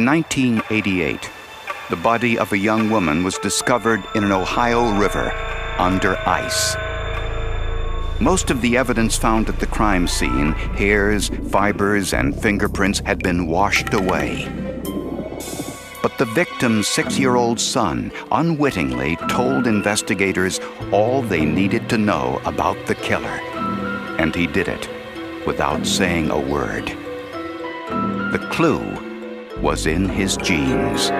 1988, the body of a young woman was discovered in an Ohio river under ice. Most of the evidence found at the crime scene, hairs, fibers, and fingerprints, had been washed away. But the victim's 6-year-old son unwittingly told investigators all they needed to know about the killer. And he did it without saying a word. The clue was in his genes.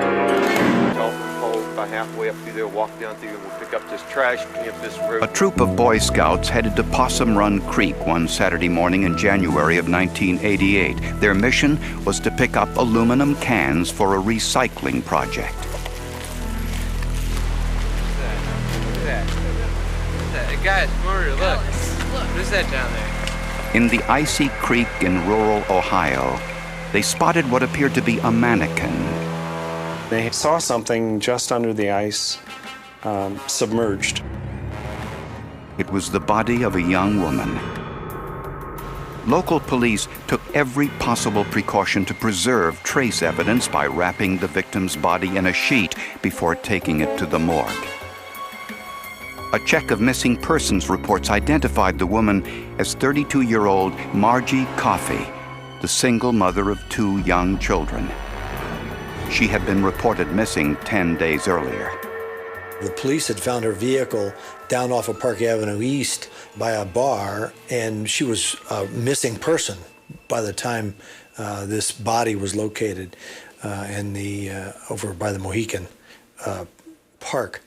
Halfway up through there, walk down through, and we'll pick up this trash in this road. A troop of Boy Scouts headed to Possum Run Creek one Saturday morning in January of 1988. Their mission was to pick up aluminum cans for a recycling project. Look at that. Guys, come over here, look. What is that down there? In the icy creek in rural Ohio, they spotted what appeared to be a mannequin. They saw something just under the ice, submerged. It was the body of a young woman. Local police took every possible precaution to preserve trace evidence by wrapping the victim's body in a sheet before taking it to the morgue. A check of missing persons reports identified the woman as 32-year-old Margie Coffey, the single mother of 2 young children. She had been reported missing 10 days earlier. The police had found her vehicle down off of Park Avenue East by a bar, and she was a missing person by the time this body was located over by the Mohican Park.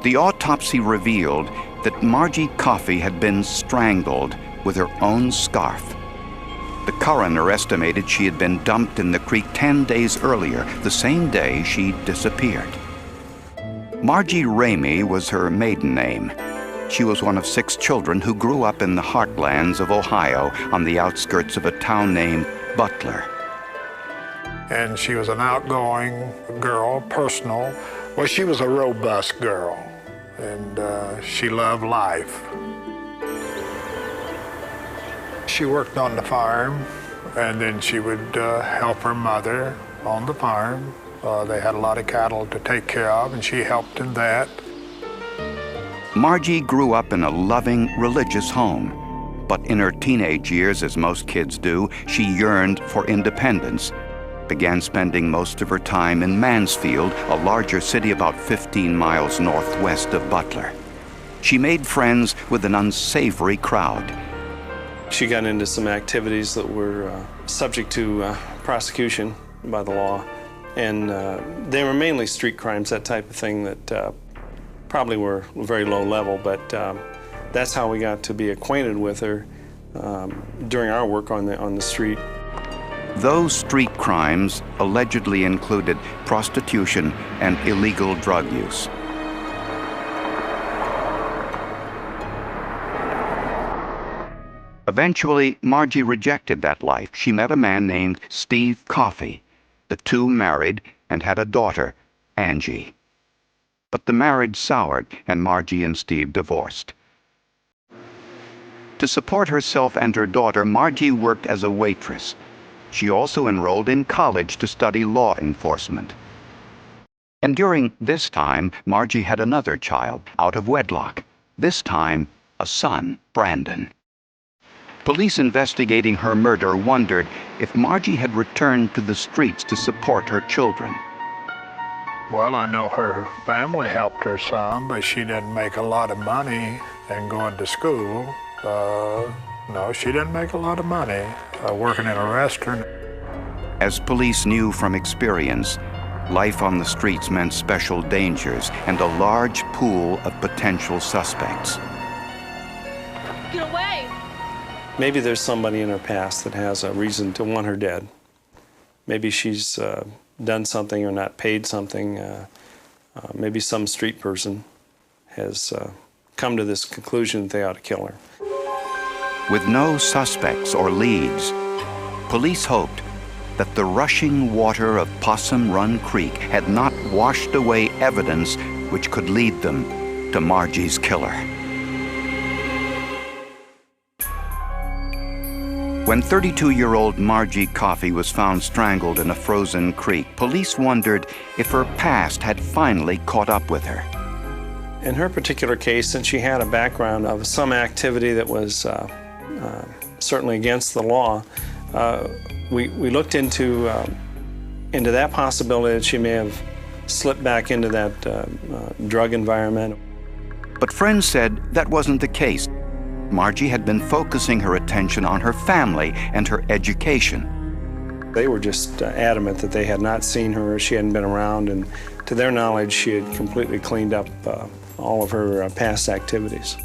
The autopsy revealed that Margie Coffey had been strangled with her own scarf. The coroner estimated she had been dumped in the creek 10 days earlier, the same day she disappeared. Margie Ramey was her maiden name. She was one of 6 children who grew up in the heartlands of Ohio on the outskirts of a town named Butler. And she was an outgoing girl, personal. Well, she was a robust girl, and she loved life. She worked on the farm, and then she would help her mother on the farm. They had a lot of cattle to take care of, and she helped in that. Margie grew up in a loving, religious home. But in her teenage years, as most kids do, she yearned for independence, began spending most of her time in Mansfield, a larger city about 15 miles northwest of Butler. She made friends with an unsavory crowd. She got into some activities that were subject to prosecution by the law, and they were mainly street crimes, that type of thing that probably were very low level, but that's how we got to be acquainted with her during our work on the street. Those street crimes allegedly included prostitution and illegal drug use. Eventually, Margie rejected that life. She met a man named Steve Coffey. The two married and had a daughter, Angie. But the marriage soured, and Margie and Steve divorced. To support herself and her daughter, Margie worked as a waitress. She also enrolled in college to study law enforcement. And during this time, Margie had another child out of wedlock, this time a son, Brandon. Police investigating her murder wondered if Margie had returned to the streets to support her children. Well, I know her family helped her some, but she didn't make a lot of money and going to school. No, she didn't make a lot of money working in a restaurant. As police knew from experience, life on the streets meant special dangers and a large pool of potential suspects. Get away! Maybe there's somebody in her past that has a reason to want her dead. Maybe she's done something or not paid something. Maybe some street person has come to this conclusion that they ought to kill her. With no suspects or leads, police hoped that the rushing water of Possum Run Creek had not washed away evidence which could lead them to Margie's killer. When 32-year-old Margie Coffey was found strangled in a frozen creek, police wondered if her past had finally caught up with her. In her particular case, since she had a background of some activity that was certainly against the law, we looked into that possibility that she may have slipped back into that drug environment. But friends said that wasn't the case. Margie had been focusing her attention on her family and her education. They were just adamant that they had not seen her, she hadn't been around, and to their knowledge, she had completely cleaned up all of her past activities.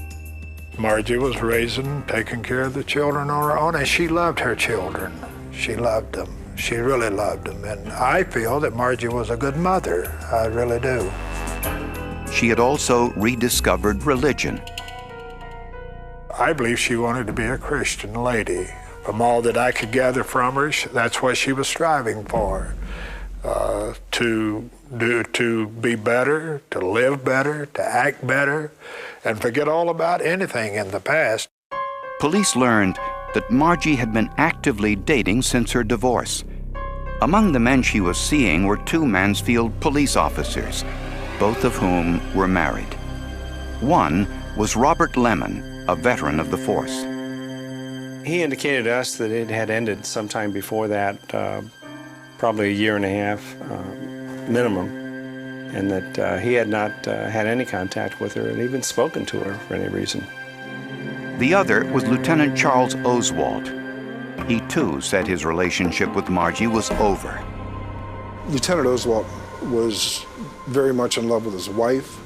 Margie was raising, taking care of the children on her own, and she loved her children. She loved them. She really loved them. And I feel that Margie was a good mother. I really do. She had also rediscovered religion. I believe she wanted to be a Christian lady. From all that I could gather from her, that's what she was striving for. To be better, to live better, to act better, and forget all about anything in the past. Police learned that Margie had been actively dating since her divorce. Among the men she was seeing were 2 Mansfield police officers, both of whom were married. One was Robert Lemon, a veteran of the force. He indicated to us that it had ended sometime before that, probably a year and a half minimum, and that he had not had any contact with her and even spoken to her for any reason. The other was Lieutenant Charles Oswald. He too said his relationship with Margie was over. Lieutenant Oswald was very much in love with his wife,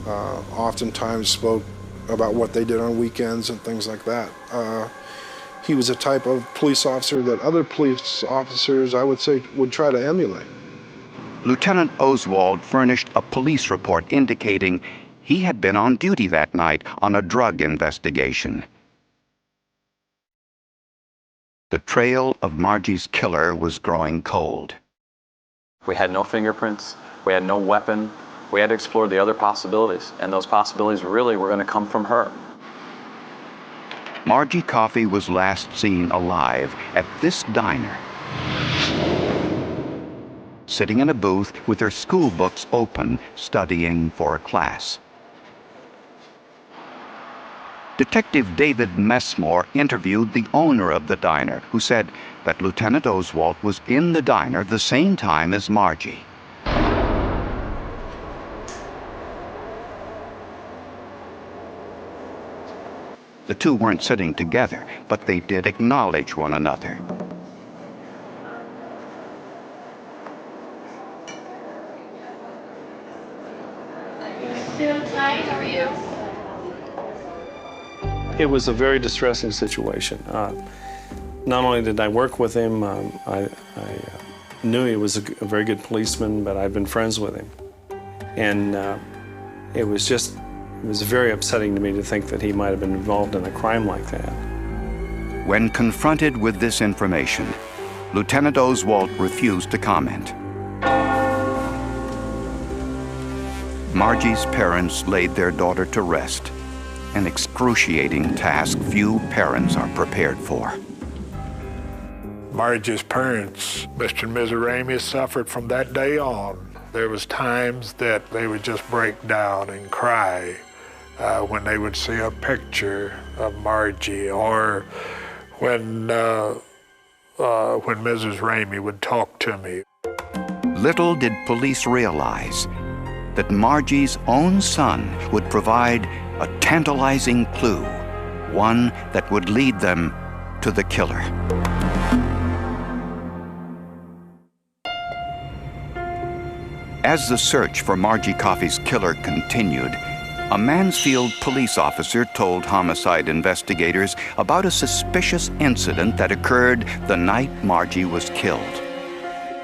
oftentimes spoke about what they did on weekends and things like that. He was a type of police officer that other police officers, I would say, would try to emulate. Lieutenant Oswald furnished a police report indicating he had been on duty that night on a drug investigation. The trail of Margie's killer was growing cold. We had no fingerprints, we had no weapon, we had to explore the other possibilities, and those possibilities really were going to come from her. Margie Coffey was last seen alive at this diner, sitting in a booth with her school books open, studying for a class. Detective David Messmore interviewed the owner of the diner, who said that Lieutenant Oswald was in the diner the same time as Margie. The 2 weren't sitting together, but they did acknowledge one another. How are you? It was a very distressing situation. Not only did I work with him, I knew he was a very good policeman, but I'd been friends with him. And it was very upsetting to me to think that he might have been involved in a crime like that. When confronted with this information, Lieutenant Oswald refused to comment. Margie's parents laid their daughter to rest, an excruciating task few parents are prepared for. Margie's parents, Mr. and Mrs. Ramey, suffered from that day on. There was times that they would just break down and cry when they would see a picture of Margie, or when Mrs. Ramey would talk to me. Little did police realize that Margie's own son would provide a tantalizing clue, one that would lead them to the killer. As the search for Margie Coffey's killer continued, a Mansfield police officer told homicide investigators about a suspicious incident that occurred the night Margie was killed.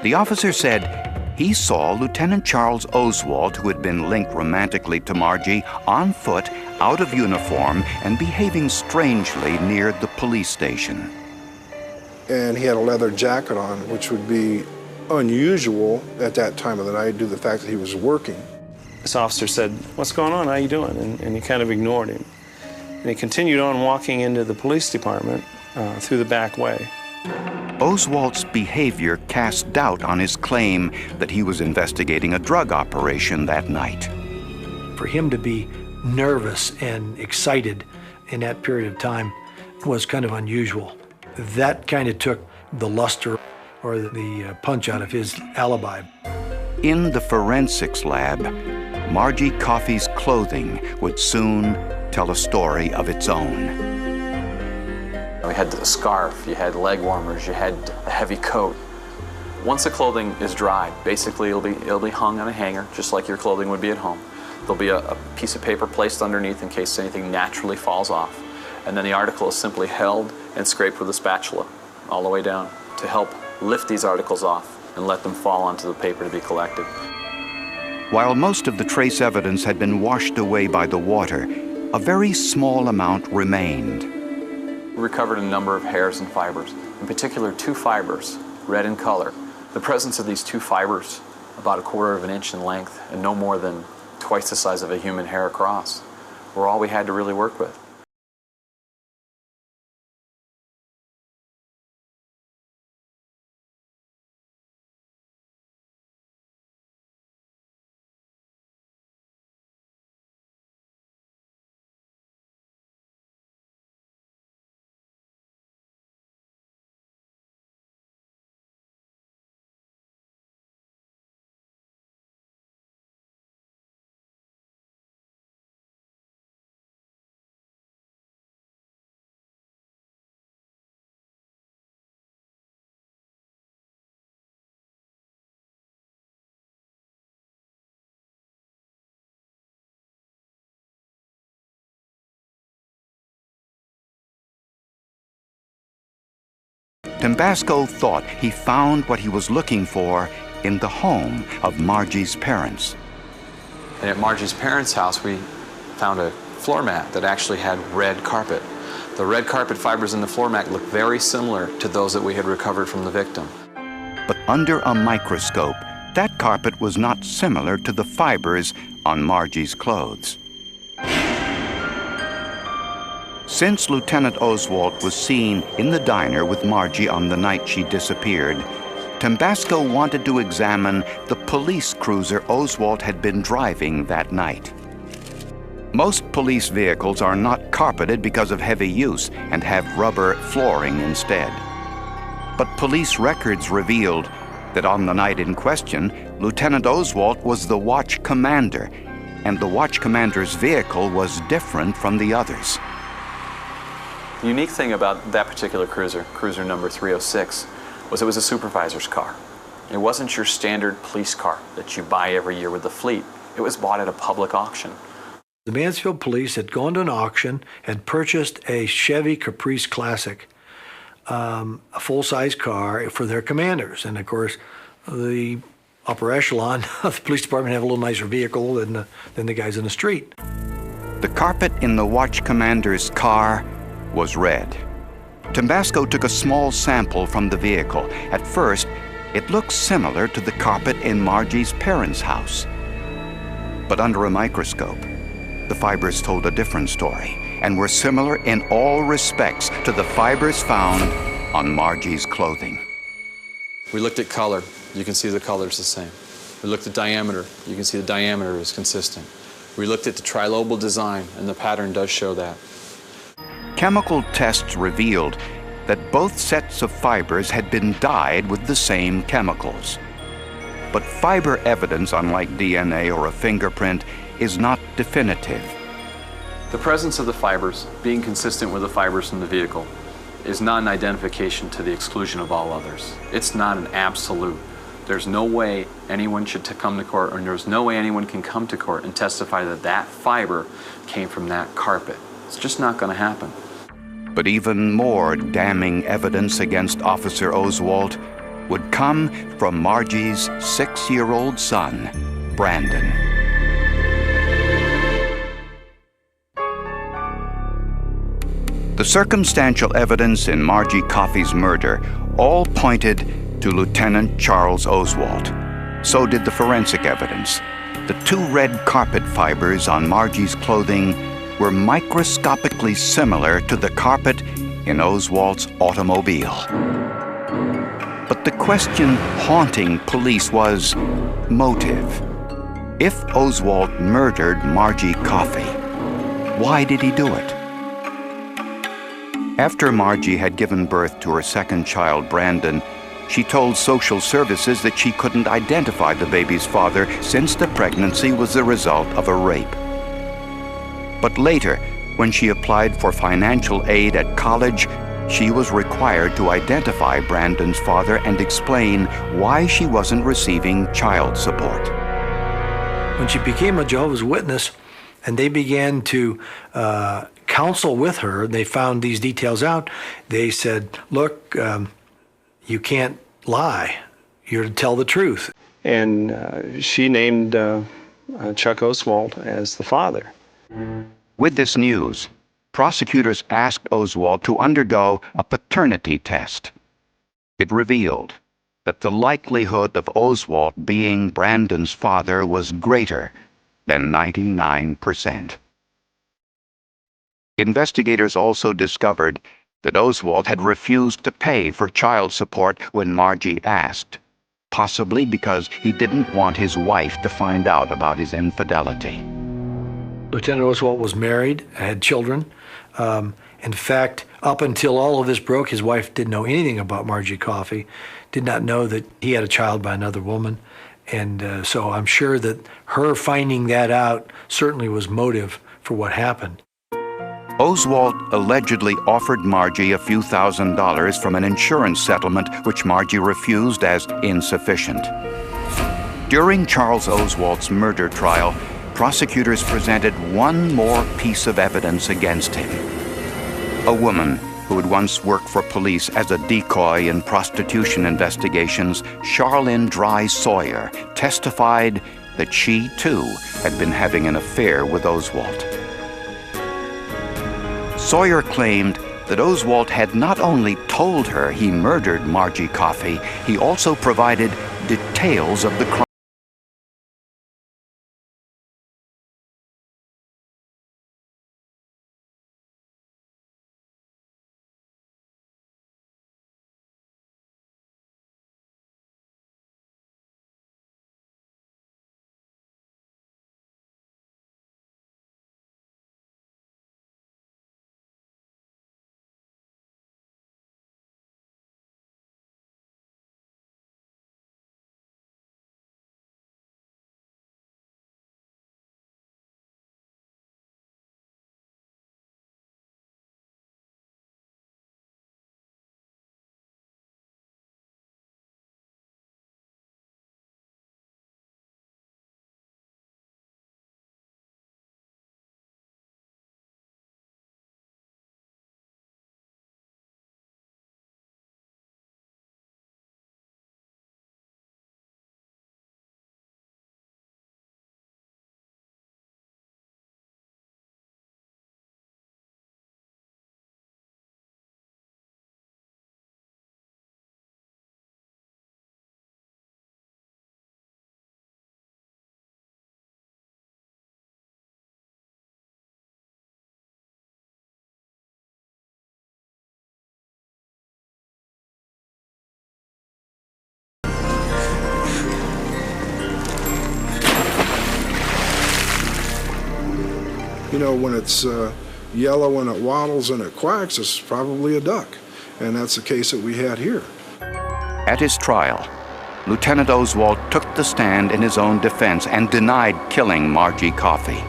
The officer said he saw Lieutenant Charles Oswald, who had been linked romantically to Margie, on foot, out of uniform, and behaving strangely near the police station. And he had a leather jacket on, which would be unusual at that time of the night due to the fact that he was working. This officer said, "What's going on? How you doing?" And he kind of ignored him. And he continued on walking into the police department, through the back way. Oswald's behavior cast doubt on his claim that he was investigating a drug operation that night. For him to be nervous and excited in that period of time was kind of unusual. That kind of took the luster or the punch out of his alibi. In the forensics lab, Margie Coffey's clothing would soon tell a story of its own. We had the scarf, you had leg warmers, you had a heavy coat. Once the clothing is dried, basically it'll be hung on a hanger, just like your clothing would be at home. There'll be a piece of paper placed underneath in case anything naturally falls off. And then the article is simply held and scraped with a spatula all the way down to help lift these articles off and let them fall onto the paper to be collected. While most of the trace evidence had been washed away by the water, a very small amount remained. We recovered a number of hairs and fibers, in particular 2 fibers, red in color. The presence of these 2 fibers, about 1/4 of an inch in length and no more than twice the size of a human hair across, were all we had to really work with. Tambasco thought he found what he was looking for in the home of Margie's parents. And at Margie's parents' house, we found a floor mat that actually had red carpet. The red carpet fibers in the floor mat looked very similar to those that we had recovered from the victim. But under a microscope, that carpet was not similar to the fibers on Margie's clothes. Since Lieutenant Oswald was seen in the diner with Margie on the night she disappeared, Tambasco wanted to examine the police cruiser Oswald had been driving that night. Most police vehicles are not carpeted because of heavy use and have rubber flooring instead. But police records revealed that on the night in question, Lieutenant Oswald was the watch commander, and the watch commander's vehicle was different from the others. The unique thing about that particular cruiser, cruiser number 306, was it was a supervisor's car. It wasn't your standard police car that you buy every year with the fleet. It was bought at a public auction. The Mansfield police had gone to an auction, had purchased a Chevy Caprice Classic, a full-size car for their commanders. And of course, the upper echelon of the police department have a little nicer vehicle than the guys in the street. The carpet in the watch commander's car was red. Tambasco took a small sample from the vehicle. At first, it looked similar to the carpet in Margie's parents' house. But under a microscope, the fibers told a different story and were similar in all respects to the fibers found on Margie's clothing. We looked at color. You can see the color's the same. We looked at diameter. You can see the diameter is consistent. We looked at the trilobal design, and the pattern does show that. Chemical tests revealed that both sets of fibers had been dyed with the same chemicals. But fiber evidence, unlike DNA or a fingerprint, is not definitive. The presence of the fibers, being consistent with the fibers in the vehicle, is not an identification to the exclusion of all others. It's not an absolute. There's no way anyone should come to court, or there's no way anyone can come to court and testify that that fiber came from that carpet. It's just not going to happen. But even more damning evidence against Officer Oswald would come from Margie's 6-year-old son, Brandon. The circumstantial evidence in Margie Coffey's murder all pointed to Lieutenant Charles Oswald. So did the forensic evidence. The 2 red carpet fibers on Margie's clothing were microscopically similar to the carpet in Oswald's automobile. But the question haunting police was motive. If Oswald murdered Margie Coffey, why did he do it? After Margie had given birth to her second child, Brandon, she told social services that she couldn't identify the baby's father since the pregnancy was the result of a rape. But later, when she applied for financial aid at college, she was required to identify Brandon's father and explain why she wasn't receiving child support. When she became a Jehovah's Witness and they began to counsel with her, they found these details out, they said, look, you can't lie. You're to tell the truth. And she named Chuck Oswald as the father. With this news, prosecutors asked Oswald to undergo a paternity test. It revealed that the likelihood of Oswald being Brandon's father was greater than 99%. Investigators also discovered that Oswald had refused to pay for child support when Margie asked, possibly because he didn't want his wife to find out about his infidelity. Lieutenant Oswald was married, had children. In fact, up until all of this broke, his wife didn't know anything about Margie Coffey, did not know that he had a child by another woman. And so I'm sure that her finding that out certainly was motive for what happened. Oswald allegedly offered Margie a few $1,000s from an insurance settlement, which Margie refused as insufficient. During Charles Oswald's murder trial, prosecutors presented one more piece of evidence against him. A woman who had once worked for police as a decoy in prostitution investigations, Charlene Dry Sawyer, testified that she, too, had been having an affair with Oswald. Sawyer claimed that Oswald had not only told her he murdered Margie Coffey, he also provided details of the crime. You know, when it's yellow and it waddles and it quacks, it's probably a duck. And that's the case that we had here. At his trial, Lieutenant Oswald took the stand in his own defense and denied killing Margie Coffey.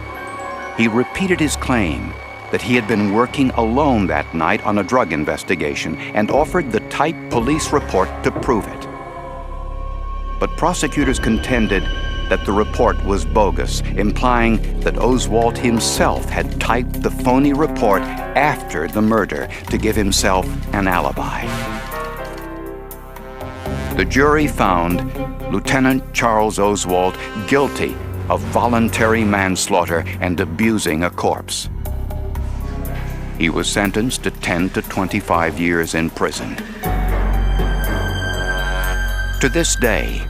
He repeated his claim that he had been working alone that night on a drug investigation and offered the type police report to prove it. But prosecutors contended that the report was bogus, implying that Oswald himself had typed the phony report after the murder to give himself an alibi. The jury found Lieutenant Charles Oswald guilty of voluntary manslaughter and abusing a corpse. He was sentenced to 10 to 25 years in prison. To this day,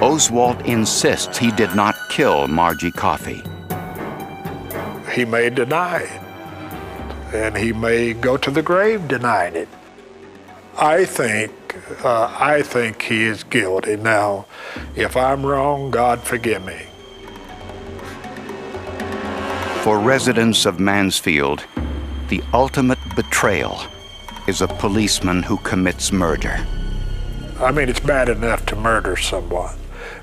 Oswald insists he did not kill Margie Coffey. He may deny it. and he may go to the grave denying it. I think he is guilty. Now, if I'm wrong, God forgive me. For residents of Mansfield, the ultimate betrayal is a policeman who commits murder. I mean, it's bad enough to murder someone,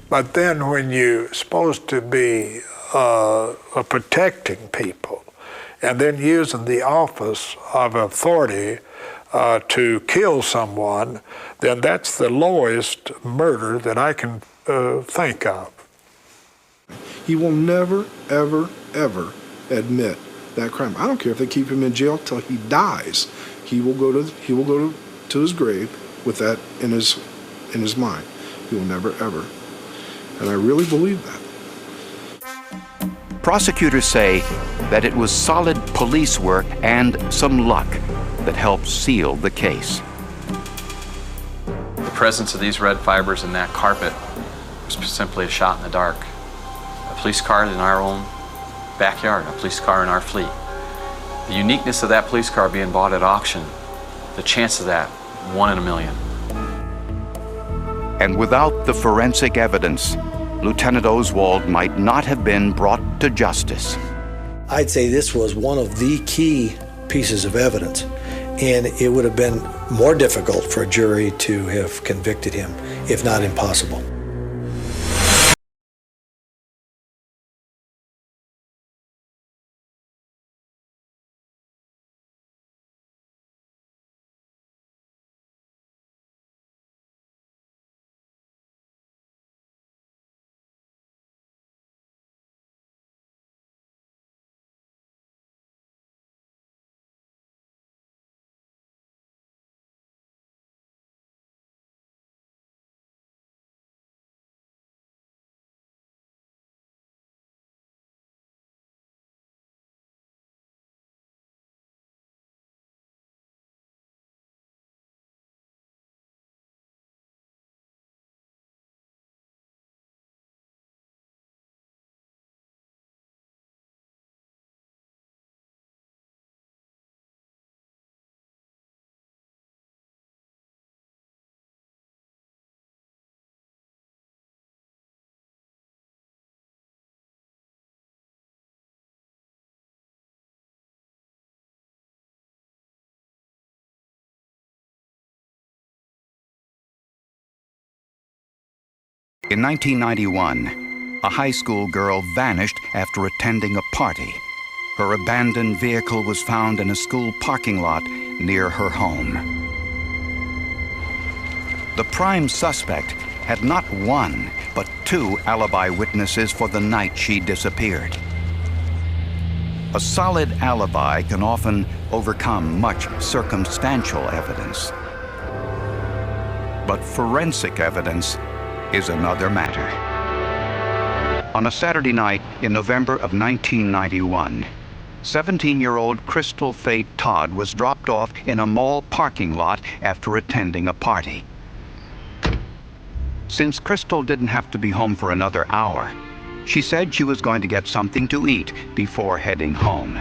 but then when you're supposed to be protecting people and then using the office of authority to kill someone, then that's the lowest murder that I can think of. He will never, ever, ever admit that crime. I don't care if they keep him in jail till he dies. He will go to his grave with that in his mind. He will never, ever. And I really believe that. Prosecutors say that it was solid police work and some luck that helped seal the case. The presence of these red fibers in that carpet was simply a shot in the dark. A police car in our own backyard, a police car in our fleet. The uniqueness of that police car being bought at auction, the chance of that, 1 in a million. And without the forensic evidence, Lieutenant Oswald might not have been brought to justice. I'd say this was one of the key pieces of evidence, and it would have been more difficult for a jury to have convicted him, if not impossible. In 1991, a high school girl vanished after attending a party. Her abandoned vehicle was found in a school parking lot near her home. The prime suspect had not one, but 2 alibi witnesses for the night she disappeared. A solid alibi can often overcome much circumstantial evidence. But forensic evidence is another matter. On a Saturday night in November of 1991, 17-year-old Crystal Faye Todd was dropped off in a mall parking lot after attending a party. Since Crystal didn't have to be home for another hour, she said she was going to get something to eat before heading home.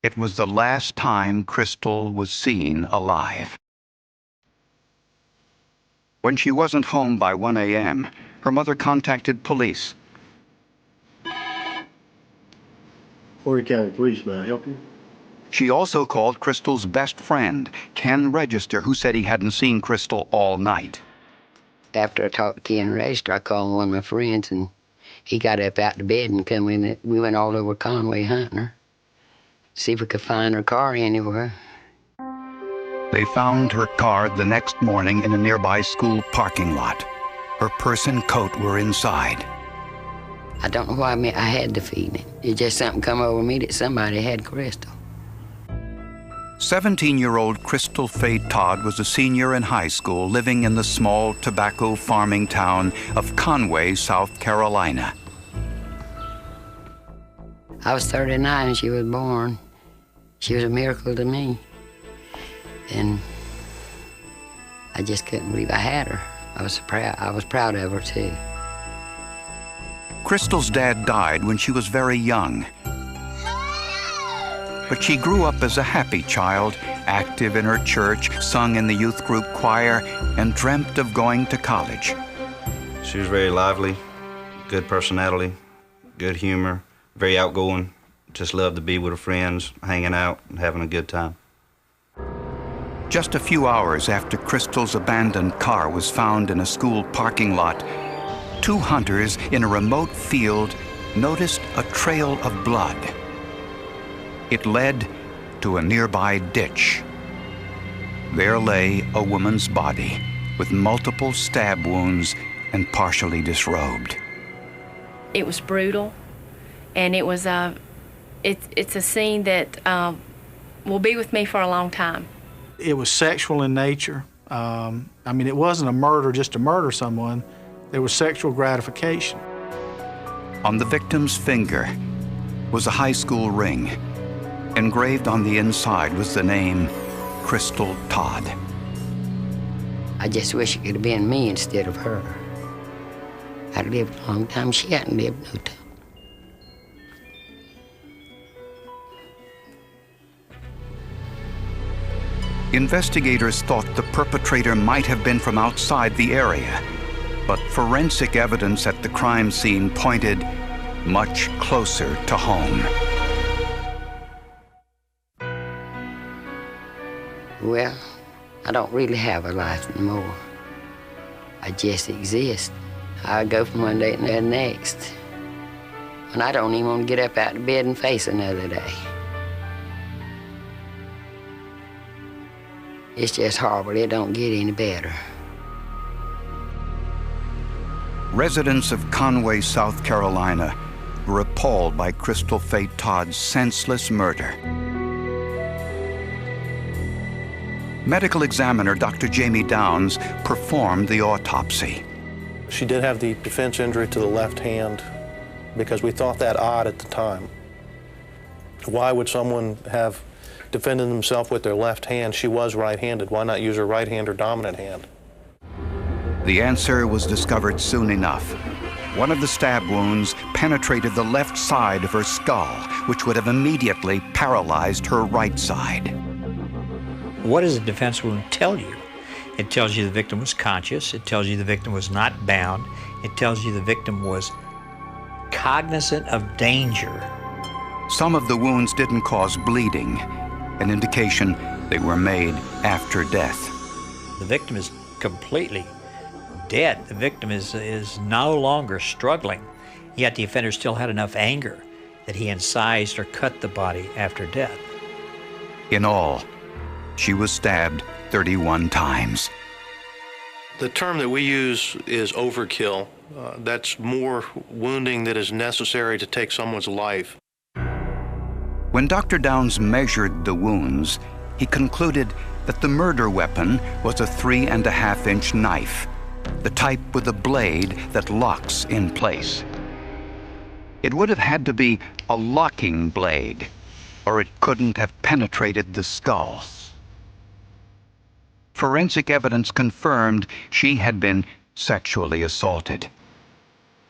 It was the last time Crystal was seen alive. When she wasn't home by 1 a.m., her mother contacted police. Horry County Police, may I help you? She also called Crystal's best friend, Ken Register, who said he hadn't seen Crystal all night. After I talked to Ken Register, I called one of my friends, and he got up out of bed and come in. We went all over Conway hunting her, see if we could find her car anywhere. They found her car the next morning in a nearby school parking lot. Her purse and coat were inside. I don't know why I had the feeling. It just something come over me that somebody had Crystal. 17-year-old Crystal Faye Todd was a senior in high school living in the small tobacco farming town of Conway, South Carolina. I was 39 when she was born. She was a miracle to me. And I just couldn't believe I had her. I was proud of her too. Crystal's dad died when she was very young. But she grew up as a happy child, active in her church, sung in the youth group choir, and dreamt of going to college. She was very lively, good personality, good humor, very outgoing. Just loved to be with her friends, hanging out and having a good time. Just a few hours after Crystal's abandoned car was found in a school parking lot, 2 hunters in a remote field noticed a trail of blood. It led to a nearby ditch. There lay a woman's body with multiple stab wounds and partially disrobed. It was brutal, and it was it's a scene that will be with me for a long time. It was sexual in nature. I mean, it wasn't a murder just to murder someone. There was sexual gratification. On the victim's finger was a high school ring. Engraved on the inside was the name Crystal Todd. I just wish it could have been me instead of her. I'd lived a long time. She hadn't lived no time. Investigators thought the perpetrator might have been from outside the area, but forensic evidence at the crime scene pointed much closer to home. Well, I don't really have a life anymore. I just exist. I go from one day to the next. And I don't even want to get up out of bed and face another day. It's just horrible. It don't get any better. Residents of Conway, South Carolina, were appalled by Crystal Faye Todd's senseless murder. Medical examiner Dr. Jamie Downs performed the autopsy. She did have the defense injury to the left hand because we thought that odd at the time. Why would someone have defended themselves with their left hand? She was right-handed. Why not use her right hand or dominant hand? The answer was discovered soon enough. One of the stab wounds penetrated the left side of her skull, which would have immediately paralyzed her right side. What does a defense wound tell you? It tells you the victim was conscious. It tells you the victim was not bound. It tells you the victim was cognizant of danger. Some of the wounds didn't cause bleeding, an indication they were made after death. The victim is completely dead. The victim is no longer struggling, yet the offender still had enough anger that he incised or cut the body after death. In all, she was stabbed 31 times. The term that we use is overkill. That's more wounding that is necessary to take someone's life. When Dr. Downs measured the wounds, he concluded that the murder weapon was a 3.5-inch knife, the type with a blade that locks in place. It would have had to be a locking blade, or it couldn't have penetrated the skull. Forensic evidence confirmed she had been sexually assaulted,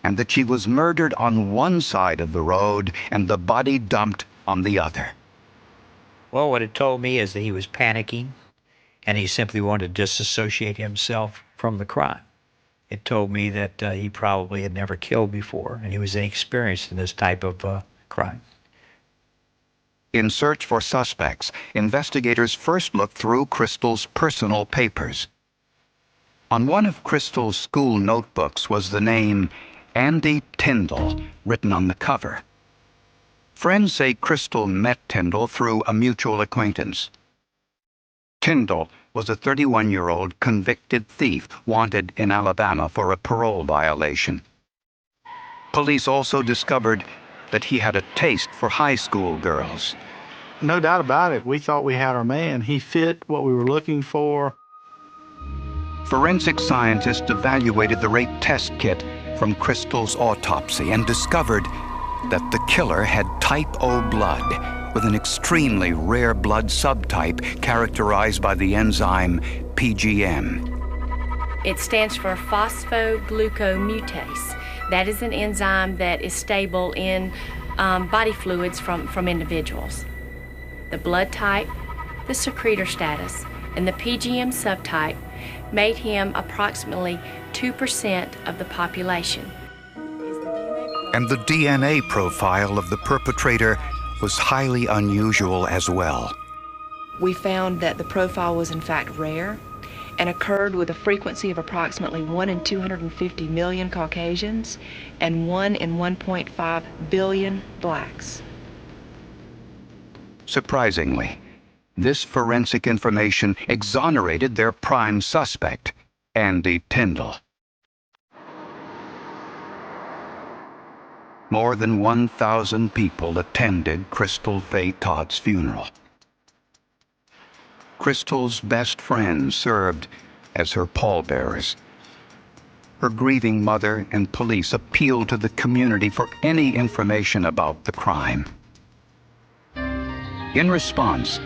and that she was murdered on one side of the road and the body dumped on the other. Well, what it told me is that he was panicking, and he simply wanted to disassociate himself from the crime. It told me that he probably had never killed before, and he was inexperienced in this type of crime. In search for suspects, investigators first looked through Crystal's personal papers. On one of Crystal's school notebooks was the name Andy Tyndall written on the cover. Friends say Crystal met Tyndall through a mutual acquaintance. Tyndall was a 31-year-old convicted thief wanted in Alabama for a parole violation. Police also discovered that he had a taste for high school girls. No doubt about it. We thought we had our man. He fit what we were looking for. Forensic scientists evaluated the rape test kit from Crystal's autopsy and discovered that the killer had type O blood with an extremely rare blood subtype characterized by the enzyme PGM. It stands for phosphoglucomutase. That is an enzyme that is stable in body fluids from individuals. The blood type, the secretor status, and the PGM subtype made him approximately 2% of the population. And the DNA profile of the perpetrator was highly unusual as well. We found that the profile was in fact rare and occurred with a frequency of approximately 1 in 250 million Caucasians and 1 in 1.5 billion blacks. Surprisingly, this forensic information exonerated their prime suspect, Andy Tyndall. More than 1,000 people attended Crystal Faye Todd's funeral. Crystal's best friends served as her pallbearers. Her grieving mother and police appealed to the community for any information about the crime. In response,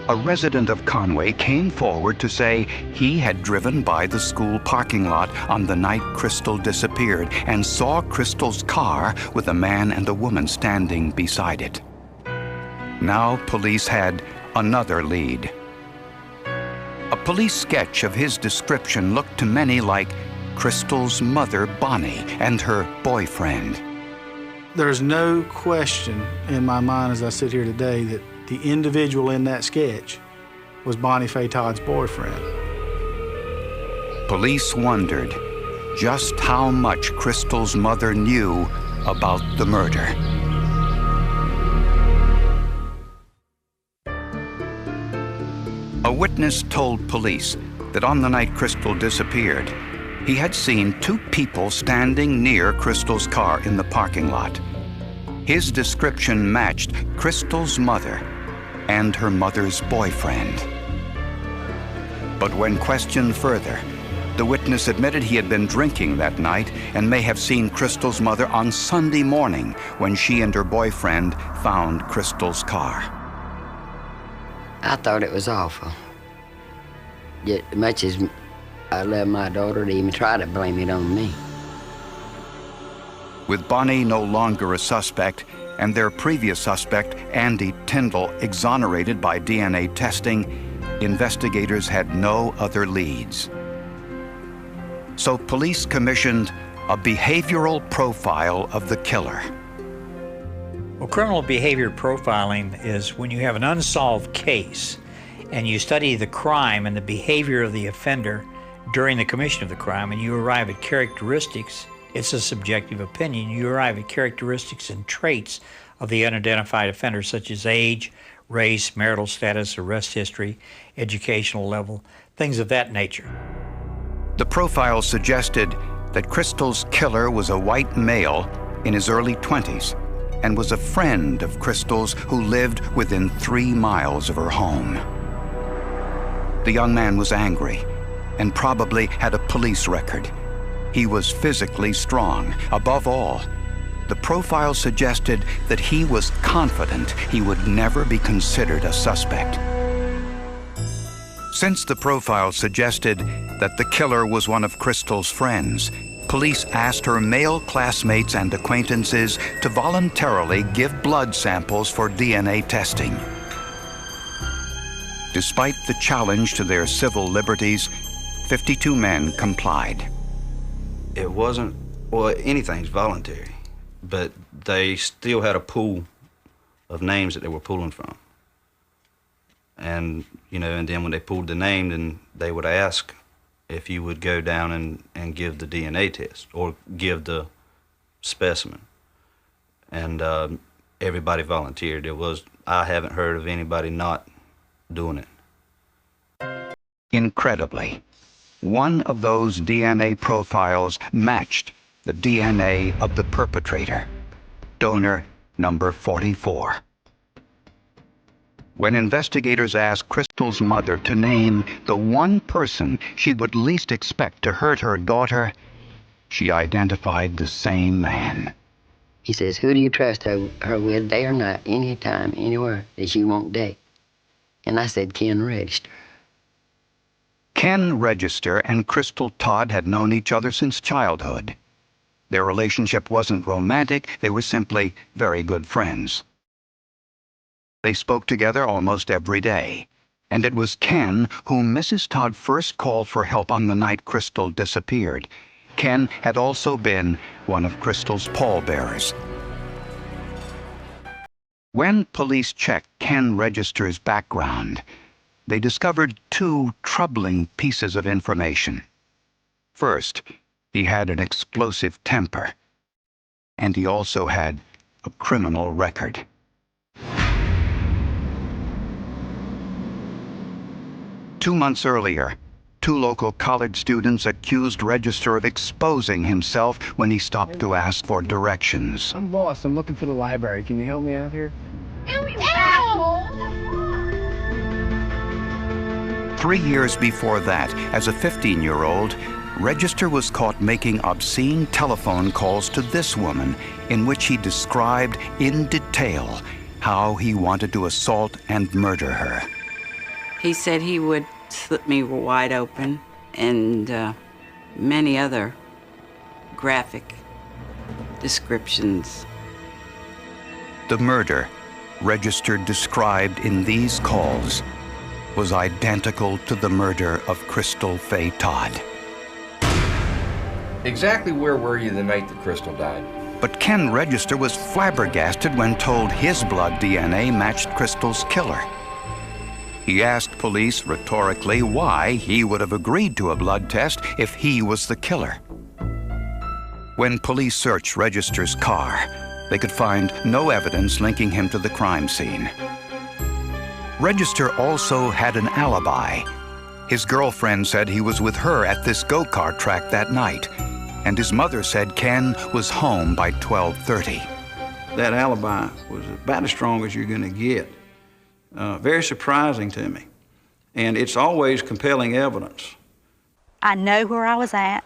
a resident of Conway came forward to say he had driven by the school parking lot on the night Crystal disappeared and saw Crystal's car with a man and a woman standing beside it. Now police had another lead. A police sketch of his description looked to many like Crystal's mother, Bonnie, and her boyfriend. There's no question in my mind as I sit here today that the individual in that sketch was Bonnie Faye Todd's boyfriend. Police wondered just how much Crystal's mother knew about the murder. A witness told police that on the night Crystal disappeared, he had seen two people standing near Crystal's car in the parking lot. His description matched Crystal's mother and her mother's boyfriend. But when questioned further, the witness admitted he had been drinking that night and may have seen Crystal's mother on Sunday morning when she and her boyfriend found Crystal's car. I thought it was awful. Yet, much as I love my daughter, to even try to blame it on me. With Bonnie no longer a suspect, and their previous suspect, Andy Tyndall, exonerated by DNA testing, investigators had no other leads. So police commissioned a behavioral profile of the killer. Well, criminal behavior profiling is when you have an unsolved case and you study the crime and the behavior of the offender during the commission of the crime, and you arrive at characteristics. It's a subjective opinion. You arrive at characteristics and traits of the unidentified offender, such as age, race, marital status, arrest history, educational level, things of that nature. The profile suggested that Crystal's killer was a white male in his early 20s and was a friend of Crystal's who lived within 3 miles of her home. The young man was angry and probably had a police record. He was physically strong. Above all, the profile suggested that he was confident he would never be considered a suspect. Since the profile suggested that the killer was one of Crystal's friends, police asked her male classmates and acquaintances to voluntarily give blood samples for DNA testing. Despite the challenge to their civil liberties, 52 men complied. It wasn't, well, anything's voluntary, but they still had a pool of names that they were pulling from. And, and then when they pulled the name, then they would ask if you would go down and give the DNA test or give the specimen. And everybody volunteered. I haven't heard of anybody not doing it. Incredibly, one of those DNA profiles matched the DNA of the perpetrator, donor number 44. When investigators asked Crystal's mother to name the one person she would least expect to hurt her daughter, she identified the same man. He says, who do you trust her with, day or night, anytime, anywhere that you won't date? And I said, Ken Register. Ken Register and Crystal Todd had known each other since childhood. Their relationship wasn't romantic, they were simply very good friends. They spoke together almost every day, and it was Ken whom Mrs. Todd first called for help on the night Crystal disappeared. Ken had also been one of Crystal's pallbearers. When police checked Ken Register's background, they discovered two troubling pieces of information. First, he had an explosive temper, and he also had a criminal record. Two months earlier, two local college students accused Register of exposing himself when he stopped to ask for directions. I'm lost. I'm looking for the library. Can you help me out here? 3 years before that, as a 15-year-old, Register was caught making obscene telephone calls to this woman in which he described in detail how he wanted to assault and murder her. He said he would slit me wide open and many other graphic descriptions. The murder Register described in these calls was identical to the murder of Crystal Faye Todd. Exactly where were you the night that Crystal died? But Ken Register was flabbergasted when told his blood DNA matched Crystal's killer. He asked police rhetorically why he would have agreed to a blood test if he was the killer. When police searched Register's car, they could find no evidence linking him to the crime scene. Register also had an alibi. His girlfriend said he was with her at this go-kart track that night, and his mother said Ken was home by 12:30. That alibi was about as strong as you're going to get. Very surprising to me, and it's always compelling evidence. I know where I was at,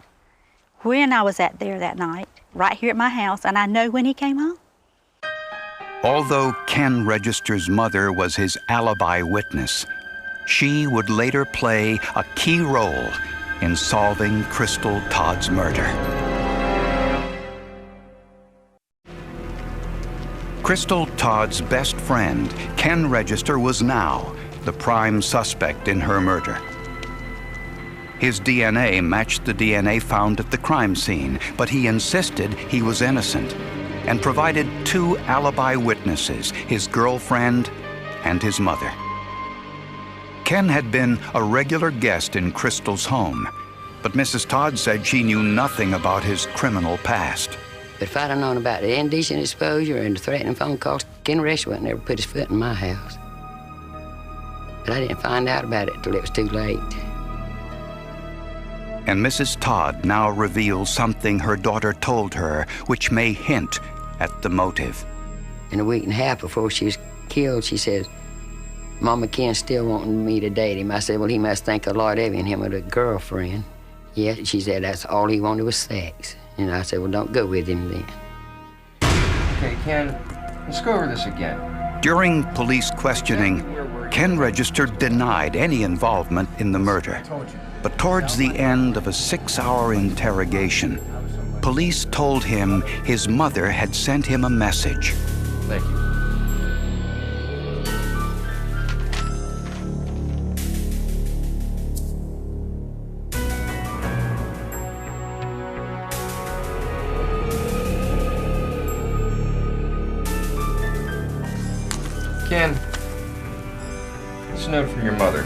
when I was at there that night, right here at my house, and I know when he came home. Although Ken Register's mother was his alibi witness, she would later play a key role in solving Crystal Todd's murder. Crystal Todd's best friend, Ken Register, was now the prime suspect in her murder. His DNA matched the DNA found at the crime scene, but he insisted he was innocent and provided two alibi witnesses, his girlfriend and his mother. Ken had been a regular guest in Crystal's home, but Mrs. Todd said she knew nothing about his criminal past. But if I'd have known about the indecent exposure and the threatening phone calls, Ken Register wouldn't ever put his foot in my house. But I didn't find out about it till it was too late. And Mrs. Todd now reveals something her daughter told her, which may hint at the motive. In a week and a half before she was killed, she said, Mama Ken still wanting me to date him. I said, well, he must think a lot of you and him with a girlfriend. Yeah, she said that's all he wanted was sex. And I said, well, don't go with him then. Okay, Ken, let's go over this again. During police questioning, Ken Register denied any involvement in the murder. But towards the end of a 6-hour interrogation, police told him his mother had sent him a message. Thank you. Ken, it's a note from your mother.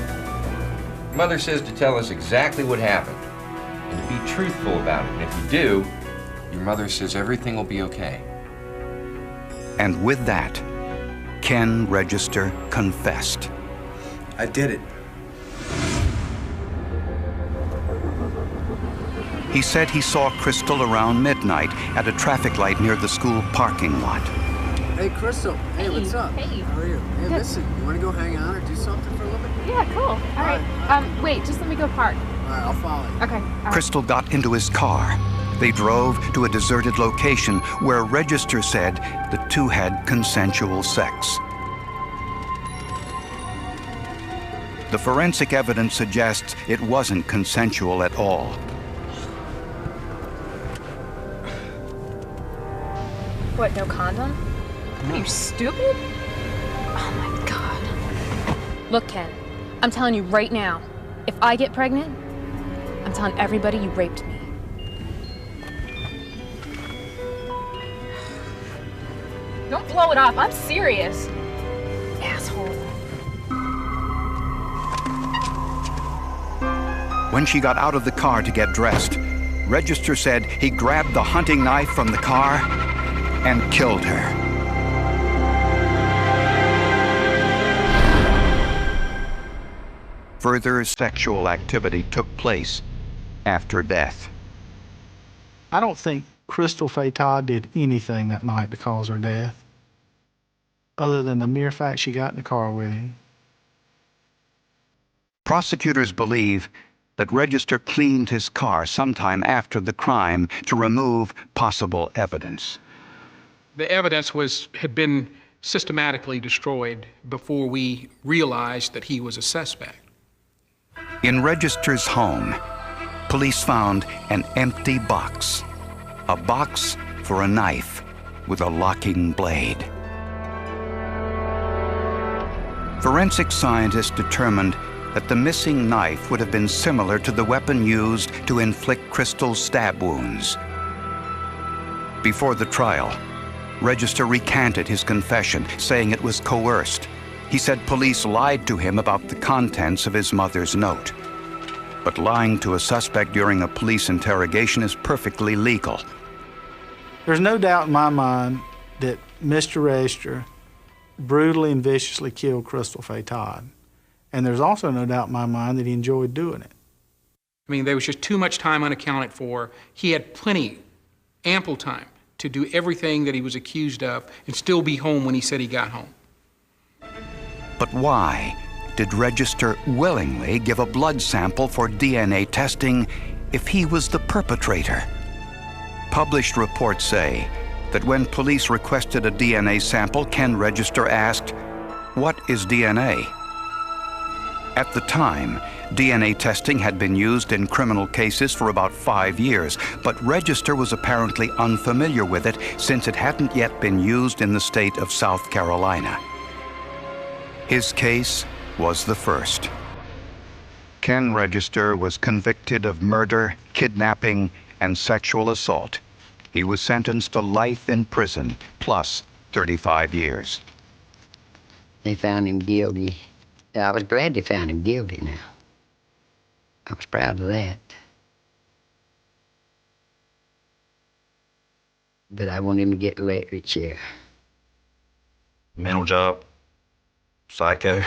Mother says to tell us exactly what happened and to be truthful about it. And if you do, your mother says everything will be okay. And with that, Ken Register confessed. I did it. He said he saw Crystal around midnight at a traffic light near the school parking lot. Hey, Crystal. Hey, what's up? Hey. How are you? Hey, listen, you want to go hang out or do something for a little bit? Yeah, cool. All right. Wait, just let me go park. All right, I'll follow you. Okay. All right. Crystal got into his car. They drove to a deserted location where Register said the two had consensual sex. The forensic evidence suggests it wasn't consensual at all. What, no condom? Are you stupid? Oh my Look, Ken, I'm telling you right now, if I get pregnant, I'm telling everybody you raped me. Don't blow it up. I'm serious. Asshole. When she got out of the car to get dressed, Register said he grabbed the hunting knife from the car and killed her. Further sexual activity took place after death. I don't think Crystal Faye Todd did anything that night to cause her death, other than the mere fact she got in the car with him. Prosecutors believe that Register cleaned his car sometime after the crime to remove possible evidence. The evidence had been systematically destroyed before we realized that he was a suspect. In Register's home, police found an empty box. A box for a knife with a locking blade. Forensic scientists determined that the missing knife would have been similar to the weapon used to inflict Crystal's stab wounds. Before the trial, Register recanted his confession, saying it was coerced. He said police lied to him about the contents of his mother's note. But lying to a suspect during a police interrogation is perfectly legal. There's no doubt in my mind that Mr. Register brutally and viciously killed Crystal Faye Todd. And there's also no doubt in my mind that he enjoyed doing it. I mean, there was just too much time unaccounted for. He had ample time to do everything that he was accused of and still be home when he said he got home. But why did Register willingly give a blood sample for DNA testing if he was the perpetrator? Published reports say that when police requested a DNA sample, Ken Register asked, "What is DNA?" At the time, DNA testing had been used in criminal cases for about 5 years, but Register was apparently unfamiliar with it since it hadn't yet been used in the state of South Carolina. His case was the first. Ken Register was convicted of murder, kidnapping, and sexual assault. He was sentenced to life in prison, plus 35 years. They found him guilty. I was glad they found him guilty now. I was proud of that. But I want him to get the electric chair. Mental job, psycho.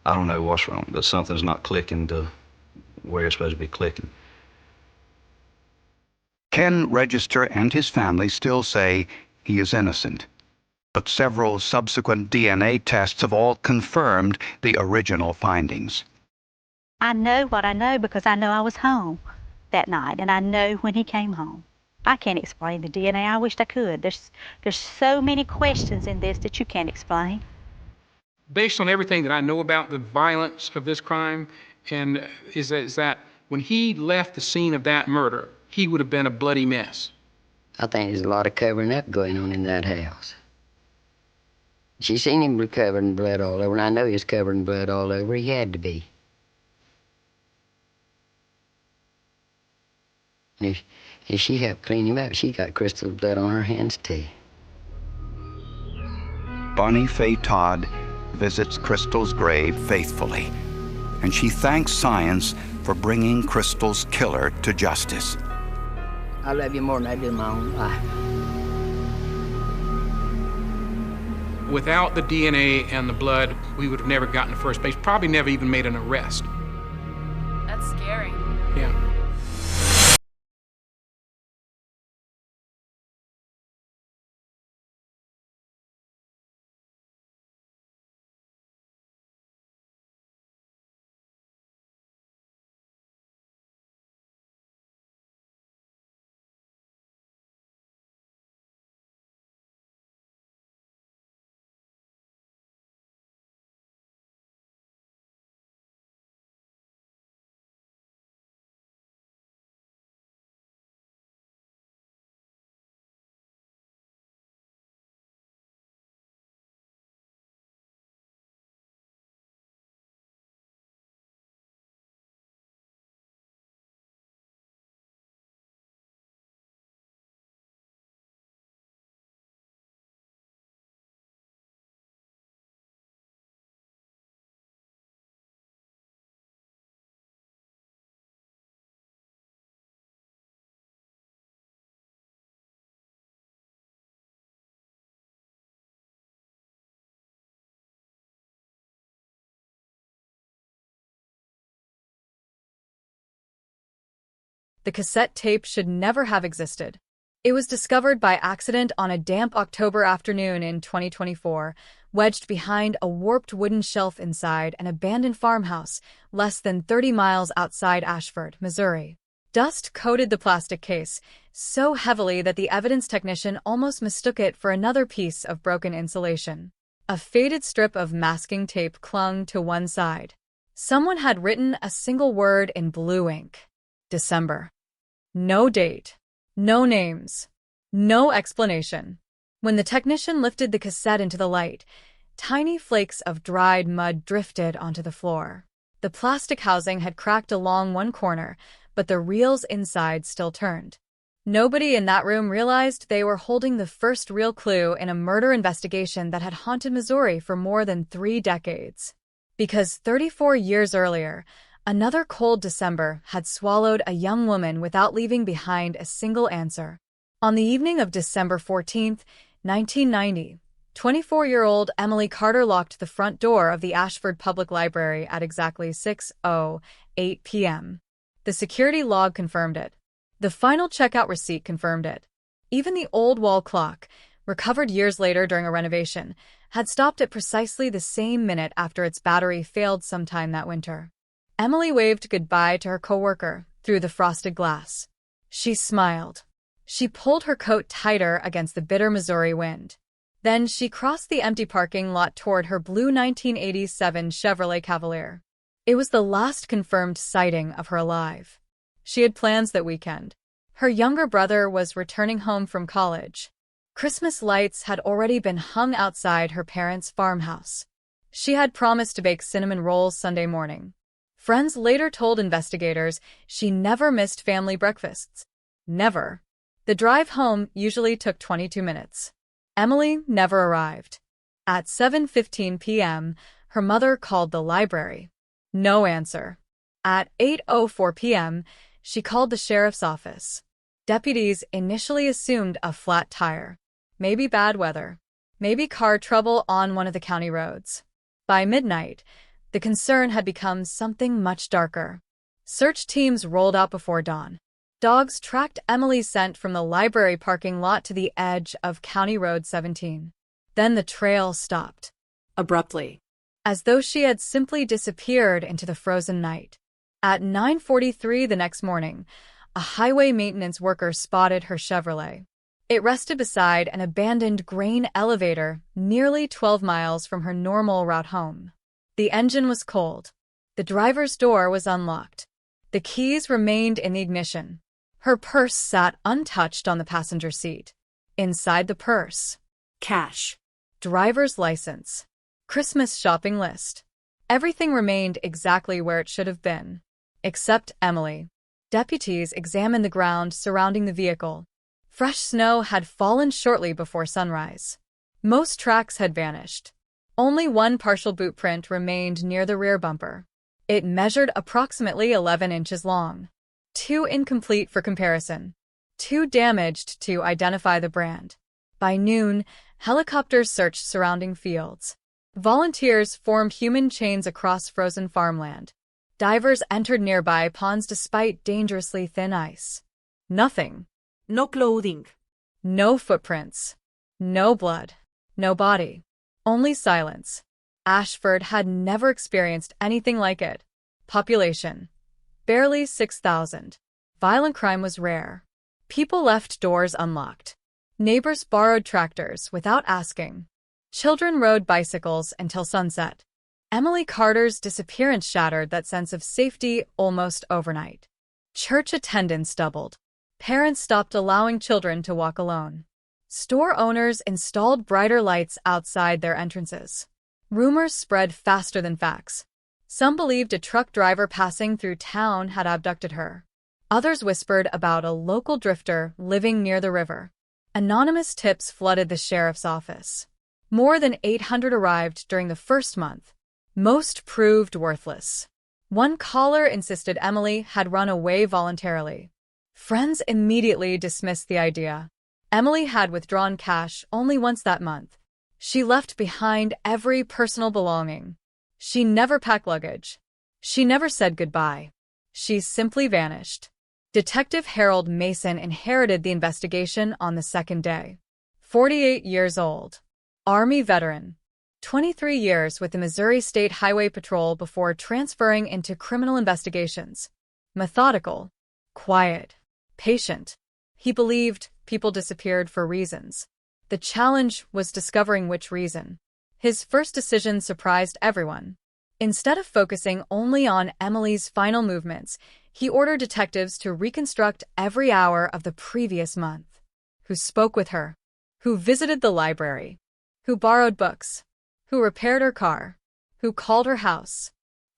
I don't know what's wrong, but something's not clicking to where it's supposed to be clicking. Ken Register and his family still say he is innocent, but several subsequent DNA tests have all confirmed the original findings. I know what I know because I know I was home that night, and I know when he came home. I can't explain the DNA. I wished I could. There's so many questions in this that you can't explain. Based on everything that I know about the violence of this crime, and is that when he left the scene of that murder, he would have been a bloody mess. I think there's a lot of covering up going on in that house. She seen him covered in blood all over, and I know he was covered in blood all over. He had to be. And if she helped clean him up, she got Crystal's blood on her hands, too. Bonnie Faye Todd visits Crystal's grave faithfully, and she thanks science for bringing Crystal's killer to justice. I love you more than I do my own life. Without the DNA and the blood, we would have never gotten to first base, probably never even made an arrest. That's scary. Yeah. The cassette tape should never have existed. It was discovered by accident on a damp October afternoon in 2024, wedged behind a warped wooden shelf inside an abandoned farmhouse less than 30 miles outside Ashford, Missouri. Dust coated the plastic case so heavily that the evidence technician almost mistook it for another piece of broken insulation. A faded strip of masking tape clung to one side. Someone had written a single word in blue ink. December. No date. No names. No explanation. When the technician lifted the cassette into the light, tiny flakes of dried mud drifted onto the floor. The plastic housing had cracked along one corner, but the reels inside still turned. Nobody in that room realized they were holding the first real clue in a murder investigation that had haunted Missouri for more than 3 decades. Because 34 years earlier, another cold December had swallowed a young woman without leaving behind a single answer. On the evening of December 14, 1990, 24-year-old Emily Carter locked the front door of the Ashford Public Library at exactly 6:08 p.m. The security log confirmed it. The final checkout receipt confirmed it. Even the old wall clock, recovered years later during a renovation, had stopped at precisely the same minute after its battery failed sometime that winter. Emily waved goodbye to her coworker through the frosted glass. She smiled. She pulled her coat tighter against the bitter Missouri wind. Then she crossed the empty parking lot toward her blue 1987 Chevrolet Cavalier. It was the last confirmed sighting of her alive. She had plans that weekend. Her younger brother was returning home from college. Christmas lights had already been hung outside her parents' farmhouse. She had promised to bake cinnamon rolls Sunday morning. Friends later told investigators she never missed family breakfasts. Never. The drive home usually took 22 minutes. Emily never arrived. At 7:15 p.m., her mother called the library. No answer. At 8:04 p.m., she called the sheriff's office. Deputies initially assumed a flat tire. Maybe bad weather. Maybe car trouble on one of the county roads. By midnight, the concern had become something much darker. Search teams rolled out before dawn. Dogs tracked Emily's scent from the library parking lot to the edge of County Road 17. Then the trail stopped. Abruptly. As though she had simply disappeared into the frozen night. At 9:43 the next morning, a highway maintenance worker spotted her Chevrolet. It rested beside an abandoned grain elevator nearly 12 miles from her normal route home. The engine was cold. The driver's door was unlocked. The keys remained in the ignition. Her purse sat untouched on the passenger seat. Inside the purse, cash, driver's license, Christmas shopping list. Everything remained exactly where it should have been. Except Emily. Deputies examined the ground surrounding the vehicle. Fresh snow had fallen shortly before sunrise. Most tracks had vanished. Only one partial boot print remained near the rear bumper. It measured approximately 11 inches long. Too incomplete for comparison. Too damaged to identify the brand. By noon, helicopters searched surrounding fields. Volunteers formed human chains across frozen farmland. Divers entered nearby ponds despite dangerously thin ice. Nothing. No clothing. No footprints. No blood. No body. Only silence. Ashford had never experienced anything like it. Population. Barely 6,000. Violent crime was rare. People left doors unlocked. Neighbors borrowed tractors without asking. Children rode bicycles until sunset. Emily Carter's disappearance shattered that sense of safety almost overnight. Church attendance doubled. Parents stopped allowing children to walk alone. Store owners installed brighter lights outside their entrances. Rumors spread faster than facts. Some believed a truck driver passing through town had abducted her. Others whispered about a local drifter living near the river. Anonymous tips flooded the sheriff's office. More than 800 arrived during the first month. Most proved worthless. One caller insisted Emily had run away voluntarily. Friends immediately dismissed the idea. Emily had withdrawn cash only once that month. She left behind every personal belonging. She never packed luggage. She never said goodbye. She simply vanished. Detective Harold Mason inherited the investigation on the second day. 48 years old. Army veteran. 23 years with the Missouri State Highway Patrol before transferring into criminal investigations. Methodical. Quiet. Patient. He believed people disappeared for reasons. The challenge was discovering which reason. His first decision surprised everyone. Instead of focusing only on Emily's final movements, he ordered detectives to reconstruct every hour of the previous month. Who spoke with her? Who visited the library? Who borrowed books? Who repaired her car? Who called her house?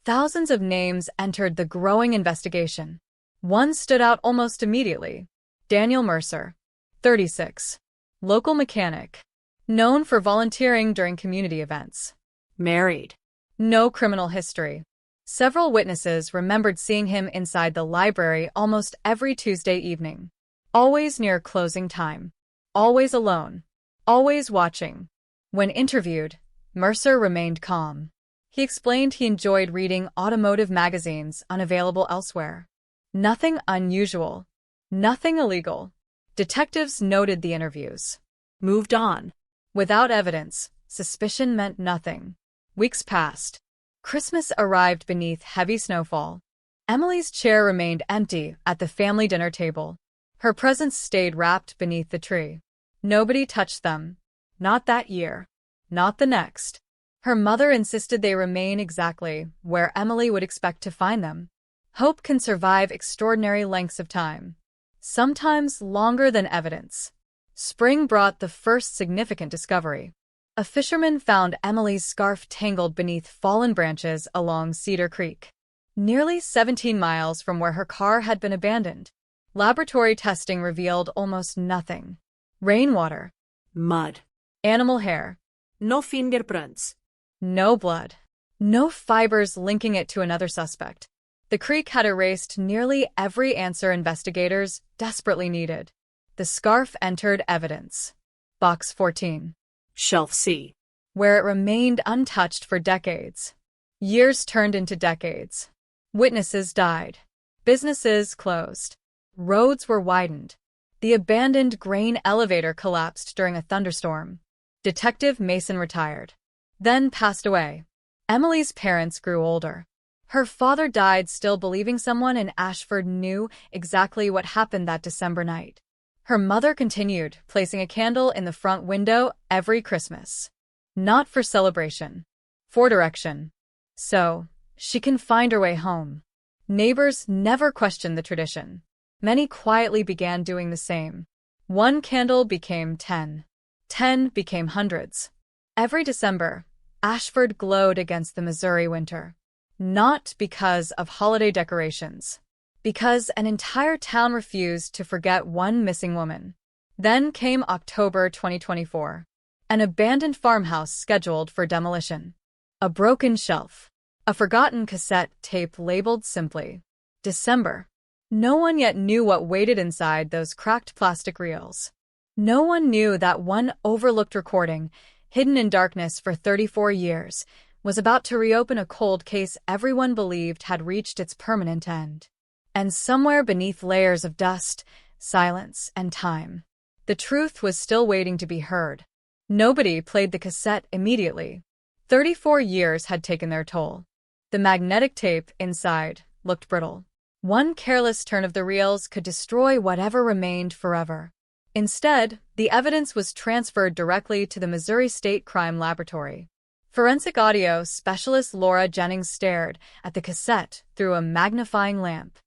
Thousands of names entered the growing investigation. One stood out almost immediately. Daniel Mercer, 36. Local mechanic. Known for volunteering during community events. Married. No criminal history. Several witnesses remembered seeing him inside the library almost every Tuesday evening. Always near closing time. Always alone. Always watching. When interviewed, Mercer remained calm. He explained he enjoyed reading automotive magazines unavailable elsewhere. Nothing unusual. Nothing illegal. Detectives noted the interviews. Moved on. Without evidence, suspicion meant nothing. Weeks passed. Christmas arrived beneath heavy snowfall. Emily's chair remained empty at the family dinner table. Her presents stayed wrapped beneath the tree. Nobody touched them. Not that year. Not the next. Her mother insisted they remain exactly where Emily would expect to find them. Hope can survive extraordinary lengths of time. Sometimes longer than evidence. Spring brought the first significant discovery. A fisherman found Emily's scarf tangled beneath fallen branches along Cedar Creek, nearly 17 miles from where her car had been abandoned. Laboratory testing revealed almost nothing. Rainwater. Mud. Animal hair. No fingerprints. No blood. No fibers linking it to another suspect. The creek had erased nearly every answer investigators desperately needed. The scarf entered evidence. Box 14. Shelf C. Where it remained untouched for decades. Years turned into decades. Witnesses died. Businesses closed. Roads were widened. The abandoned grain elevator collapsed during a thunderstorm. Detective Mason retired. Then passed away. Emily's parents grew older. Her father died still believing someone in Ashford knew exactly what happened that December night. Her mother continued, placing a candle in the front window every Christmas. Not for celebration. For direction. So, she can find her way home. Neighbors never questioned the tradition. Many quietly began doing the same. One candle became 10. 10 became hundreds. Every December, Ashford glowed against the Missouri winter. Not because of holiday decorations. Because an entire town refused to forget one missing woman. Then came October 2024. An abandoned farmhouse scheduled for demolition. A broken shelf. A forgotten cassette tape labeled simply December. No one yet knew what waited inside those cracked plastic reels. No one knew that one overlooked recording, hidden in darkness for 34 years, was about to reopen a cold case everyone believed had reached its permanent end. And somewhere beneath layers of dust, silence, and time, the truth was still waiting to be heard. Nobody played the cassette immediately. 34 years had taken their toll. The magnetic tape inside looked brittle. One careless turn of the reels could destroy whatever remained forever. Instead, the evidence was transferred directly to the Missouri State Crime Laboratory. Forensic audio specialist Laura Jennings stared at the cassette through a magnifying lamp.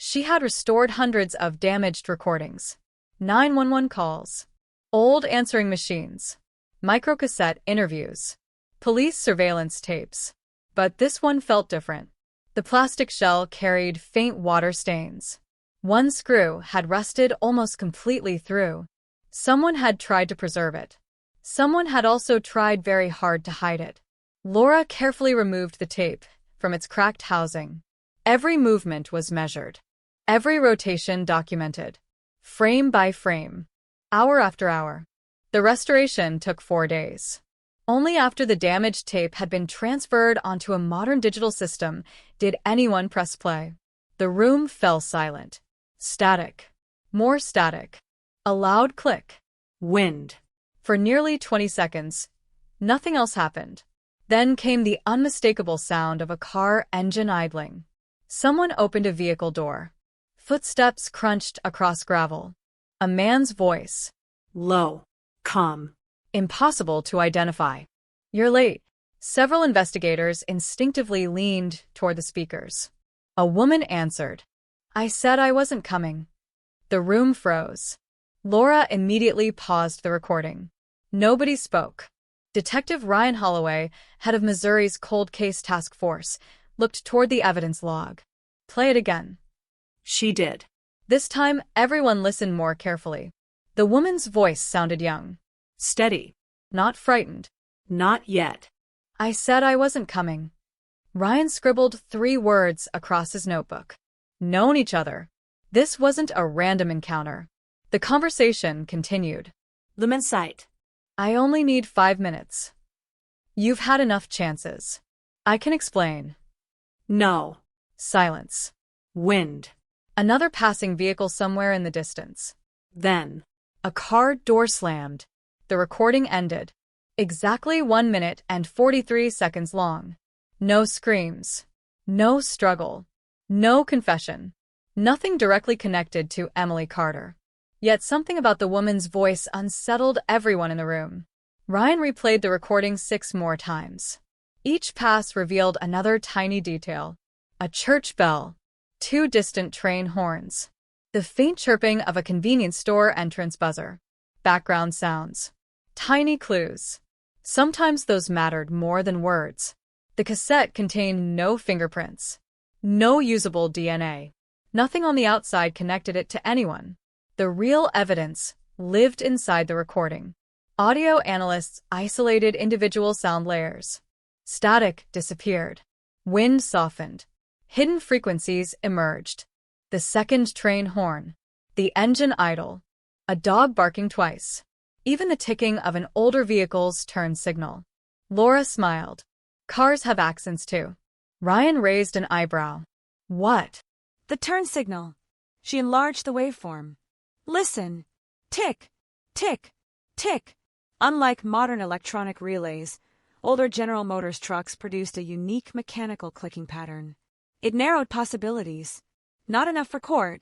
She had restored hundreds of damaged recordings. 911 calls. Old answering machines. Microcassette interviews. Police surveillance tapes. But this one felt different. The plastic shell carried faint water stains. One screw had rusted almost completely through. Someone had tried to preserve it. Someone had also tried very hard to hide it. Laura carefully removed the tape from its cracked housing. Every movement was measured. Every rotation documented. Frame by frame. Hour after hour. The restoration took 4 days. Only after the damaged tape had been transferred onto a modern digital system did anyone press play. The room fell silent. Static. More static. A loud click. Wind. For nearly 20 seconds, nothing else happened. Then came the unmistakable sound of a car engine idling. Someone opened a vehicle door. Footsteps crunched across gravel. A man's voice. Low. Calm. Impossible to identify. You're late. Several investigators instinctively leaned toward the speakers. A woman answered. I said I wasn't coming. The room froze. Laura immediately paused the recording. Nobody spoke. Detective Ryan Holloway, head of Missouri's Cold Case Task Force, looked toward the evidence log. Play it again. She did. This time, everyone listened more carefully. The woman's voice sounded young. Steady. Not frightened. Not yet. I said I wasn't coming. Ryan scribbled 3 words across his notebook. Known each other. This wasn't a random encounter. The conversation continued. Lumen sight. I only need 5 minutes. You've had enough chances. I can explain. No. Silence. Wind. Another passing vehicle somewhere in the distance. Then. A car door slammed. The recording ended. Exactly 1 minute and 43 seconds long. No screams. No struggle. No confession. Nothing directly connected to Emily Carter. Yet something about the woman's voice unsettled everyone in the room. Ryan replayed the recording 6 more times. Each pass revealed another tiny detail. A church bell. 2 distant train horns. The faint chirping of a convenience store entrance buzzer. Background sounds. Tiny clues. Sometimes those mattered more than words. The cassette contained no fingerprints. No usable DNA. Nothing on the outside connected it to anyone. The real evidence lived inside the recording. Audio analysts isolated individual sound layers. Static disappeared. Wind softened. Hidden frequencies emerged. The second train horn. The engine idle. A dog barking twice. Even the ticking of an older vehicle's turn signal. Laura smiled. Cars have accents too. Ryan raised an eyebrow. What? The turn signal. She enlarged the waveform. Listen. Tick, tick, tick. Unlike modern electronic relays, older General Motors trucks produced a unique mechanical clicking pattern. It narrowed possibilities. Not enough for court,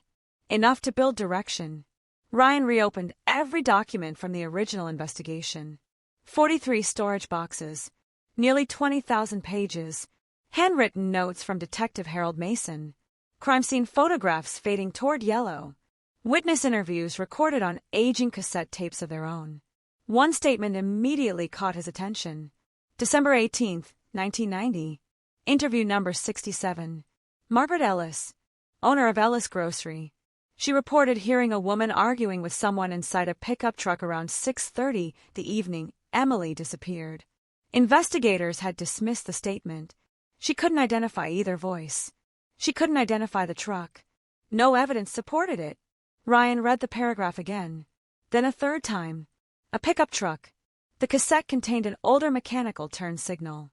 enough to build direction. Ryan reopened every document from the original investigation. 43 storage boxes, nearly 20,000 pages, handwritten notes from Detective Harold Mason, crime scene photographs fading toward yellow, witness interviews recorded on aging cassette tapes of their own. One statement immediately caught his attention. December 18, 1990. Interview number 67. Margaret Ellis, owner of Ellis Grocery. She reported hearing a woman arguing with someone inside a pickup truck around 6:30 the evening Emily disappeared. Investigators had dismissed the statement. She couldn't identify either voice. She couldn't identify the truck. No evidence supported it. Ryan read the paragraph again. Then a third time. A pickup truck. The cassette contained an older mechanical turn signal.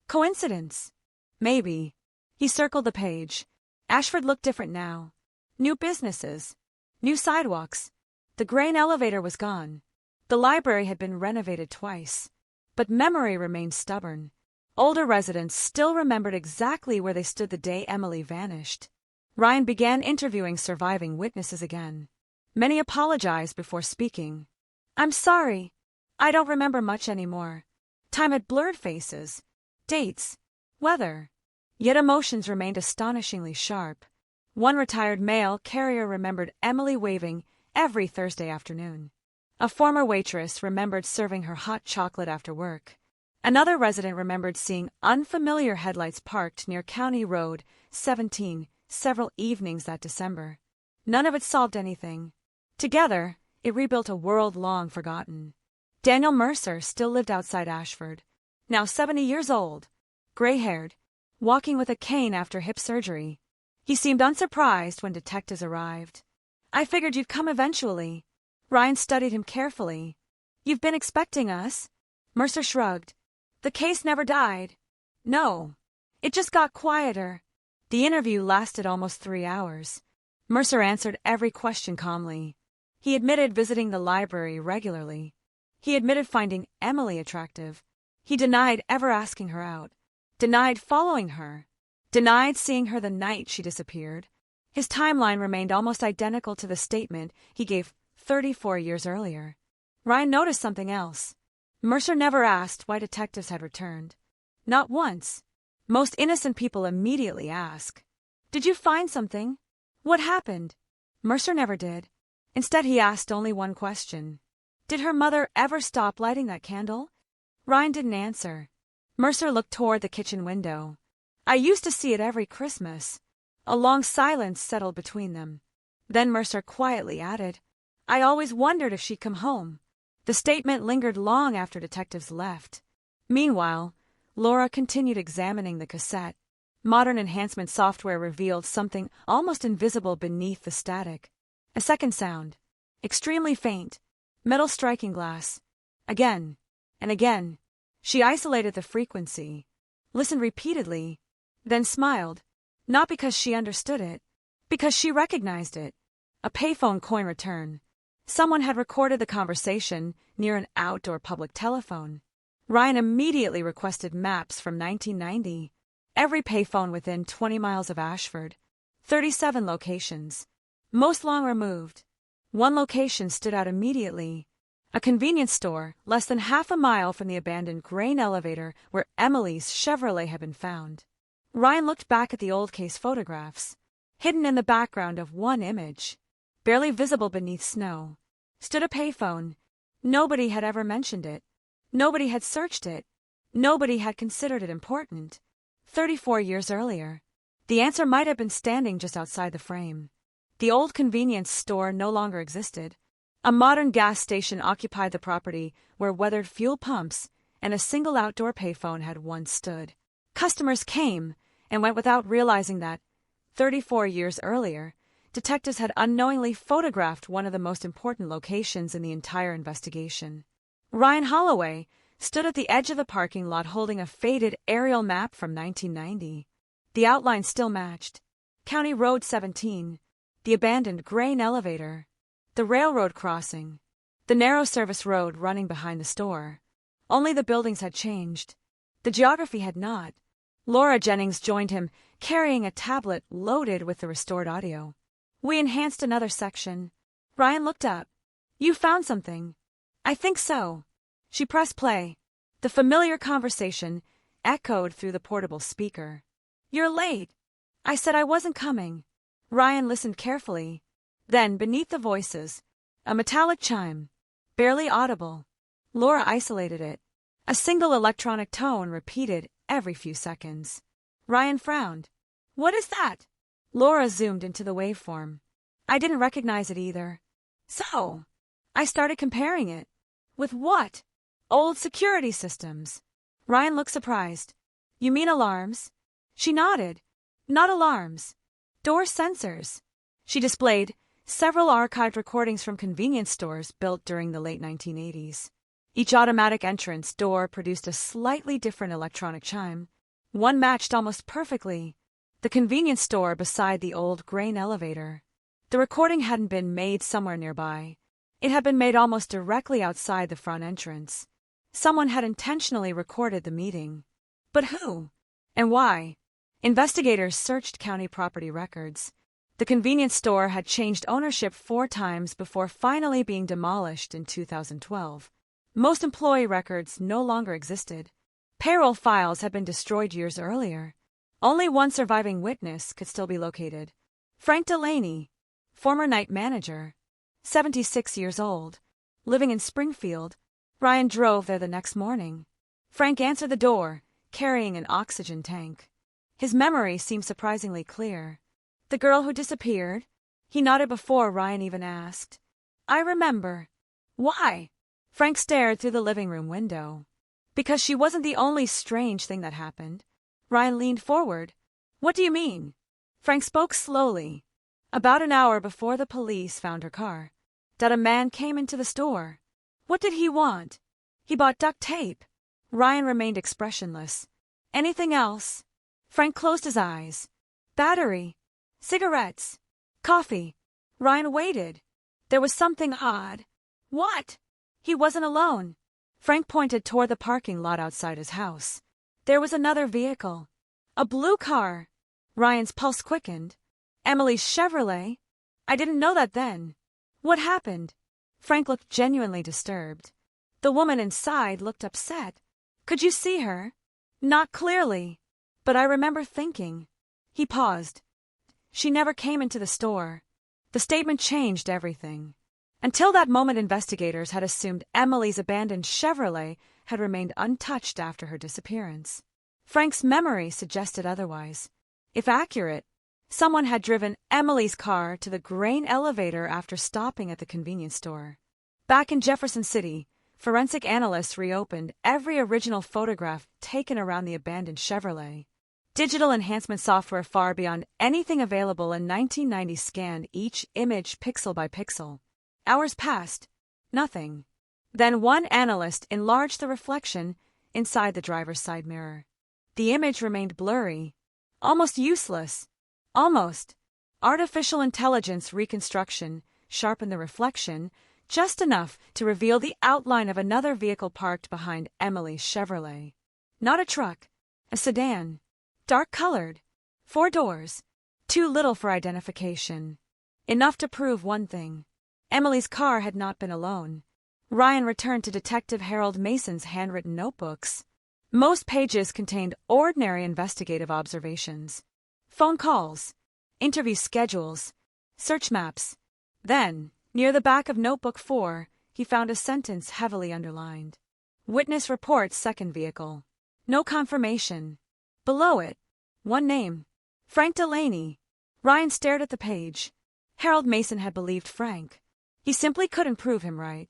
Coincidence? Maybe. He circled the page. Ashford looked different now. New businesses. New sidewalks. The grain elevator was gone. The library had been renovated twice. But memory remained stubborn. Older residents still remembered exactly where they stood the day Emily vanished. Ryan began interviewing surviving witnesses again. Many apologized before speaking. I'm sorry. I don't remember much anymore. Time had blurred faces, dates, weather. Yet emotions remained astonishingly sharp. One retired mail carrier remembered Emily waving every Thursday afternoon. A former waitress remembered serving her hot chocolate after work. Another resident remembered seeing unfamiliar headlights parked near County Road 17 several evenings that December. None of it solved anything. Together, it rebuilt a world long forgotten. Daniel Mercer still lived outside Ashford, now 70 years old, gray-haired, walking with a cane after hip surgery. He seemed unsurprised when detectives arrived. I figured you'd come eventually. Ryan studied him carefully. You've been expecting us? Mercer shrugged. The case never died. No. It just got quieter. The interview lasted almost 3 hours. Mercer answered every question calmly. He admitted visiting the library regularly. He admitted finding Emily attractive. He denied ever asking her out, denied following her, denied seeing her the night she disappeared. His timeline remained almost identical to the statement he gave 34 years earlier. Ryan noticed something else. Mercer never asked why detectives had returned. Not once. Most innocent people immediately ask, "Did you find something? What happened?" Mercer never did. Instead, he asked only one question. Did her mother ever stop lighting that candle? Ryan didn't answer. Mercer looked toward the kitchen window. "I used to see it every Christmas." A long silence settled between them. Then Mercer quietly added, "I always wondered if she'd come home." The statement lingered long after detectives left. Meanwhile, Laura continued examining the cassette. Modern enhancement software revealed something almost invisible beneath the static. A second sound, extremely faint, metal striking glass. Again and again. She isolated the frequency, listened repeatedly, then smiled, not because she understood it, because she recognized it. A payphone coin return. Someone had recorded the conversation near an outdoor public telephone. Ryan immediately requested maps from 1990. Every payphone within 20 miles of Ashford. 37 locations. Most long removed. One location stood out immediately. A convenience store less than half a mile from the abandoned grain elevator where Emily's Chevrolet had been found. Ryan looked back at the old case photographs. Hidden in the background of one image, barely visible beneath snow, stood a payphone. Nobody had ever mentioned it. Nobody had searched it. Nobody had considered it important. 34 years earlier, the answer might have been standing just outside the frame. The old convenience store no longer existed. A modern gas station occupied the property where weathered fuel pumps and a single outdoor payphone had once stood. Customers came and went without realizing that, 34 years earlier, detectives had unknowingly photographed one of the most important locations in the entire investigation. Ryan Holloway stood at the edge of the parking lot holding a faded aerial map from 1990. The outline still matched. County Road 17, the abandoned grain elevator, the railroad crossing, the narrow service road running behind the store. Only the buildings had changed. The geography had not. Laura Jennings joined him, carrying a tablet loaded with the restored audio. We enhanced another section. Ryan looked up. "You found something." "I think so." She pressed play. The familiar conversation echoed through the portable speaker. "You're late." I said I wasn't coming. Ryan listened carefully. Then, beneath the voices, a metallic chime, barely audible. Laura isolated it. A single electronic tone repeated every few seconds. Ryan frowned. "What is that?" Laura zoomed into the waveform. I didn't recognize it either. So, I started comparing it. With what? Old security systems. Ryan looked surprised. "You mean alarms?" She nodded. "Not alarms. Door sensors." She displayed several archived recordings from convenience stores built during the late 1980s. Each automatic entrance door produced a slightly different electronic chime. One matched almost perfectly. The convenience store beside the old grain elevator. The recording hadn't been made somewhere nearby. It had been made almost directly outside the front entrance. Someone had intentionally recorded the meeting. But who? And why? Investigators searched county property records. The convenience store had changed ownership 4 times before finally being demolished in 2012. Most employee records no longer existed. Payroll files had been destroyed years earlier. Only one surviving witness could still be located. Frank Delaney, former night manager, 76 years old, living in Springfield. Ryan drove there the next morning. Frank answered the door, carrying an oxygen tank. His memory seemed surprisingly clear. "The girl who disappeared?" He nodded before Ryan even asked. "I remember." "Why?" Frank stared through the living room window. "Because she wasn't the only strange thing that happened." Ryan leaned forward. "What do you mean?" Frank spoke slowly. "About an hour before the police found her car, that a man came into the store. What did he want?" "He bought duct tape." Ryan remained expressionless. "Anything else?" Frank closed his eyes. "Battery. Cigarettes. Coffee. Ryan waited. There was something odd. What? He wasn't alone. Frank pointed toward the parking lot outside his house. There was another vehicle. A blue car. Ryan's pulse quickened. Emily's Chevrolet? I didn't know that then. What happened? Frank looked genuinely disturbed. The woman inside looked upset. Could you see her? Not clearly. But I remember thinking. He paused. She never came into the store. The statement changed everything. Until that moment, investigators had assumed Emily's abandoned Chevrolet had remained untouched after her disappearance. Frank's memory suggested otherwise. If accurate, someone had driven Emily's car to the grain elevator after stopping at the convenience store. Back in Jefferson City, forensic analysts reopened every original photograph taken around the abandoned Chevrolet. Digital enhancement software far beyond anything available in 1990 scanned each image pixel by pixel. Hours passed. Nothing. Then one analyst enlarged the reflection inside the driver's side mirror. The image remained blurry, almost useless. Almost. Artificial intelligence reconstruction sharpened the reflection just enough to reveal the outline of another vehicle parked behind Emily's Chevrolet. Not a truck, a sedan. Dark-colored. 4 doors. Too little for identification. Enough to prove one thing. Emily's car had not been alone. Ryan returned to Detective Harold Mason's handwritten notebooks. Most pages contained ordinary investigative observations. Phone calls, interview schedules, search maps. Then, near the back of Notebook 4, he found a sentence heavily underlined. Witness reports second vehicle. No confirmation. Below it, one name. Frank Delaney. Ryan stared at the page. Harold Mason had believed Frank. He simply couldn't prove him right.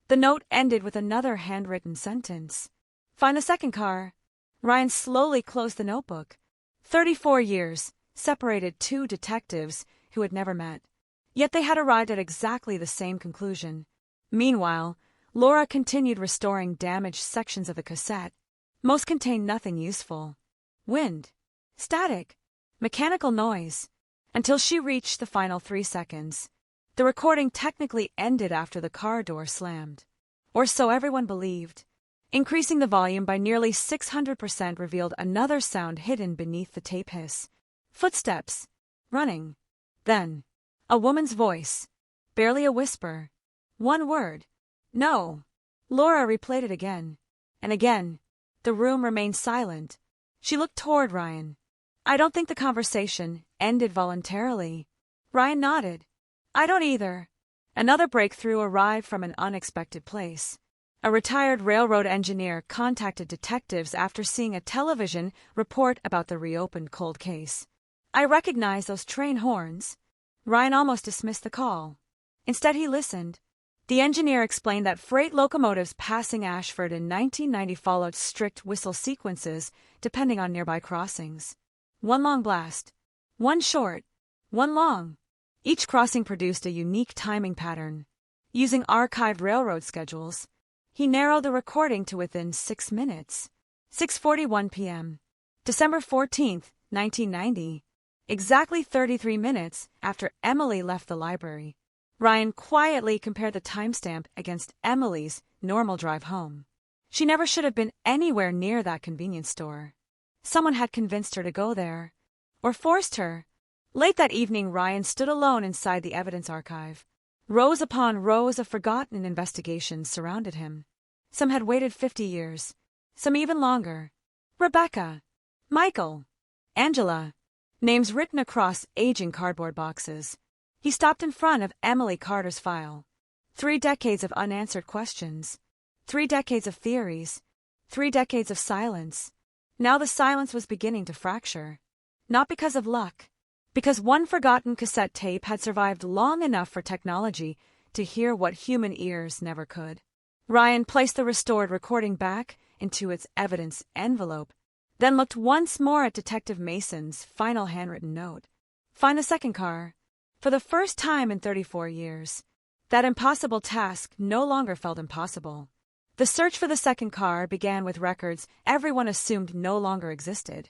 The note ended with another handwritten sentence. Find the second car. Ryan slowly closed the notebook. 34 years separated two detectives who had never met. Yet they had arrived at exactly the same conclusion. Meanwhile, Laura continued restoring damaged sections of the cassette. Most contained nothing useful. Wind, static, mechanical noise, until she reached the final 3 seconds. The recording technically ended after the car door slammed. Or so everyone believed. Increasing the volume by nearly 600% revealed another sound hidden beneath the tape hiss. Footsteps. Running. Then, a woman's voice. Barely a whisper. One word. No. Laura replayed it again. And again. The room remained silent. She looked toward Ryan. I don't think the conversation ended voluntarily. Ryan nodded. I don't either. Another breakthrough arrived from an unexpected place. A retired railroad engineer contacted detectives after seeing a television report about the reopened cold case. I recognize those train horns. Ryan almost dismissed the call. Instead, he listened. The engineer explained that freight locomotives passing Ashford in 1990 followed strict whistle sequences depending on nearby crossings. One long blast. One short. One long. Each crossing produced a unique timing pattern. Using archived railroad schedules, he narrowed the recording to within 6 minutes. 6:41 p.m. December 14th, 1990. Exactly 33 minutes after Emily left the library. Ryan quietly compared the timestamp against Emily's normal drive home. She never should have been anywhere near that convenience store. Someone had convinced her to go there. Or forced her. Late that evening, Ryan stood alone inside the evidence archive. Rows upon rows of forgotten investigations surrounded him. Some had waited 50 years. Some even longer. Rebecca. Michael. Angela. Names written across aging cardboard boxes. He stopped in front of Emily Carter's file. 3 decades of unanswered questions. 3 decades of theories. 3 decades of silence. Now the silence was beginning to fracture. Not because of luck. Because one forgotten cassette tape had survived long enough for technology to hear what human ears never could. Ryan placed the restored recording back into its evidence envelope, then looked once more at Detective Mason's final handwritten note. Find the second car. For the first time in 34 years, that impossible task no longer felt impossible. The search for the second car began with records everyone assumed no longer existed.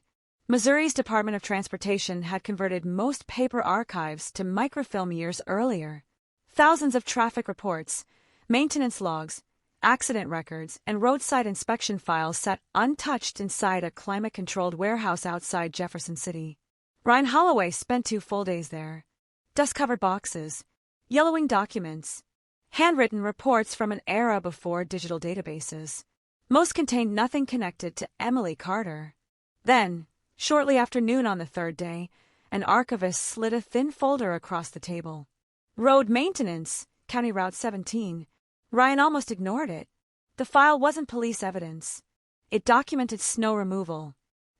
Missouri's Department of Transportation had converted most paper archives to microfilm years earlier. Thousands of traffic reports, maintenance logs, accident records, and roadside inspection files sat untouched inside a climate-controlled warehouse outside Jefferson City. Ryan Holloway spent 2 full days there. Dust-covered boxes, yellowing documents, handwritten reports from an era before digital databases. Most contained nothing connected to Emily Carter. Then, shortly after noon on the 3rd day, an archivist slid a thin folder across the table. Road maintenance, County Route 17. Ryan almost ignored it. The file wasn't police evidence. It documented snow removal,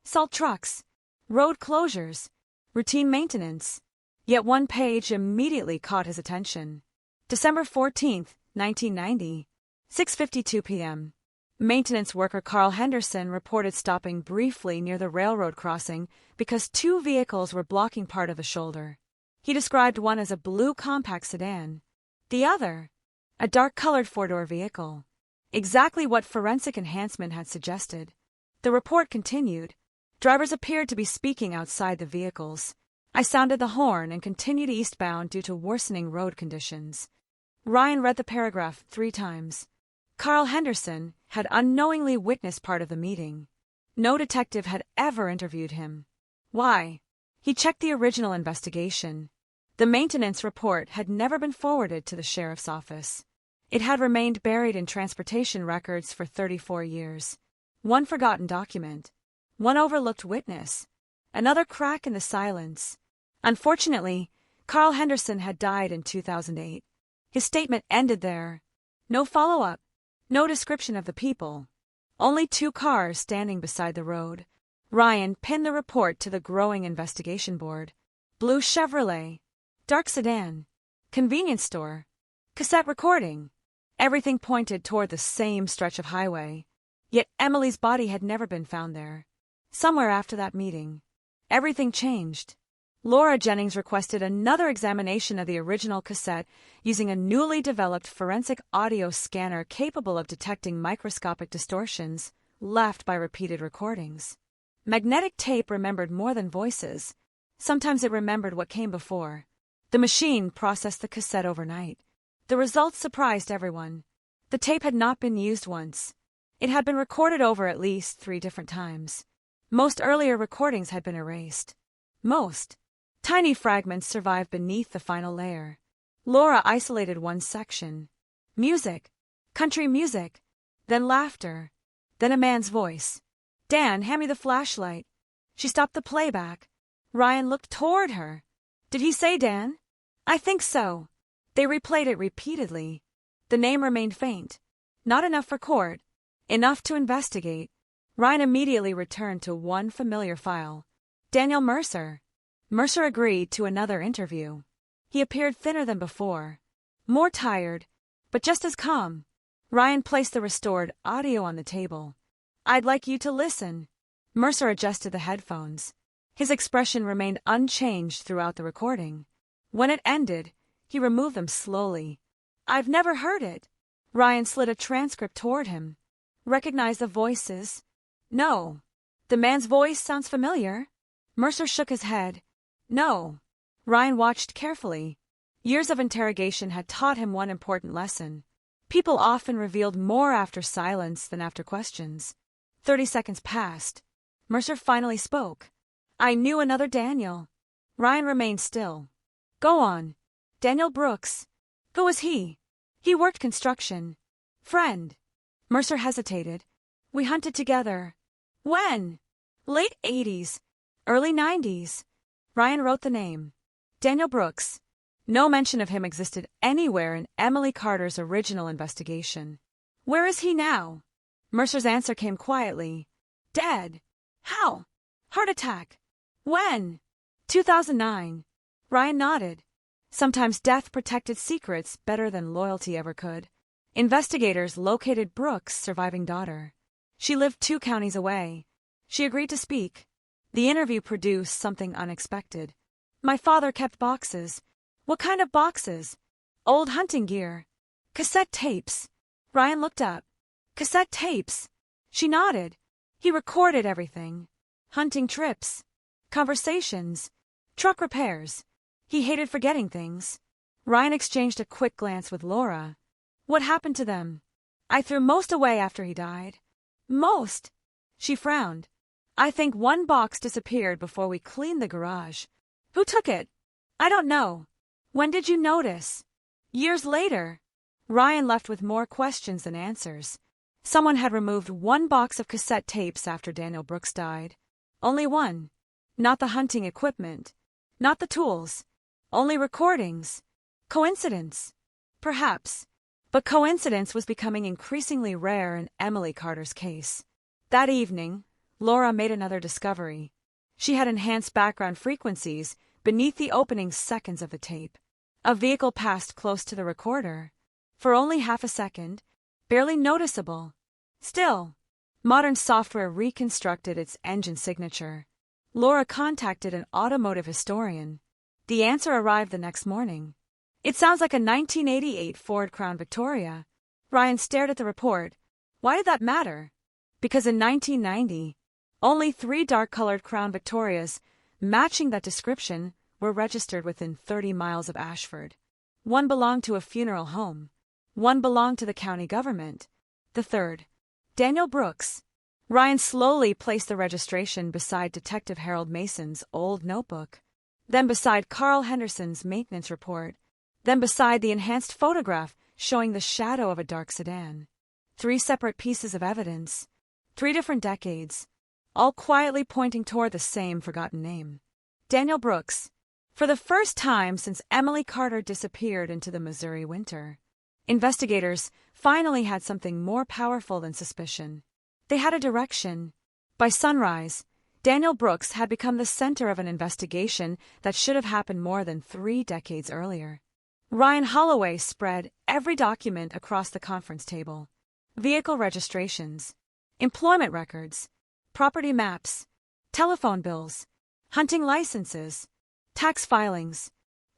salt trucks, road closures, routine maintenance. Yet one page immediately caught his attention. December 14, 1990, 6:52 p.m. Maintenance worker Carl Henderson reported stopping briefly near the railroad crossing because 2 vehicles were blocking part of the shoulder. He described one as a blue compact sedan, the other a dark-colored 4-door vehicle. Exactly what forensic enhancement had suggested. The report continued. Drivers appeared to be speaking outside the vehicles. I sounded the horn and continued eastbound due to worsening road conditions. Ryan read the paragraph 3 times. Carl Henderson had unknowingly witnessed part of the meeting. No detective had ever interviewed him. Why? He checked the original investigation. The maintenance report had never been forwarded to the sheriff's office. It had remained buried in transportation records for 34 years. One forgotten document. One overlooked witness. Another crack in the silence. Unfortunately, Carl Henderson had died in 2008. His statement ended there. No follow-up. No description of the people. Only 2 cars standing beside the road. Ryan pinned the report to the growing investigation board. Blue Chevrolet. Dark sedan. Convenience store. Cassette recording. Everything pointed toward the same stretch of highway. Yet Emily's body had never been found there. Somewhere after that meeting, everything changed. Laura Jennings requested another examination of the original cassette using a newly developed forensic audio scanner capable of detecting microscopic distortions left by repeated recordings. Magnetic tape remembered more than voices. Sometimes it remembered what came before. The machine processed the cassette overnight. The results surprised everyone. The tape had not been used once. It had been recorded over at least 3 different times. Most earlier recordings had been erased. Most. Tiny fragments survived beneath the final layer. Laura isolated one section. Music. Country music. Then laughter. Then a man's voice. Dan, hand me the flashlight. She stopped the playback. Ryan looked toward her. Did he say Dan? I think so. They replayed it repeatedly. The name remained faint. Not enough for court. Enough to investigate. Ryan immediately returned to one familiar file. Daniel Mercer. Mercer agreed to another interview. He appeared thinner than before. More tired, but just as calm. Ryan placed the restored audio on the table. I'd like you to listen. Mercer adjusted the headphones. His expression remained unchanged throughout the recording. When it ended, he removed them slowly. I've never heard it. Ryan slid a transcript toward him. Recognize the voices? No. The man's voice sounds familiar. Mercer shook his head. No. Ryan watched carefully. Years of interrogation had taught him one important lesson. People often revealed more after silence than after questions. 30 seconds passed. Mercer finally spoke. I knew another Daniel. Ryan remained still. Go on. Daniel Brooks. Who was he? He worked construction. Friend. Mercer hesitated. We hunted together. When? Late 80s. Early 90s. Ryan wrote the name. Daniel Brooks. No mention of him existed anywhere in Emily Carter's original investigation. Where is he now? Mercer's answer came quietly. Dead. How? Heart attack. When? 2009. Ryan nodded. Sometimes death protected secrets better than loyalty ever could. Investigators located Brooks' surviving daughter. She lived 2 counties away. She agreed to speak. The interview produced something unexpected. My father kept boxes. What kind of boxes? Old hunting gear. Cassette tapes. Ryan looked up. Cassette tapes. She nodded. He recorded everything. hunting trips, conversations, truck repairs. He hated forgetting things. Ryan exchanged a quick glance with Laura. What happened to them? I threw most away after he died. Most? She frowned. I think one box disappeared before we cleaned the garage. Who took it? I don't know. When did you notice? Years later. Ryan left with more questions than answers. Someone had removed one box of cassette tapes after Daniel Brooks died. Only one. Not the hunting equipment. Not the tools. Only recordings. Coincidence? Perhaps. But coincidence was becoming increasingly rare in Emily Carter's case. That evening, Laura made another discovery. She had enhanced background frequencies beneath the opening seconds of the tape. A vehicle passed close to the recorder. For only half a second, barely noticeable. Still, modern software reconstructed its engine signature. Laura contacted an automotive historian. The answer arrived the next morning. It sounds like a 1988 Ford Crown Victoria. Ryan stared at the report. Why did that matter? Because in 1990, only 3 dark-colored Crown Victorias matching that description were registered within 30 miles of Ashford. One belonged to a funeral home. One belonged to the county government. The third, Daniel Brooks. Ryan slowly placed the registration beside Detective Harold Mason's old notebook, then beside Carl Henderson's maintenance report, then beside the enhanced photograph showing the shadow of a dark sedan. 3 separate pieces of evidence, 3 different decades, all quietly pointing toward the same forgotten name. Daniel Brooks. For the first time since Emily Carter disappeared into the Missouri winter, investigators finally had something more powerful than suspicion. They had a direction. By sunrise, Daniel Brooks had become the center of an investigation that should have happened more than 3 decades earlier. Ryan Holloway spread every document across the conference table. Vehicle registrations, employment records, property maps, telephone bills, hunting licenses, tax filings,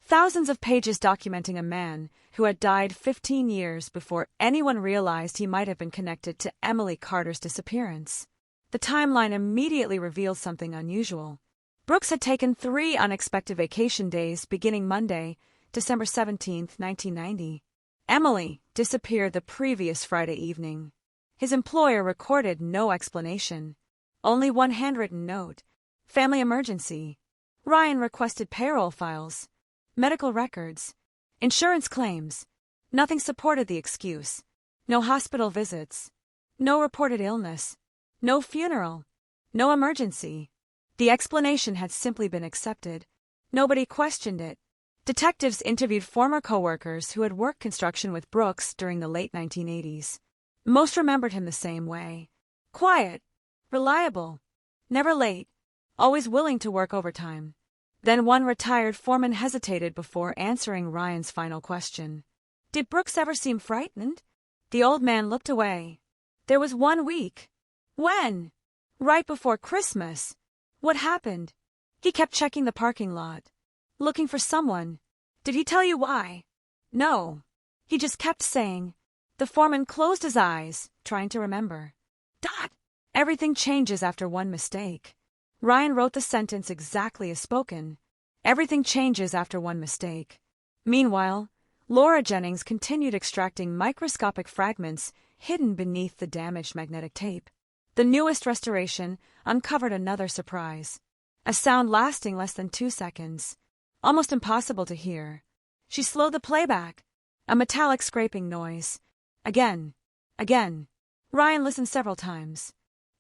thousands of pages documenting a man who had died 15 years before anyone realized he might have been connected to Emily Carter's disappearance. The timeline immediately revealed something unusual. Brooks had taken 3 unexpected vacation days beginning Monday, December 17, 1990. Emily disappeared the previous Friday evening. His employer recorded no explanation. Only one handwritten note. Family emergency. Ryan requested payroll files, medical records, insurance claims. Nothing supported the excuse. No hospital visits. No reported illness. No funeral. No emergency. The explanation had simply been accepted. Nobody questioned it. Detectives interviewed former coworkers who had worked construction with Brooks during the late 1980s. Most remembered him the same way. Quiet, reliable, never late, always willing to work overtime. Then one retired foreman hesitated before answering Ryan's final question. Did Brooks ever seem frightened? The old man looked away. There was 1 week. When? Right before Christmas. What happened? He kept checking the parking lot, looking for someone. Did he tell you why? No. He just kept saying. The foreman closed his eyes, trying to remember. Dot! Everything changes after one mistake. Ryan wrote the sentence exactly as spoken. Everything changes after one mistake. Meanwhile, Laura Jennings continued extracting microscopic fragments hidden beneath the damaged magnetic tape. The newest restoration uncovered another surprise. A sound lasting less than 2 seconds. Almost impossible to hear. She slowed the playback. A metallic scraping noise. Again. Again. Ryan listened several times.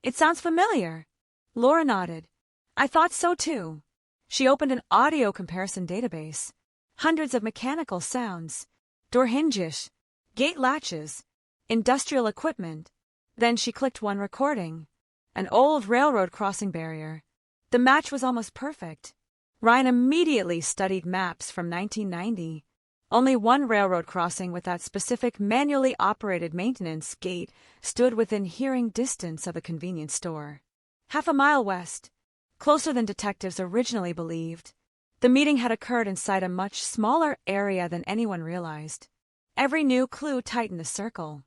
It sounds familiar. Laura nodded. I thought so too. She opened an audio comparison database. Hundreds of mechanical sounds. Door hinges. Gate latches. Industrial equipment. Then she clicked one recording. An old railroad crossing barrier. The match was almost perfect. Ryan immediately studied maps from 1990. Only one railroad crossing with that specific manually operated maintenance gate stood within hearing distance of the convenience store. Half a mile west, closer than detectives originally believed. The meeting had occurred inside a much smaller area than anyone realized. Every new clue tightened the circle.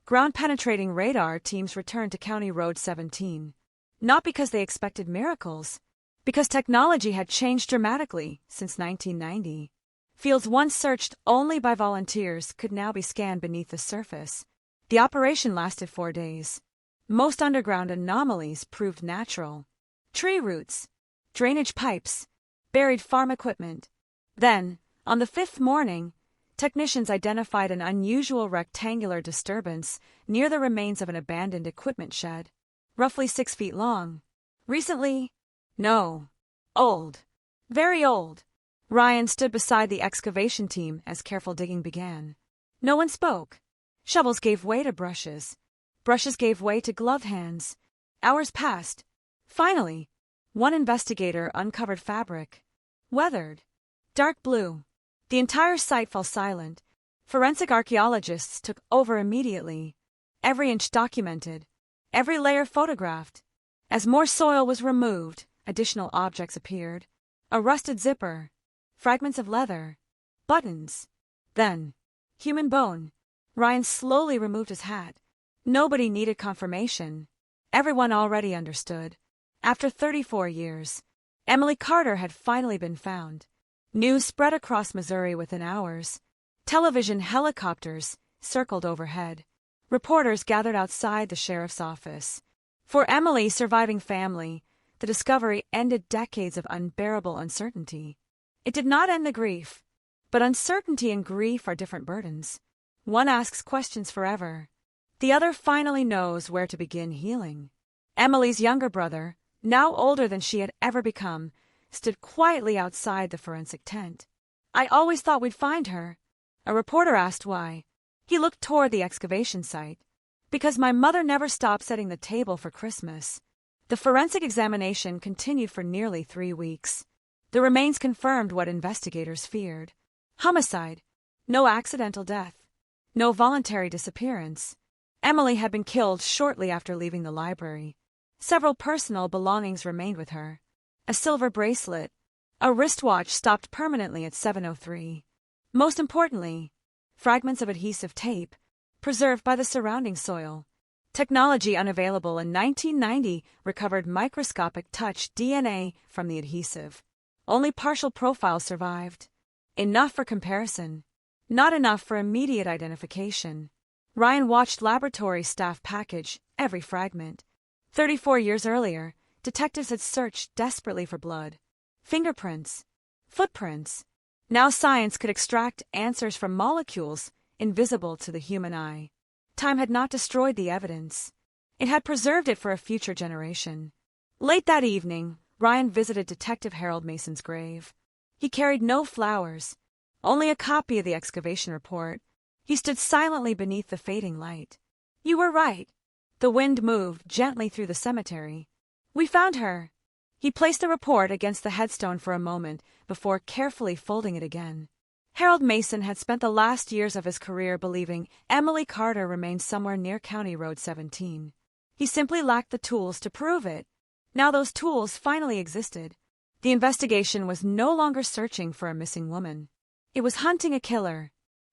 Ground-penetrating radar teams returned to County Road 17. Not because they expected miracles, because technology had changed dramatically since 1990. Fields once searched only by volunteers could now be scanned beneath the surface. The operation lasted 4 days. Most underground anomalies proved natural. Tree roots, drainage pipes, buried farm equipment. Then, on the 5th morning, technicians identified an unusual rectangular disturbance near the remains of an abandoned equipment shed, roughly 6 feet long. Recently? No. Old. Very old. Ryan stood beside the excavation team as careful digging began. No one spoke. Shovels gave way to brushes. Brushes gave way to glove hands. Hours passed. Finally, one investigator uncovered fabric. Weathered. Dark blue. The entire site fell silent. Forensic archaeologists took over immediately. Every inch documented. Every layer photographed. As more soil was removed, additional objects appeared. A rusted zipper. Fragments of leather. Buttons. Then, human bone. Ryan slowly removed his hat. Nobody needed confirmation. Everyone already understood. After 34 years, Emily Carter had finally been found. News spread across Missouri within hours. Television helicopters circled overhead. Reporters gathered outside the sheriff's office. For Emily's surviving family, the discovery ended decades of unbearable uncertainty. It did not end the grief, but uncertainty and grief are different burdens. One asks questions forever. The other finally knows where to begin healing. Emily's younger brother, now older than she had ever become, stood quietly outside the forensic tent. "I always thought we'd find her." A reporter asked why. He looked toward the excavation site. "Because my mother never stopped setting the table for Christmas." The forensic examination continued for nearly 3 weeks. The remains confirmed what investigators feared. Homicide. No accidental death. No voluntary disappearance. Emily had been killed shortly after leaving the library. Several personal belongings remained with her. A silver bracelet. A wristwatch stopped permanently at 7:03. Most importantly, fragments of adhesive tape, preserved by the surrounding soil. Technology unavailable in 1990 recovered microscopic touch DNA from the adhesive. Only partial profiles survived. Enough for comparison. Not enough for immediate identification. Ryan watched laboratory staff package every fragment. 34 years earlier, detectives had searched desperately for blood. Fingerprints. Footprints. Now science could extract answers from molecules invisible to the human eye. Time had not destroyed the evidence. It had preserved it for a future generation. Late that evening, Ryan visited Detective Harold Mason's grave. He carried no flowers, only a copy of the excavation report. He stood silently beneath the fading light. "You were right." The wind moved gently through the cemetery. "We found her." He placed the report against the headstone for a moment before carefully folding it again. Harold Mason had spent the last years of his career believing Emily Carter remained somewhere near County Road 17. He simply lacked the tools to prove it. Now those tools finally existed. The investigation was no longer searching for a missing woman. It was hunting a killer.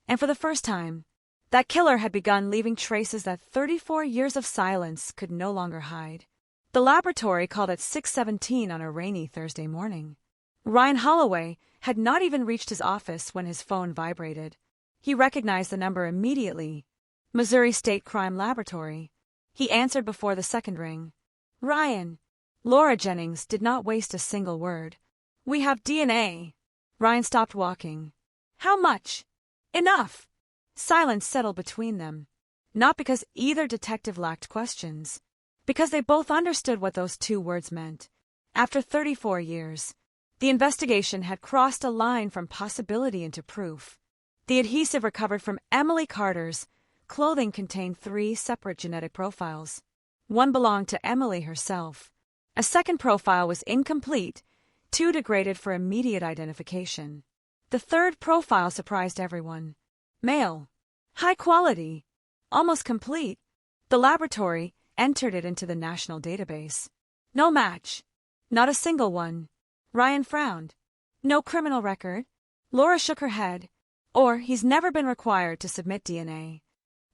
And for the first time, that killer had begun leaving traces that 34 years of silence could no longer hide. The laboratory called at 6:17 on a rainy Thursday morning. Ryan Holloway had not even reached his office when his phone vibrated. He recognized the number immediately. Missouri State Crime Laboratory. He answered before the second ring. "Ryan." Laura Jennings did not waste a single word. "We have DNA." Ryan stopped walking. "How much?" "Enough." Silence settled between them. Not because either detective lacked questions. Because they both understood what those 2 words meant. After 34 years, the investigation had crossed a line from possibility into proof. The adhesive recovered from Emily Carter's clothing contained 3 separate genetic profiles. One belonged to Emily herself. A second profile was incomplete, too degraded for immediate identification. The third profile surprised everyone. Male. High quality. Almost complete. The laboratory entered it into the national database. No match. Not a single one. Ryan frowned. "No criminal record." Laura shook her head. "Or he's never been required to submit DNA."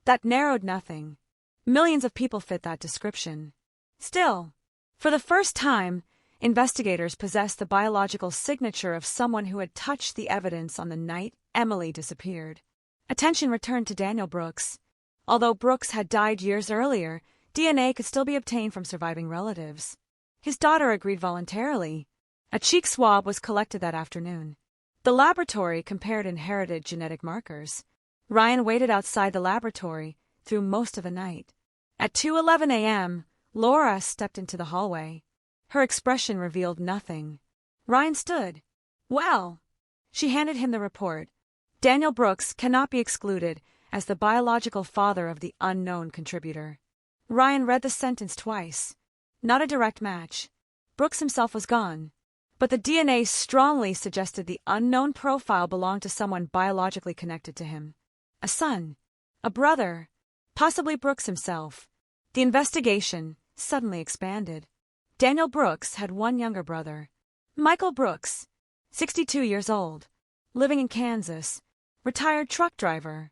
That narrowed nothing. Millions of people fit that description. Still, For the first time, investigators possessed the biological signature of someone who had touched the evidence on the night Emily disappeared. Attention returned to Daniel Brooks. Although Brooks had died years earlier, DNA could still be obtained from surviving relatives. His daughter agreed voluntarily. A cheek swab was collected that afternoon. The laboratory compared inherited genetic markers. Ryan waited outside the laboratory through most of the night. At 2:11 a.m., Laura stepped into the hallway. Her expression revealed nothing. Ryan stood. Well, she handed him the report. Daniel Brooks cannot be excluded as the biological father of the unknown contributor. Ryan read the sentence twice. Not a direct match. Brooks himself was gone. But the DNA strongly suggested the unknown profile belonged to someone biologically connected to him. A son. A brother. Possibly Brooks himself. The investigation suddenly expanded. Daniel Brooks had one younger brother. Michael Brooks, 62 years old, living in Kansas, retired truck driver.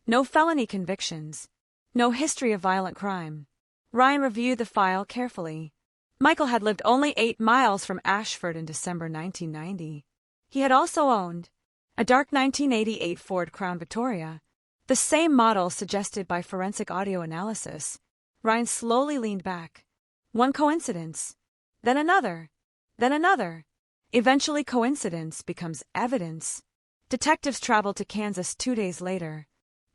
No felony convictions. No history of violent crime. Ryan reviewed the file carefully. Michael had lived only 8 miles from Ashford in December 1990. He had also owned a dark 1988 Ford Crown Victoria, the same model suggested by forensic audio analysis. Ryan slowly leaned back. One coincidence, then another, then another. Eventually coincidence becomes evidence. Detectives traveled to Kansas 2 days later.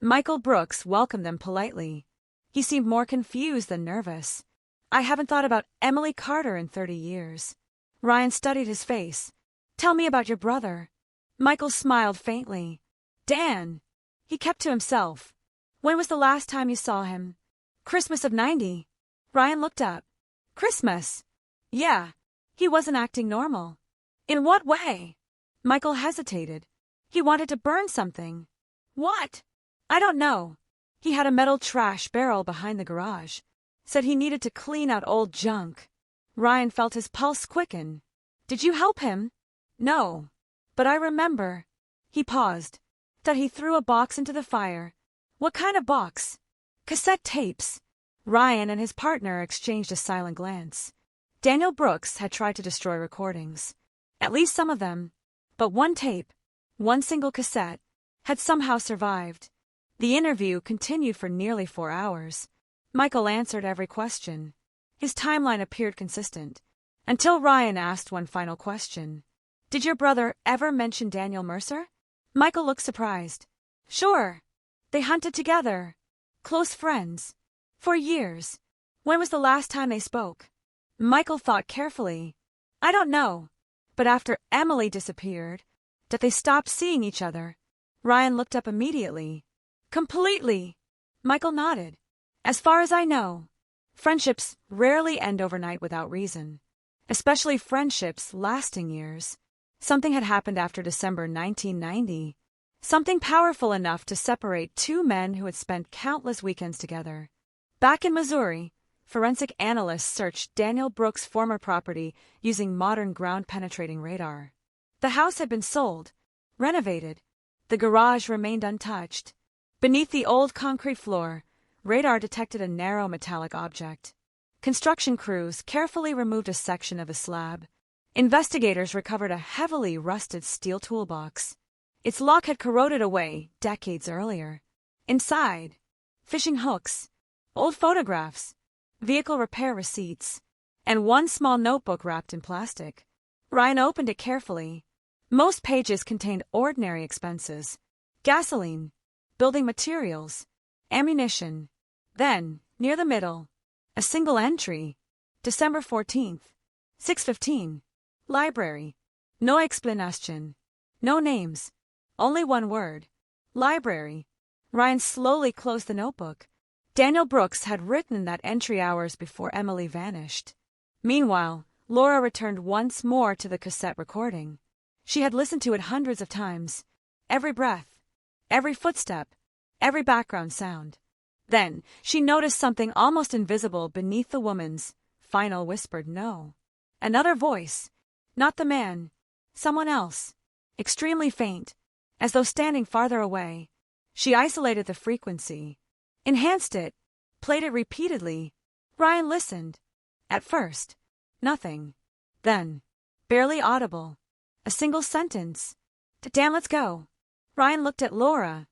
Michael Brooks welcomed them politely. He seemed more confused than nervous. I haven't thought about Emily Carter in 30 years. Ryan studied his face. Tell me about your brother. Michael smiled faintly. Dan. He kept to himself. When was the last time you saw him? Christmas of 90. Ryan looked up. Christmas? Yeah. He wasn't acting normal. In what way? Michael hesitated. He wanted to burn something. What? I don't know. He had a metal trash barrel behind the garage. Said he needed to clean out old junk. Ryan felt his pulse quicken. Did you help him? No. But I remember. He paused. That he threw a box into the fire. What kind of box? Cassette tapes. Ryan and his partner exchanged a silent glance. Daniel Brooks had tried to destroy recordings. At least some of them. But one tape, one single cassette, had somehow survived. The interview continued for nearly 4 hours. Michael answered every question. His timeline appeared consistent. Until Ryan asked one final question. Did your brother ever mention Daniel Mercer? Michael looked surprised. Sure. They hunted together. Close friends. For years. When was the last time they spoke? Michael thought carefully. I don't know. But after Emily disappeared, that they stopped seeing each other. Ryan looked up immediately. Completely. Michael nodded. As far as I know, friendships rarely end overnight without reason. Especially friendships lasting years. Something had happened after December 1990. Something powerful enough to separate 2 men who had spent countless weekends together. Back in Missouri, forensic analysts searched Daniel Brooks' former property using modern ground-penetrating radar. The house had been sold, renovated. The garage remained untouched. Beneath the old concrete floor, radar detected a narrow metallic object. Construction crews carefully removed a section of a slab. Investigators recovered a heavily rusted steel toolbox. Its lock had corroded away decades earlier. Inside, fishing hooks, old photographs, vehicle repair receipts, and one small notebook wrapped in plastic. Ryan opened it carefully. Most pages contained ordinary expenses. Gasoline, building materials, ammunition. Then, near the middle, a single entry. December 14th, 6:15. Library. No explanation. No names. Only one word. Library. Ryan slowly closed the notebook. Daniel Brooks had written that entry hours before Emily vanished. Meanwhile, Laura returned once more to the cassette recording. She had listened to it hundreds of times. Every breath, every footstep, every background sound. Then she noticed something almost invisible beneath the woman's final whispered no. Another voice. Not the man. Someone else. Extremely faint, as though standing farther away. She isolated the frequency, enhanced it, played it repeatedly. Ryan listened. At first, Nothing. Then, barely audible, a single sentence. Dan, let's go. Ryan looked at Laura.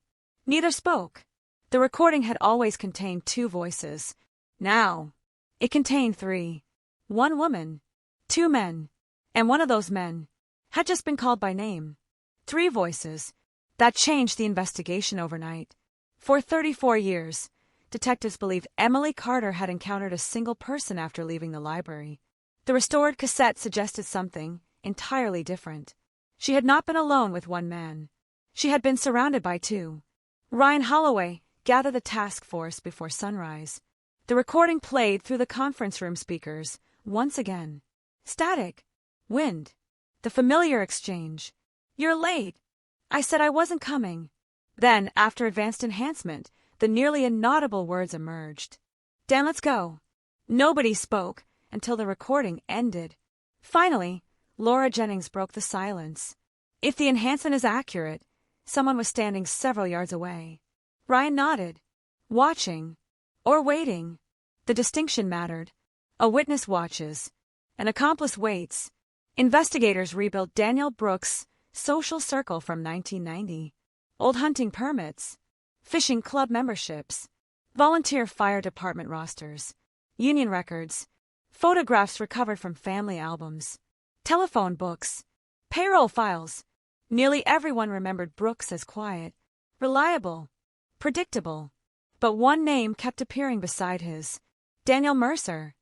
Neither spoke. The recording had always contained two voices. Now, it contained three. One woman, two men, and one of those men had just been called by name. Three voices. That changed the investigation overnight. For 34 years, detectives believed Emily Carter had encountered a single person after leaving the library. The restored cassette suggested something entirely different. She had not been alone with one man. She had been surrounded by two. Ryan Holloway gathered the task force before sunrise. The recording played through the conference room speakers once again. Static. Wind. The familiar exchange. You're late. I said I wasn't coming. Then, after advanced enhancement, the nearly inaudible words emerged. Dan, let's go. Nobody spoke until the recording ended. Finally, Laura Jennings broke the silence. If the enhancement is accurate, someone was standing several yards away. Ryan nodded. Watching. Or waiting. The distinction mattered. A witness watches. An accomplice waits. Investigators rebuilt Daniel Brooks' social circle from 1990. Old hunting permits. Fishing club memberships. Volunteer fire department rosters. Union records. Photographs recovered from family albums. Telephone books. Payroll files. Nearly everyone remembered Brooks as quiet, reliable, predictable. But one name kept appearing beside his. Daniel Mercer.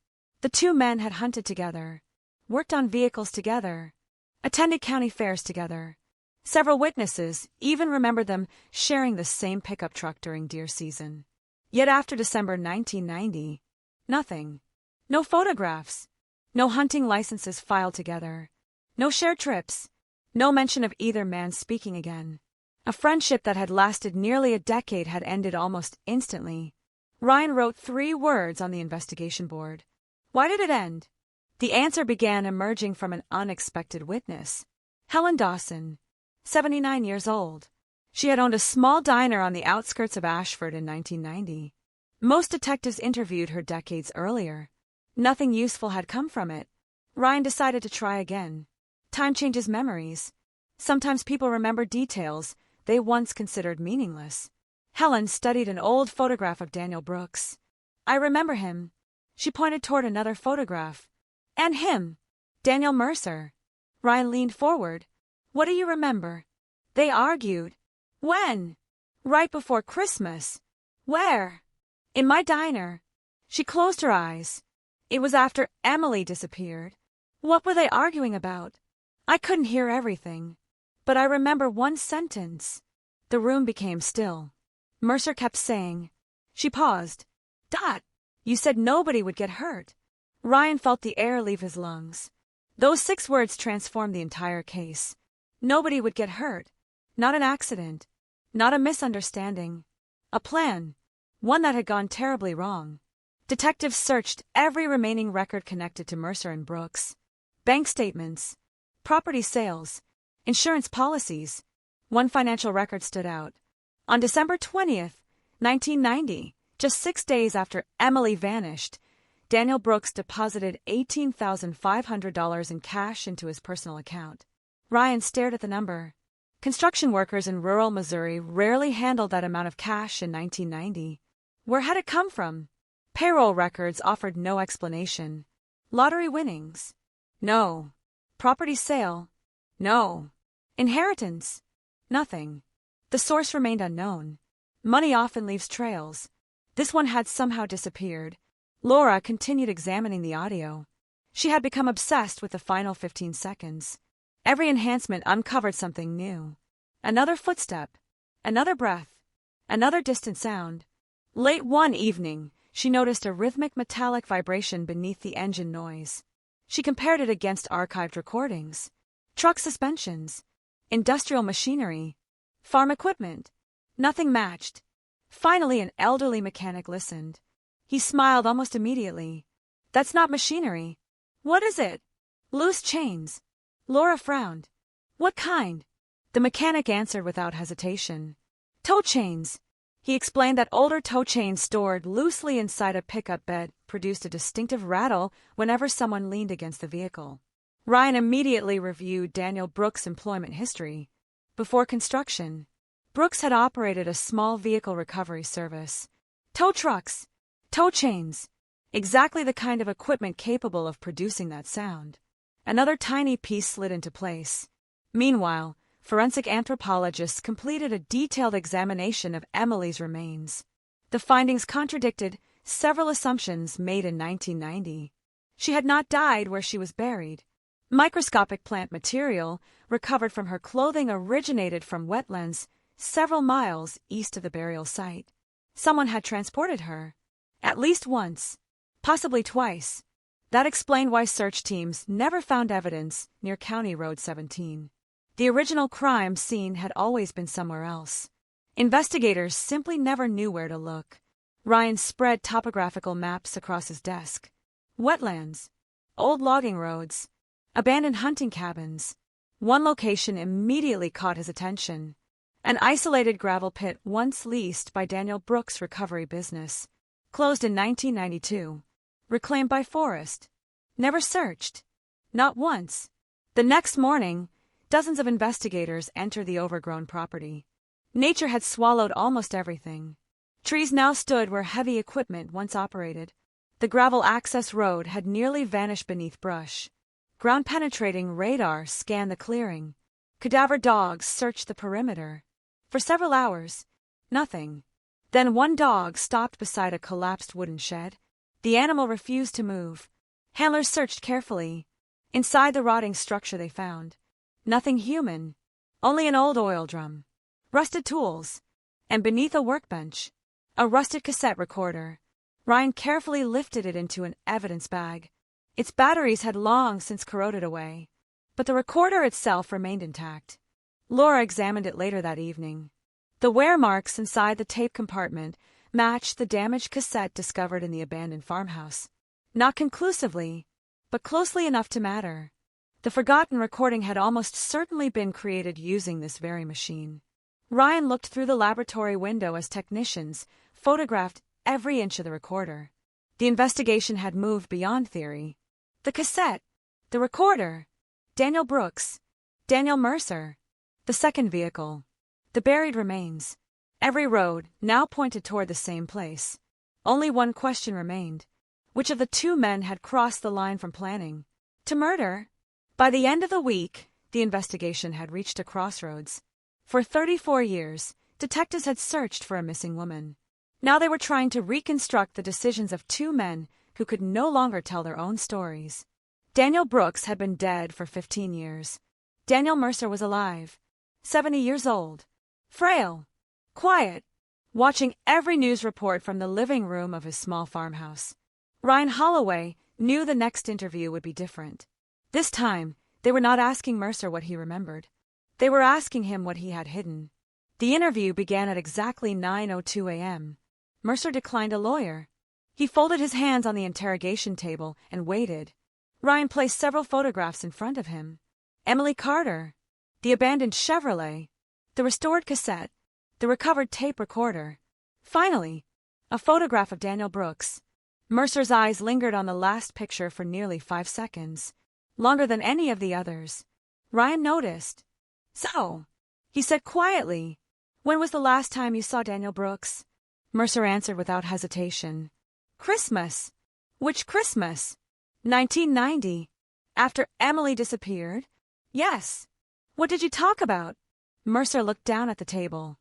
The two men had hunted together, worked on vehicles together, attended county fairs together. Several witnesses even remembered them sharing the same pickup truck during deer season. Yet after December 1990, nothing. No photographs. No hunting licenses filed together. No shared trips. No mention of either man speaking again. A friendship that had lasted nearly a decade had ended almost instantly. Ryan wrote 3 words on the investigation board. Why did it end? The answer began emerging from an unexpected witness. Helen Dawson, 79 years old. She had owned a small diner on the outskirts of Ashford in 1990. Most detectives interviewed her decades earlier. Nothing useful had come from it. Ryan decided to try again. Time changes memories. Sometimes people remember details they once considered meaningless. Helen studied an old photograph of Daniel Brooks. I remember him. She pointed toward another photograph. And him. Daniel Mercer. Ryan leaned forward. What do you remember? They argued. When? Right before Christmas. Where? In my diner. She closed her eyes. It was after Emily disappeared. What were they arguing about? I couldn't hear everything, but I remember one sentence. The room became still. Mercer kept saying. She paused. Dot, you said nobody would get hurt. Ryan felt the air leave his lungs. Those 6 words transformed the entire case. Nobody would get hurt. Not an accident. Not a misunderstanding. A plan. One that had gone terribly wrong. Detectives searched every remaining record connected to Mercer and Brooks. Bank statements. Property sales. Insurance policies. One financial record stood out. On December 20th, 1990, just 6 days after Emily vanished, Daniel Brooks deposited $18,500 in cash into his personal account. Ryan stared at the number. Construction workers in rural Missouri rarely handled that amount of cash in 1990. Where had it come from? Payroll records offered no explanation. Lottery winnings? No. Property sale? No. Inheritance? Nothing. The source remained unknown. Money often leaves trails. This one had somehow disappeared. Laura continued examining the audio. She had become obsessed with the final 15 seconds. Every enhancement uncovered something new. Another footstep. Another breath. Another distant sound. Late one evening, she noticed a rhythmic metallic vibration beneath the engine noise. She compared it against archived recordings. Truck suspensions. Industrial machinery. Farm equipment. Nothing matched. Finally, an elderly mechanic listened. He smiled almost immediately. That's not machinery. What is it? Loose chains. Laura frowned. What kind? The mechanic answered without hesitation. Tow chains. He explained that older tow chains stored loosely inside a pickup bed produced a distinctive rattle whenever someone leaned against the vehicle. Ryan immediately reviewed Daniel Brooks' employment history. Before construction, Brooks had operated a small vehicle recovery service. Tow trucks, tow chains, exactly the kind of equipment capable of producing that sound. Another tiny piece slid into place. Meanwhile, forensic anthropologists completed a detailed examination of Emily's remains. The findings contradicted several assumptions made in 1990. She had not died where she was buried. Microscopic plant material recovered from her clothing originated from wetlands several miles east of the burial site. Someone had transported her, at least once, possibly twice. That explained why search teams never found evidence near County Road 17. The original crime scene had always been somewhere else. Investigators simply never knew where to look. Ryan spread topographical maps across his desk. Wetlands, old logging roads, abandoned hunting cabins. One location immediately caught his attention. An isolated gravel pit once leased by Daniel Brooks' recovery business. Closed in 1992. Reclaimed by forest. Never searched. Not once. The next morning, dozens of investigators entered the overgrown property. Nature had swallowed almost everything. Trees now stood where heavy equipment once operated. The gravel access road had nearly vanished beneath brush. Ground-penetrating radar scanned the clearing. Cadaver dogs searched the perimeter. For several hours, nothing. Then one dog stopped beside a collapsed wooden shed. The animal refused to move. Handlers searched carefully. Inside the rotting structure they found nothing human, only an old oil drum, rusted tools, and beneath a workbench, a rusted cassette recorder. Ryan carefully lifted it into an evidence bag. Its batteries had long since corroded away, but the recorder itself remained intact. Laura examined it later that evening. The wear marks inside the tape compartment matched the damaged cassette discovered in the abandoned farmhouse. Not conclusively, but closely enough to matter. The forgotten recording had almost certainly been created using this very machine. Ryan looked through the laboratory window as technicians photographed every inch of the recorder. The investigation had moved beyond theory. The cassette, the recorder, Daniel Brooks, Daniel Mercer, the second vehicle, the buried remains. Every road now pointed toward the same place. Only one question remained. Which of the two men had crossed the line from planning to murder? By the end of the week, the investigation had reached a crossroads. For 34 years, detectives had searched for a missing woman. Now they were trying to reconstruct the decisions of two men who could no longer tell their own stories. Daniel Brooks had been dead for 15 years. Daniel Mercer was alive, 70 years old, frail, quiet, watching every news report from the living room of his small farmhouse. Ryan Holloway knew the next interview would be different. This time, they were not asking Mercer what he remembered. They were asking him what he had hidden. The interview began at exactly 9:02 a.m. Mercer declined a lawyer. He folded his hands on the interrogation table and waited. Ryan placed several photographs in front of him. Emily Carter, the abandoned Chevrolet, the restored cassette, the recovered tape recorder. Finally, a photograph of Daniel Brooks. Mercer's eyes lingered on the last picture for nearly 5 seconds, longer than any of the others. Ryan noticed. "So," he said quietly, "when was the last time you saw Daniel Brooks?" Mercer answered without hesitation. "Christmas." "Which Christmas?" 1990. "After Emily disappeared?" "Yes." "What did you talk about?" Mercer looked down at the table.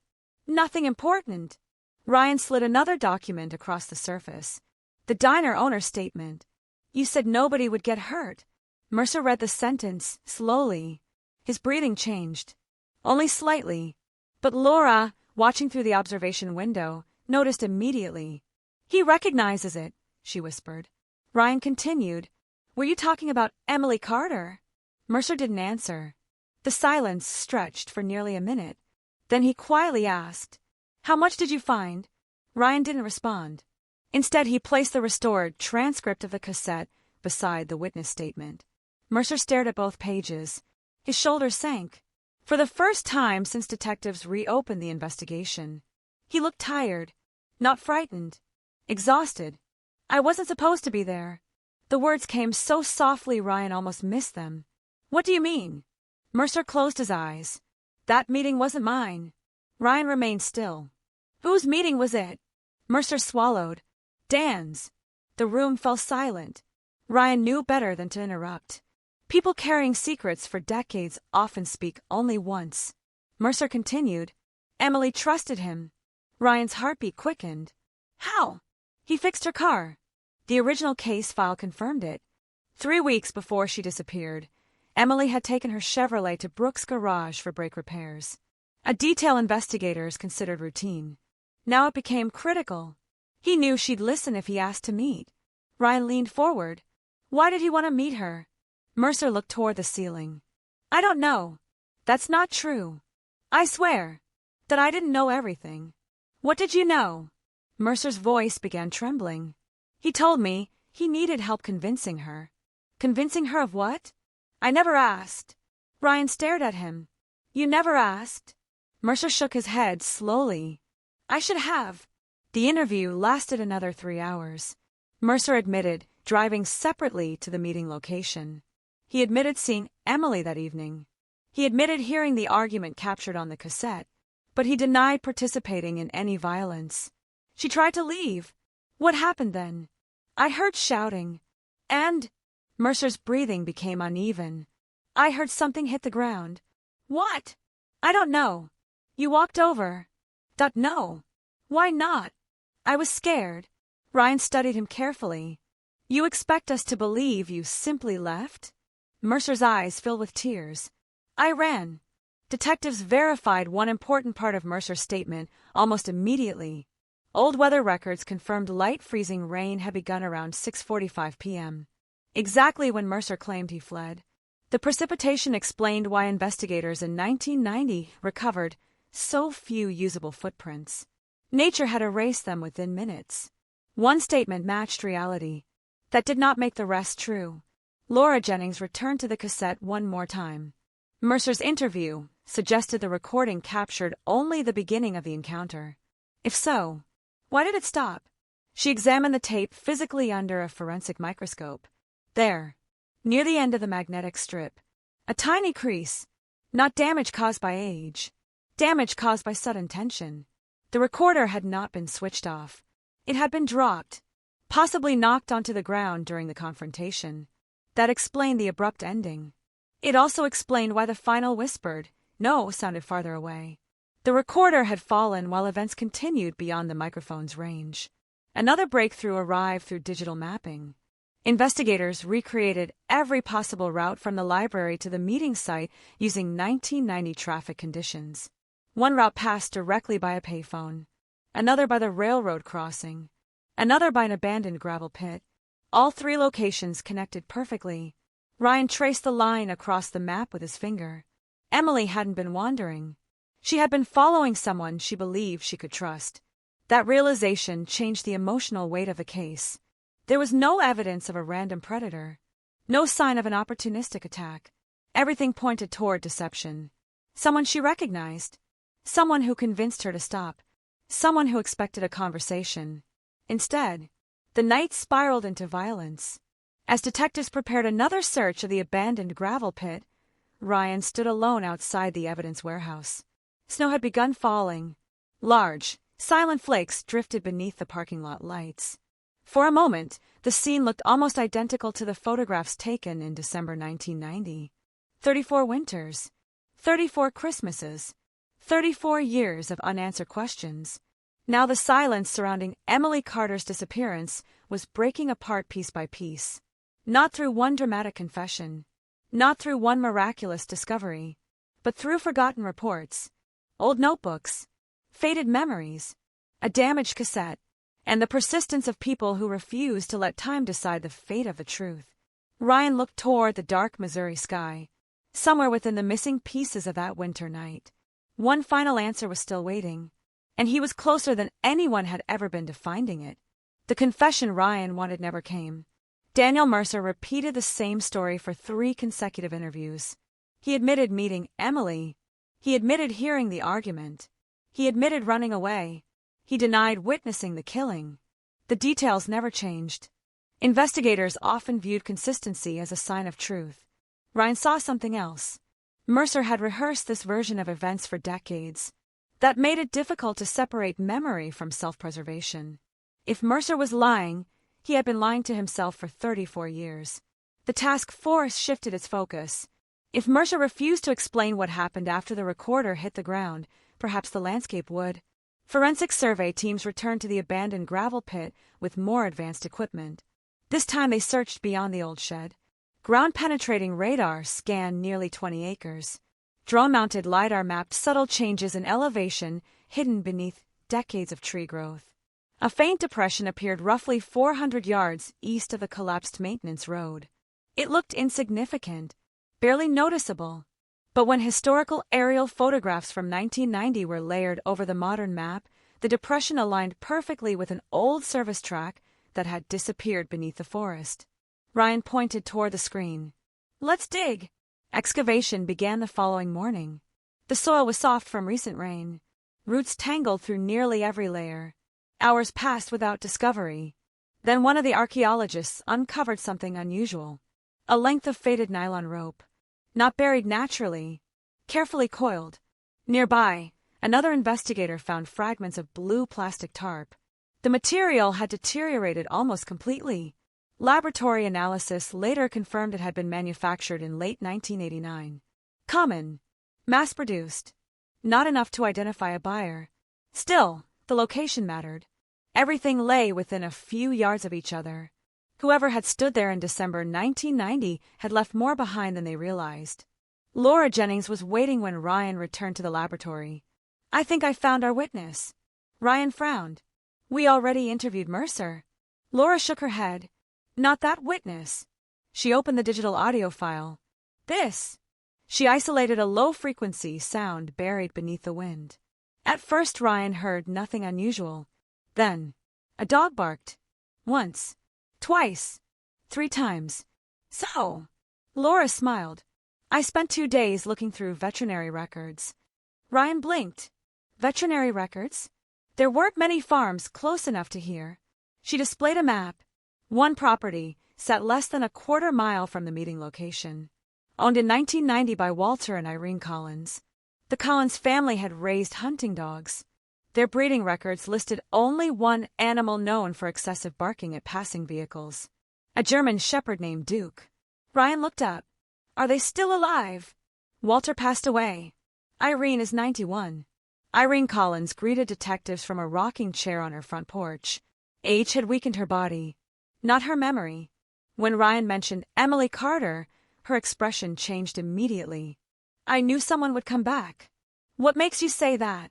"Nothing important." Ryan slid another document across the surface. The diner owner's statement. "You said nobody would get hurt." Mercer read the sentence slowly. His breathing changed. Only slightly. But Laura, watching through the observation window, noticed immediately. "He recognizes it," she whispered. Ryan continued. "Were you talking about Emily Carter?" Mercer didn't answer. The silence stretched for nearly a minute. Then he quietly asked, "How much did you find?" Ryan didn't respond. Instead, he placed the restored transcript of the cassette beside the witness statement. Mercer stared at both pages. His shoulders sank. For the first time since detectives reopened the investigation, He looked tired, not frightened, exhausted. I wasn't supposed to be there. The words came so softly Ryan almost missed them. What do you mean? Mercer closed his eyes. That meeting wasn't mine. Ryan remained still. Whose meeting was it? Mercer swallowed. Dan's. The room fell silent. Ryan knew better than to interrupt. People carrying secrets for decades often speak only once. Mercer continued. Emily trusted him. Ryan's heartbeat quickened. How? He fixed her car. The original case file confirmed it. 3 weeks before she disappeared, Emily had taken her Chevrolet to Brooks' garage for brake repairs. A detail investigators considered routine. Now it became critical. He knew she'd listen if he asked to meet. Ryan leaned forward. Why did he want to meet her? Mercer looked toward the ceiling. I don't know. That's not true. I swear that I didn't know everything. What did you know? Mercer's voice began trembling. He told me he needed help convincing her. Convincing her of what? I never asked. Ryan stared at him. You never asked? Mercer shook his head slowly. I should have. The interview lasted another 3 hours. Mercer admitted driving separately to the meeting location. He admitted seeing Emily that evening. He admitted hearing the argument captured on the cassette, but he denied participating in any violence. She tried to leave. What happened then? I heard shouting. And Mercer's breathing became uneven. I heard something hit the ground. What? I don't know. You walked over. No. Why not? I was scared. Ryan studied him carefully. You expect us to believe you simply left? Mercer's eyes filled with tears. I ran. Detectives verified one important part of Mercer's statement almost immediately. Old weather records confirmed light freezing rain had begun around 6:45 p.m., exactly when Mercer claimed he fled. The precipitation explained why investigators in 1990 recovered so few usable footprints. Nature had erased them within minutes. One statement matched reality. That did not make the rest true. Laura Jennings returned to the cassette one more time. Mercer's interview suggested the recording captured only the beginning of the encounter. If so, why did it stop? She examined the tape physically under a forensic microscope. There, near the end of the magnetic strip, a tiny crease, not damage caused by age, damage caused by sudden tension. The recorder had not been switched off. It had been dropped, possibly knocked onto the ground during the confrontation. That explained the abrupt ending. It also explained why the final whispered, "No," sounded farther away. The recorder had fallen while events continued beyond the microphone's range. Another breakthrough arrived through digital mapping. Investigators recreated every possible route from the library to the meeting site using 1990 traffic conditions. One route passed directly by a payphone, another by the railroad crossing, another by an abandoned gravel pit. All 3 locations connected perfectly. Ryan traced the line across the map with his finger. Emily hadn't been wandering. She had been following someone she believed she could trust. That realization changed the emotional weight of the case. There was no evidence of a random predator, no sign of an opportunistic attack. Everything pointed toward deception. Someone she recognized, someone who convinced her to stop, someone who expected a conversation. Instead, the night spiraled into violence. As detectives prepared another search of the abandoned gravel pit, Ryan stood alone outside the evidence warehouse. Snow had begun falling. Large, silent flakes drifted beneath the parking lot lights. For a moment, the scene looked almost identical to the photographs taken in December 1990. 34 winters, 34 Christmases, 34 years of unanswered questions. Now the silence surrounding Emily Carter's disappearance was breaking apart piece by piece. Not through one dramatic confession, not through one miraculous discovery, but through forgotten reports, old notebooks, faded memories, a damaged cassette, and the persistence of people who refused to let time decide the fate of the truth. Ryan looked toward the dark Missouri sky, somewhere within the missing pieces of that winter night. One final answer was still waiting, and he was closer than anyone had ever been to finding it. The confession Ryan wanted never came. Daniel Mercer repeated the same story for 3 consecutive interviews. He admitted meeting Emily. He admitted hearing the argument. He admitted running away. He denied witnessing the killing. The details never changed. Investigators often viewed consistency as a sign of truth. Ryan saw something else. Mercer had rehearsed this version of events for decades. That made it difficult to separate memory from self-preservation. If Mercer was lying, he had been lying to himself for 34 years. The task force shifted its focus. If Mercer refused to explain what happened after the recorder hit the ground, perhaps the landscape would. Forensic survey teams returned to the abandoned gravel pit with more advanced equipment. This time they searched beyond the old shed. Ground-penetrating radar scanned nearly 20 acres. Drone-mounted LiDAR mapped subtle changes in elevation hidden beneath decades of tree growth. A faint depression appeared roughly 400 yards east of the collapsed maintenance road. It looked insignificant, barely noticeable. But when historical aerial photographs from 1990 were layered over the modern map, the depression aligned perfectly with an old service track that had disappeared beneath the forest. Ryan pointed toward the screen. "Let's dig." Excavation began the following morning. The soil was soft from recent rain. Roots tangled through nearly every layer. Hours passed without discovery. Then one of the archaeologists uncovered something unusual. A length of faded nylon rope. Not buried naturally. Carefully coiled. Nearby, another investigator found fragments of blue plastic tarp. The material had deteriorated almost completely. Laboratory analysis later confirmed it had been manufactured in late 1989. Common. Mass-produced. Not enough to identify a buyer. Still, the location mattered. Everything lay within a few yards of each other. Whoever had stood there in December 1990 had left more behind than they realized. Laura Jennings was waiting when Ryan returned to the laboratory. "I think I found our witness." Ryan frowned. "We already interviewed Mercer." Laura shook her head. "Not that witness." She opened the digital audio file. "This." She isolated a low-frequency sound buried beneath the wind. At first Ryan heard nothing unusual. Then, a dog barked. Once. Twice. 3 times. "So." Laura smiled. "I spent 2 days looking through veterinary records." Ryan blinked. Veterinary records? There weren't many farms close enough to hear. She displayed a map. One property sat less than a quarter mile from the meeting location. Owned in 1990 by Walter and Irene Collins. The Collins family had raised hunting dogs. Their breeding records listed only one animal known for excessive barking at passing vehicles. A German shepherd named Duke. Ryan looked up. "Are they still alive?" "Walter passed away. Irene is 91. Irene Collins greeted detectives from a rocking chair on her front porch. Age had weakened her body. Not her memory. When Ryan mentioned Emily Carter, her expression changed immediately. "I knew someone would come back." "What makes you say that?"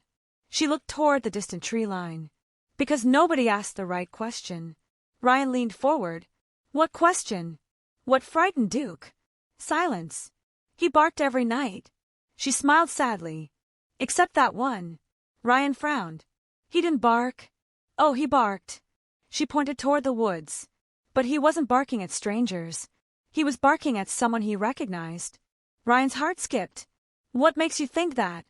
She looked toward the distant tree line. "Because nobody asked the right question." Ryan leaned forward. "What question?" "What frightened Duke?" Silence. "He barked every night." She smiled sadly. "Except that one." Ryan frowned. "He didn't bark." "Oh, he barked." She pointed toward the woods. But he wasn't barking at strangers. He was barking at someone he recognized. Ryan's heart skipped. "What makes you think that?"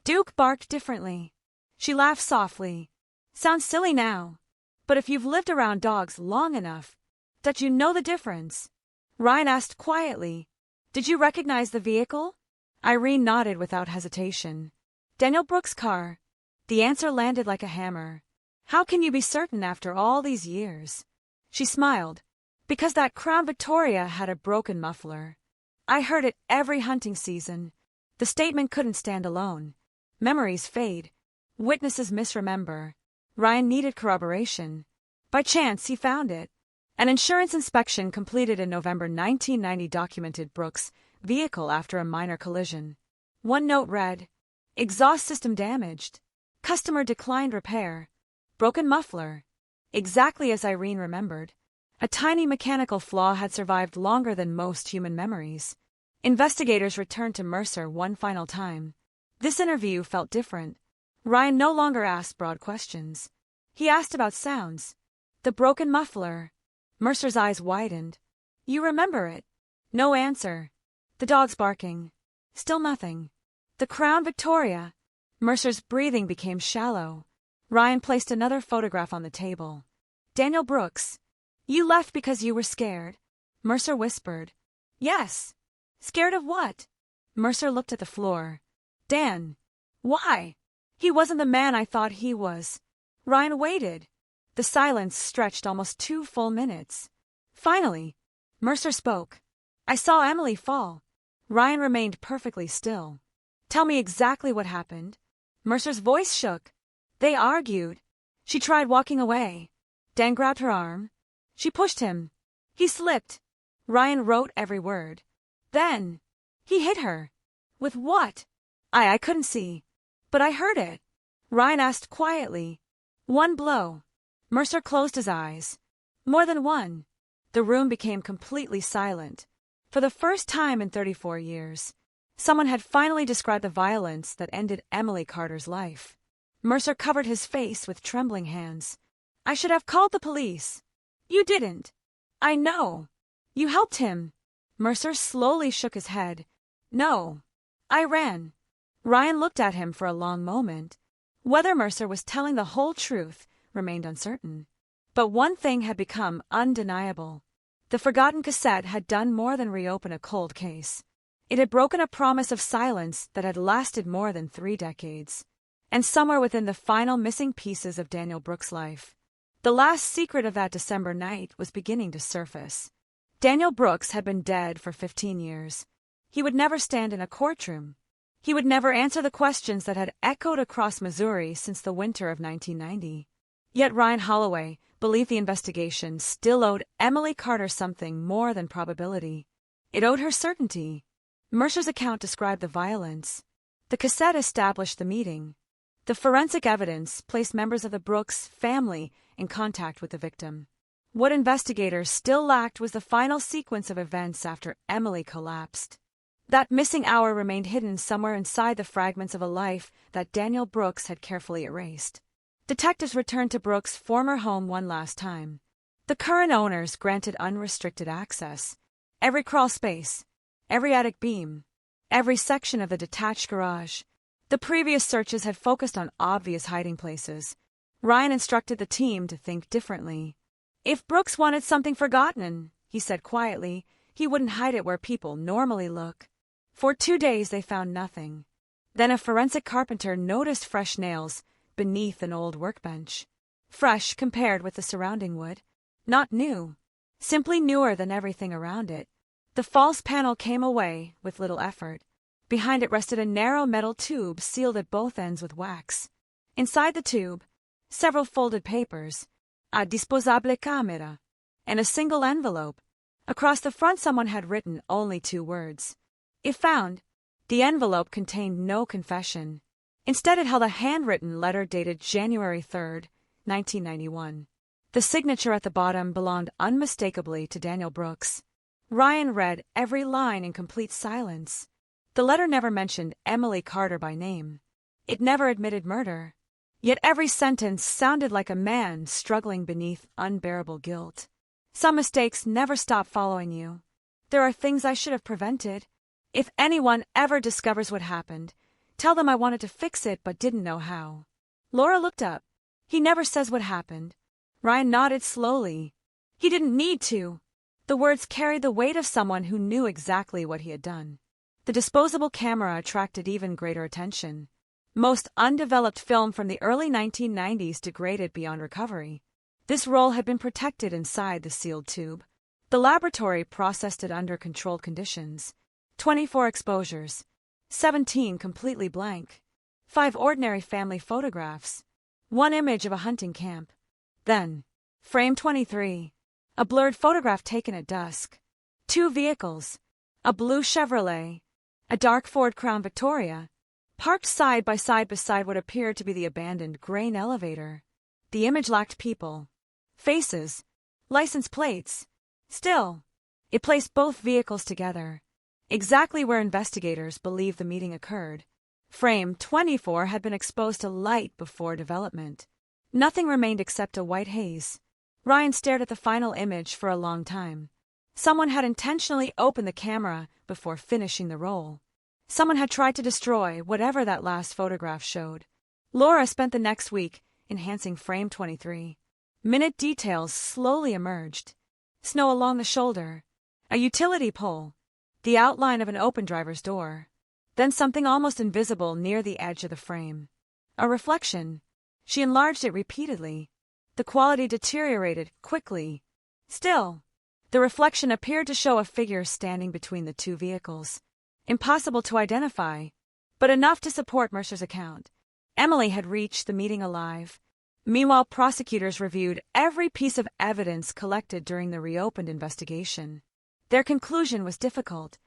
"Duke barked differently." She laughed softly. "Sounds silly now. But if you've lived around dogs long enough, that you know the difference." Ryan asked quietly, "Did you recognize the vehicle?" Irene nodded without hesitation. "Daniel Brooks' car." The answer landed like a hammer. "How can you be certain after all these years?" She smiled. "Because that Crown Victoria had a broken muffler. I heard it every hunting season. The statement couldn't stand alone. Memories fade. Witnesses misremember. Ryan needed corroboration. By chance, he found it. An insurance inspection completed in November 1990 documented Brooks' vehicle after a minor collision. One note read, "Exhaust system damaged. Customer declined repair. Broken muffler." Exactly as Irene remembered. A tiny mechanical flaw had survived longer than most human memories. Investigators returned to Mercer one final time. This interview felt different. Ryan no longer asked broad questions. He asked about sounds. The broken muffler. Mercer's eyes widened. "You remember it?" No answer. The dogs barking. Still nothing. The Crown Victoria. Mercer's breathing became shallow. Ryan placed another photograph on the table. Daniel Brooks. You left because you were scared. Mercer whispered. Yes. Scared of what? Mercer looked at the floor. Dan. Why? He wasn't the man I thought he was. Ryan waited. The silence stretched almost 2 full minutes. Finally, Mercer spoke. I saw Emily fall. Ryan remained perfectly still. Tell me exactly what happened. Mercer's voice shook. They argued. She tried walking away. Dan grabbed her arm. She pushed him. He slipped. Ryan wrote every word. Then, he hit her. With what? I couldn't see. But I heard it. Ryan asked quietly. One blow. Mercer closed his eyes. More than one. The room became completely silent. For the first time in 34 years, someone had finally described the violence that ended Emily Carter's life. Mercer covered his face with trembling hands. I should have called the police. You didn't. I know. You helped him. Mercer slowly shook his head. No. I ran. Ryan looked at him for a long moment. Whether Mercer was telling the whole truth remained uncertain. But one thing had become undeniable. The forgotten cassette had done more than reopen a cold case. It had broken a promise of silence that had lasted more than 3 decades. And somewhere within the final missing pieces of Daniel Brooks' life, the last secret of that December night was beginning to surface. Daniel Brooks had been dead for 15 years. He would never stand in a courtroom. He would never answer the questions that had echoed across Missouri since the winter of 1990. Yet Ryan Holloway believed the investigation still owed Emily Carter something more than probability. It owed her certainty. Mercer's account described the violence. The cassette established the meeting. The forensic evidence placed members of the Brooks family in contact with the victim. What investigators still lacked was the final sequence of events after Emily collapsed. That missing hour remained hidden somewhere inside the fragments of a life that Daniel Brooks had carefully erased. Detectives returned to Brooks' former home one last time. The current owners granted unrestricted access. Every crawl space, every attic beam, every section of the detached garage. The previous searches had focused on obvious hiding places. Ryan instructed the team to think differently. If Brooks wanted something forgotten, he said quietly, he wouldn't hide it where people normally look. For 2 days they found nothing. Then a forensic carpenter noticed fresh nails beneath an old workbench. Fresh compared with the surrounding wood. Not new. Simply newer than everything around it. The false panel came away with little effort. Behind it rested a narrow metal tube sealed at both ends with wax. Inside the tube, several folded papers, a disposable camera, and a single envelope. Across the front someone had written only 2 words. If found, the envelope contained no confession. Instead it held a handwritten letter dated January 3, 1991. The signature at the bottom belonged unmistakably to Daniel Brooks. Ryan read every line in complete silence. The letter never mentioned Emily Carter by name. It never admitted murder. Yet every sentence sounded like a man struggling beneath unbearable guilt. Some mistakes never stop following you. There are things I should have prevented. If anyone ever discovers what happened, tell them I wanted to fix it but didn't know how. Laura looked up. He never says what happened. Ryan nodded slowly. He didn't need to. The words carried the weight of someone who knew exactly what he had done. The disposable camera attracted even greater attention. Most undeveloped film from the early 1990s degraded beyond recovery. This roll had been protected inside the sealed tube. The laboratory processed it under controlled conditions. 24 exposures. 17 completely blank. 5 ordinary family photographs. 1 image of a hunting camp. Then, frame 23. A blurred photograph taken at dusk. 2 vehicles. A blue Chevrolet. A dark Ford Crown Victoria. Parked side by side beside what appeared to be the abandoned grain elevator. The image lacked people. Faces. License plates. Still, it placed both vehicles together. Exactly where investigators believe the meeting occurred. Frame 24 had been exposed to light before development. Nothing remained except a white haze. Ryan stared at the final image for a long time. Someone had intentionally opened the camera before finishing the roll. Someone had tried to destroy whatever that last photograph showed. Laura spent the next week enhancing frame 23. Minute details slowly emerged. Snow along the shoulder, a utility pole, the outline of an open driver's door, then something almost invisible near the edge of the frame. A reflection. She enlarged it repeatedly. The quality deteriorated quickly. Still, the reflection appeared to show a figure standing between the two vehicles. Impossible to identify, but enough to support Mercer's account. Emily had reached the meeting alive. Meanwhile, prosecutors reviewed every piece of evidence collected during the reopened investigation. Their conclusion was difficult.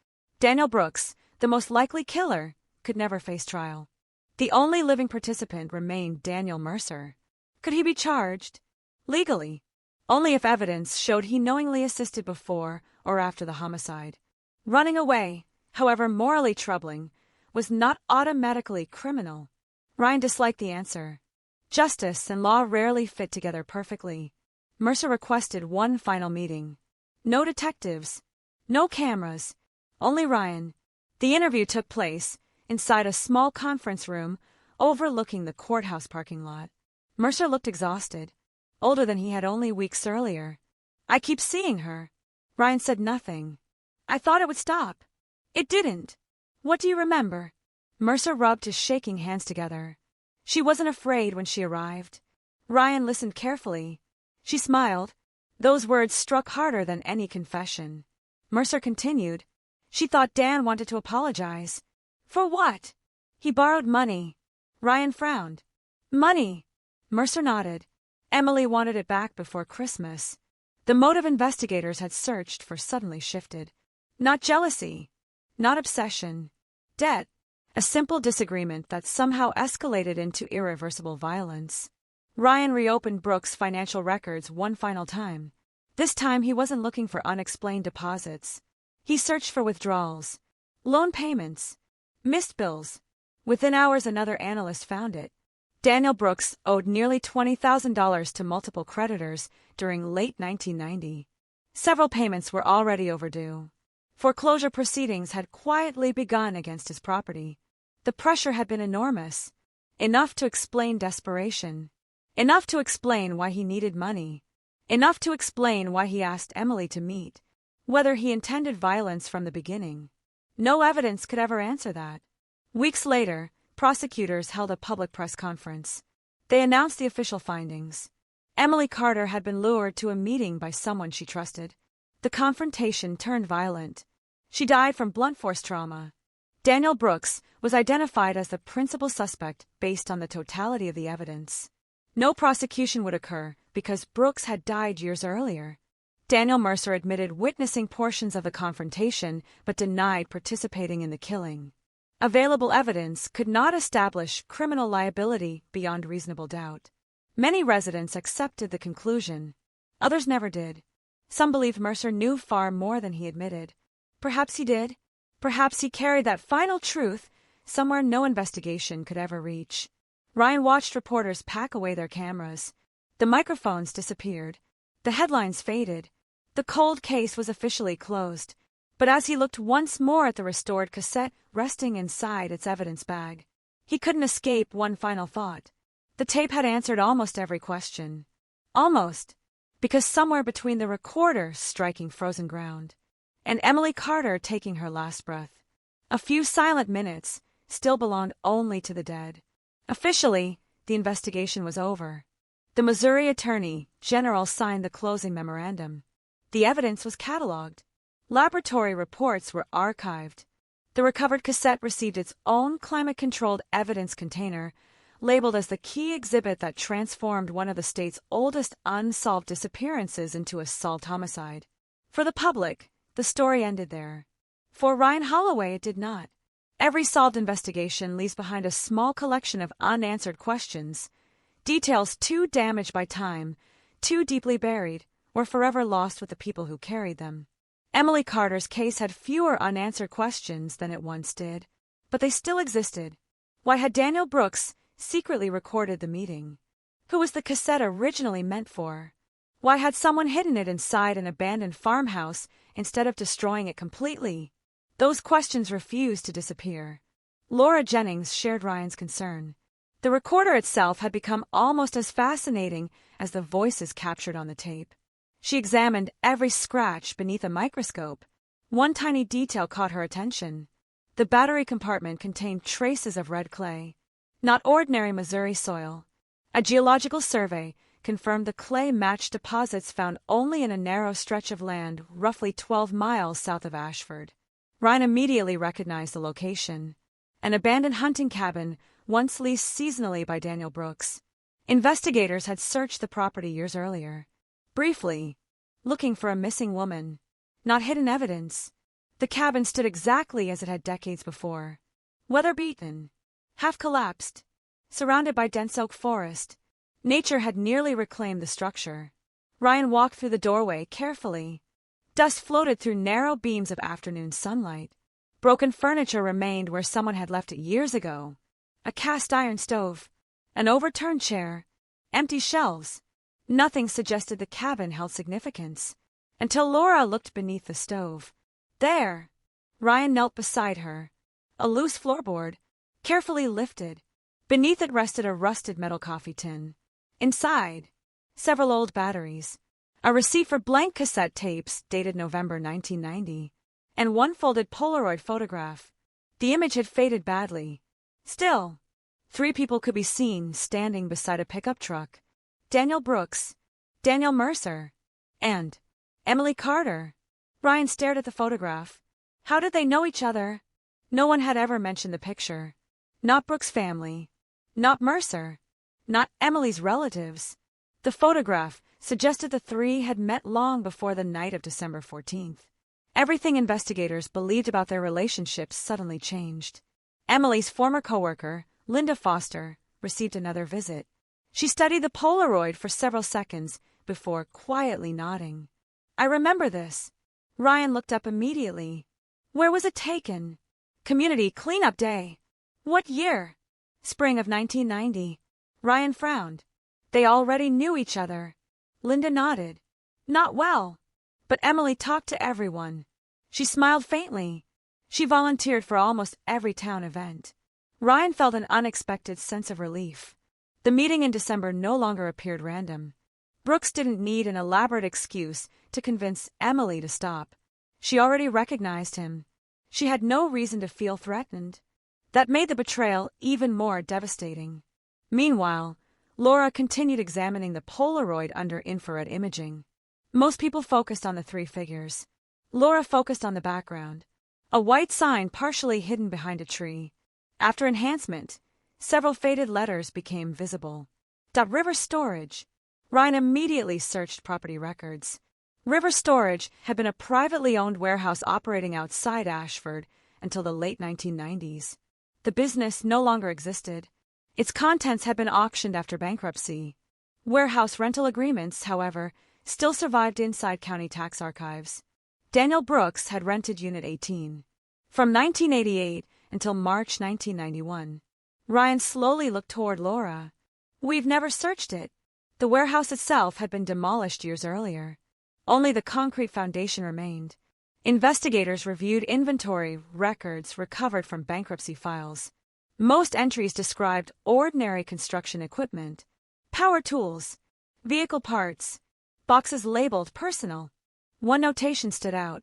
Daniel Brooks, the most likely killer, could never face trial. The only living participant remained Daniel Mercer. Could he be charged? Legally. Only if evidence showed he knowingly assisted before or after the homicide. Running away, however morally troubling, was not automatically criminal. Ryan disliked the answer. Justice and law rarely fit together perfectly. Mercer requested one final meeting. No detectives, no cameras, only Ryan. The interview took place inside a small conference room overlooking the courthouse parking lot. Mercer looked exhausted, older than he had only weeks earlier. "I keep seeing her." Ryan said nothing. "I thought it would stop. It didn't. What do you remember?" Mercer rubbed his shaking hands together. She wasn't afraid when she arrived. Ryan listened carefully. She smiled. Those words struck harder than any confession. Mercer continued. "She thought Dan wanted to apologize." "For what?" "He borrowed money." Ryan frowned. "Money?" Mercer nodded. Emily wanted it back before Christmas. The motive investigators had searched for suddenly shifted. Not jealousy. Not obsession. Debt. A simple disagreement that somehow escalated into irreversible violence. Ryan reopened Brooks' financial records one final time. This time he wasn't looking for unexplained deposits. He searched for withdrawals, loan payments, missed bills. Within hours another analyst found it. Daniel Brooks owed nearly $20,000 to multiple creditors during late 1990. Several payments were already overdue. Foreclosure proceedings had quietly begun against his property. The pressure had been enormous. Enough to explain desperation. Enough to explain why he needed money. Enough to explain why he asked Emily to meet. Whether he intended violence from the beginning. No evidence could ever answer that. Weeks later, prosecutors held a public press conference. They announced the official findings. Emily Carter had been lured to a meeting by someone she trusted. The confrontation turned violent. She died from blunt force trauma. Daniel Brooks was identified as the principal suspect based on the totality of the evidence. No prosecution would occur because Brooks had died years earlier. Daniel Mercer admitted witnessing portions of the confrontation but denied participating in the killing. Available evidence could not establish criminal liability beyond reasonable doubt. Many residents accepted the conclusion. Others never did. Some believed Mercer knew far more than he admitted. Perhaps he did. Perhaps he carried that final truth somewhere no investigation could ever reach. Ryan watched reporters pack away their cameras. The microphones disappeared. The headlines faded. The cold case was officially closed. But as he looked once more at the restored cassette resting inside its evidence bag, he couldn't escape one final thought. The tape had answered almost every question. Almost. Because somewhere between the recorder striking frozen ground and Emily Carter taking her last breath, a few silent minutes still belonged only to the dead. Officially, the investigation was over. The Missouri Attorney General signed the closing memorandum. The evidence was cataloged. Laboratory reports were archived. The recovered cassette received its own climate-controlled evidence container, labeled as the key exhibit that transformed one of the state's oldest unsolved disappearances into a solved homicide. For the public, the story ended there. For Ryan Holloway, it did not. Every solved investigation leaves behind a small collection of unanswered questions, details too damaged by time, too deeply buried, or forever lost with the people who carried them. Emily Carter's case had fewer unanswered questions than it once did, but they still existed. Why had Daniel Brooks secretly recorded the meeting? Who was the cassette originally meant for? Why had someone hidden it inside an abandoned farmhouse instead of destroying it completely? Those questions refused to disappear. Laura Jennings shared Ryan's concern. The recorder itself had become almost as fascinating as the voices captured on the tape. She examined every scratch beneath a microscope. One tiny detail caught her attention. The battery compartment contained traces of red clay, not ordinary Missouri soil. A geological survey confirmed the clay matched deposits found only in a narrow stretch of land roughly 12 miles south of Ashford. Ryan immediately recognized the location, an abandoned hunting cabin once leased seasonally by Daniel Brooks. Investigators had searched the property years earlier, briefly, looking for a missing woman, not hidden evidence. The cabin stood exactly as it had decades before, weather-beaten, half-collapsed, surrounded by dense oak forest. Nature had nearly reclaimed the structure. Ryan walked through the doorway carefully. Dust floated through narrow beams of afternoon sunlight. Broken furniture remained where someone had left it years ago. A cast-iron stove, an overturned chair, empty shelves. Nothing suggested the cabin held significance, until Laura looked beneath the stove. There! Ryan knelt beside her. A loose floorboard, carefully lifted. Beneath it rested a rusted metal coffee tin. Inside, several old batteries, a receipt for blank cassette tapes dated November 1990, and one folded Polaroid photograph. The image had faded badly. Still, 3 people could be seen standing beside a pickup truck. Daniel Brooks, Daniel Mercer, and Emily Carter. Ryan stared at the photograph. How did they know each other? No one had ever mentioned the picture. Not Brooks' family, not Mercer, not Emily's relatives. The photograph suggested the 3 had met long before the night of December 14th. Everything investigators believed about their relationships suddenly changed. Emily's former coworker, Linda Foster, received another visit. She studied the Polaroid for several seconds before quietly nodding. I remember this. Ryan looked up immediately. Where was it taken? Community Cleanup Day. What year? Spring of 1990. Ryan frowned. They already knew each other. Linda nodded. Not well. But Emily talked to everyone. She smiled faintly. She volunteered for almost every town event. Ryan felt an unexpected sense of relief. The meeting in December no longer appeared random. Brooks didn't need an elaborate excuse to convince Emily to stop. She already recognized him. She had no reason to feel threatened. That made the betrayal even more devastating. Meanwhile, Laura continued examining the Polaroid under infrared imaging. Most people focused on the 3 figures. Laura focused on the background, a white sign partially hidden behind a tree. After enhancement, several faded letters became visible. River Storage. Ryan immediately searched property records. River Storage had been a privately owned warehouse operating outside Ashford until the late 1990s. The business no longer existed. Its contents had been auctioned after bankruptcy. Warehouse rental agreements, however, still survived inside county tax archives. Daniel Brooks had rented Unit 18. From 1988 until March 1991. Ryan slowly looked toward Laura. We've never searched it. The warehouse itself had been demolished years earlier. Only the concrete foundation remained. Investigators reviewed inventory records recovered from bankruptcy files. Most entries described ordinary construction equipment, power tools, vehicle parts, boxes labeled personal. One notation stood out.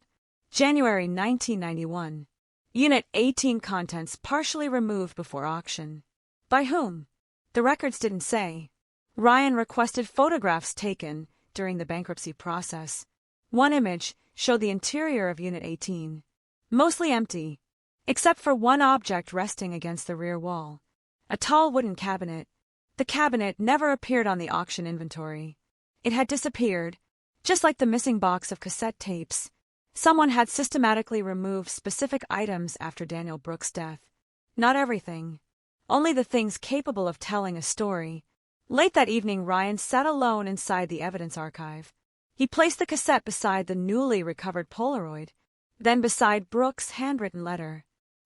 January 1991. Unit 18 contents partially removed before auction. By whom? The records didn't say. Ryan requested photographs taken during the bankruptcy process. One image showed the interior of Unit 18, mostly empty, except for one object resting against the rear wall, a tall wooden cabinet. The cabinet never appeared on the auction inventory. It had disappeared, just like the missing box of cassette tapes. Someone had systematically removed specific items after Daniel Brooks' death. Not everything, only the things capable of telling a story. Late that evening, Ryan sat alone inside the evidence archive. He placed the cassette beside the newly recovered Polaroid, then beside Brooks' handwritten letter.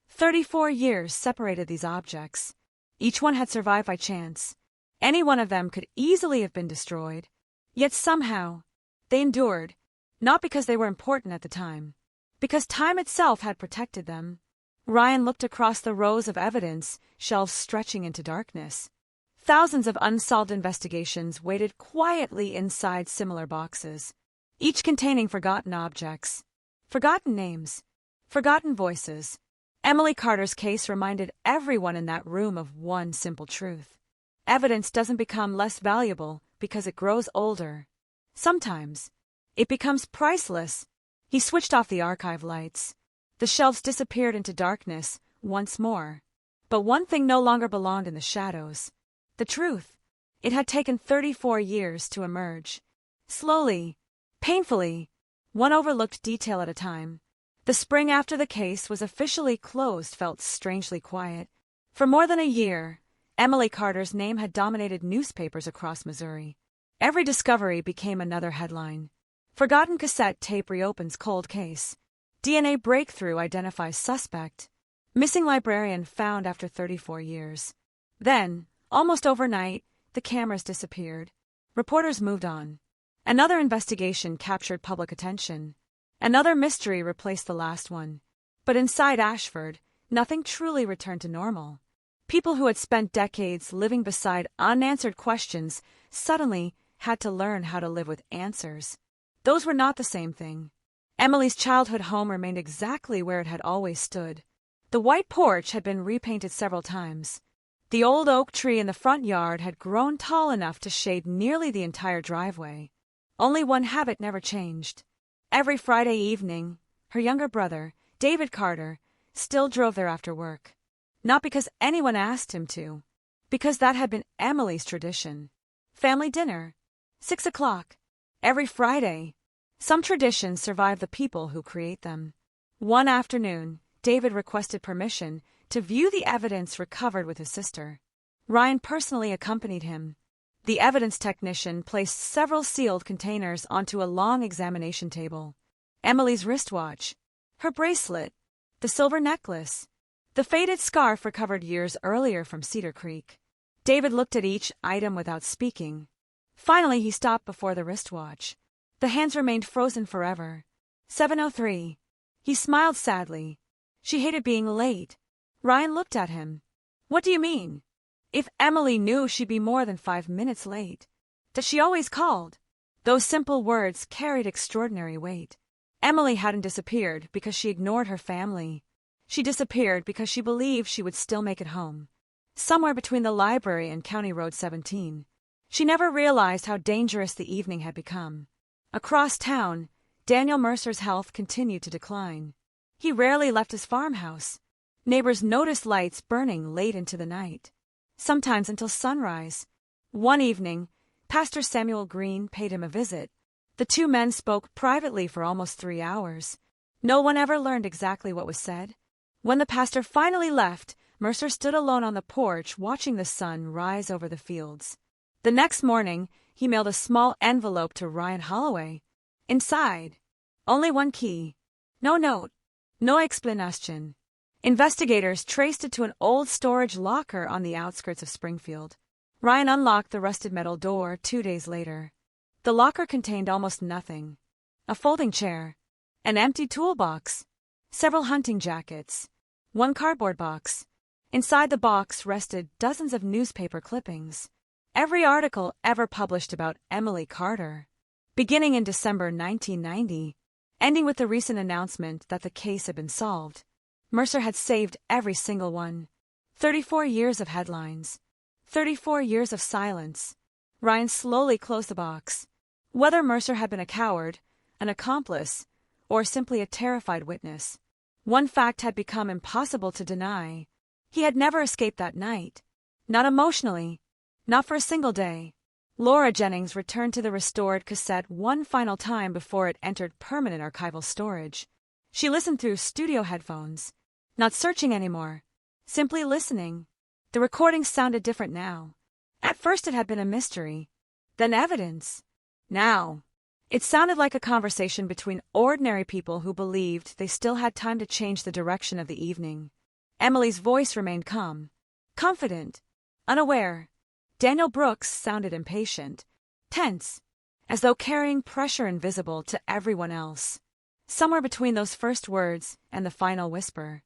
34 years separated these objects. Each one had survived by chance. Any one of them could easily have been destroyed. Yet somehow, they endured, not because they were important at the time, because time itself had protected them. Ryan looked across the rows of evidence, shelves stretching into darkness. Thousands of unsolved investigations waited quietly inside similar boxes, each containing forgotten objects, forgotten names, forgotten voices. Emily Carter's case reminded everyone in that room of one simple truth. Evidence doesn't become less valuable because it grows older. Sometimes, it becomes priceless. He switched off the archive lights. The shelves disappeared into darkness once more. But one thing no longer belonged in the shadows. The truth. It had taken 34 years to emerge. Slowly, painfully, one overlooked detail at a time. The spring after the case was officially closed felt strangely quiet. For more than a year, Emily Carter's name had dominated newspapers across Missouri. Every discovery became another headline. Forgotten cassette tape reopens cold case. DNA breakthrough identifies suspect. Missing librarian found after 34 years. Then, almost overnight, the cameras disappeared. Reporters moved on. Another investigation captured public attention. Another mystery replaced the last one. But inside Ashford, nothing truly returned to normal. People who had spent decades living beside unanswered questions suddenly had to learn how to live with answers. Those were not the same thing. Emily's childhood home remained exactly where it had always stood. The white porch had been repainted several times. The old oak tree in the front yard had grown tall enough to shade nearly the entire driveway. Only one habit never changed. Every Friday evening, her younger brother, David Carter, still drove there after work. Not because anyone asked him to, because that had been Emily's tradition. Family dinner, 6 o'clock, every Friday. Some traditions survive the people who create them. One afternoon, David requested permission to view the evidence recovered with his sister. Ryan personally accompanied him. The evidence technician placed several sealed containers onto a long examination table. Emily's wristwatch, her bracelet, the silver necklace, the faded scarf recovered years earlier from Cedar Creek. David looked at each item without speaking. Finally, he stopped before the wristwatch. The hands remained frozen forever. 7:03. He smiled sadly. She hated being late. Ryan looked at him. What do you mean? If Emily knew she'd be more than 5 minutes late, that she always called. Those simple words carried extraordinary weight. Emily hadn't disappeared because she ignored her family. She disappeared because she believed she would still make it home. Somewhere between the library and County Road 17. She never realized how dangerous the evening had become. Across town, Daniel Mercer's health continued to decline. He rarely left his farmhouse. Neighbors noticed lights burning late into the night, sometimes until sunrise. One evening, Pastor Samuel Green paid him a visit. The two men spoke privately for almost 3 hours. No one ever learned exactly what was said. When the pastor finally left, Mercer stood alone on the porch watching the sun rise over the fields. The next morning, he mailed a small envelope to Ryan Holloway. Inside, only one key. No note, no explanation. Investigators traced it to an old storage locker on the outskirts of Springfield. Ryan unlocked the rusted metal door 2 days later. The locker contained almost nothing. A folding chair, an empty toolbox, several hunting jackets, one cardboard box. Inside the box rested dozens of newspaper clippings. Every article ever published about Emily Carter. Beginning in December 1990, ending with the recent announcement that the case had been solved. Mercer had saved every single one. 34 years of headlines. 34 years of silence. Ryan slowly closed the box. Whether Mercer had been a coward, an accomplice, or simply a terrified witness, one fact had become impossible to deny. He had never escaped that night. Not emotionally. Not for a single day. Laura Jennings returned to the restored cassette one final time before it entered permanent archival storage. She listened through studio headphones, not searching anymore, simply listening. The recording sounded different now. At first it had been a mystery, then evidence. Now, it sounded like a conversation between ordinary people who believed they still had time to change the direction of the evening. Emily's voice remained calm, confident, unaware. Daniel Brooks sounded impatient, tense, as though carrying pressure invisible to everyone else. Somewhere between those first words and the final whisper,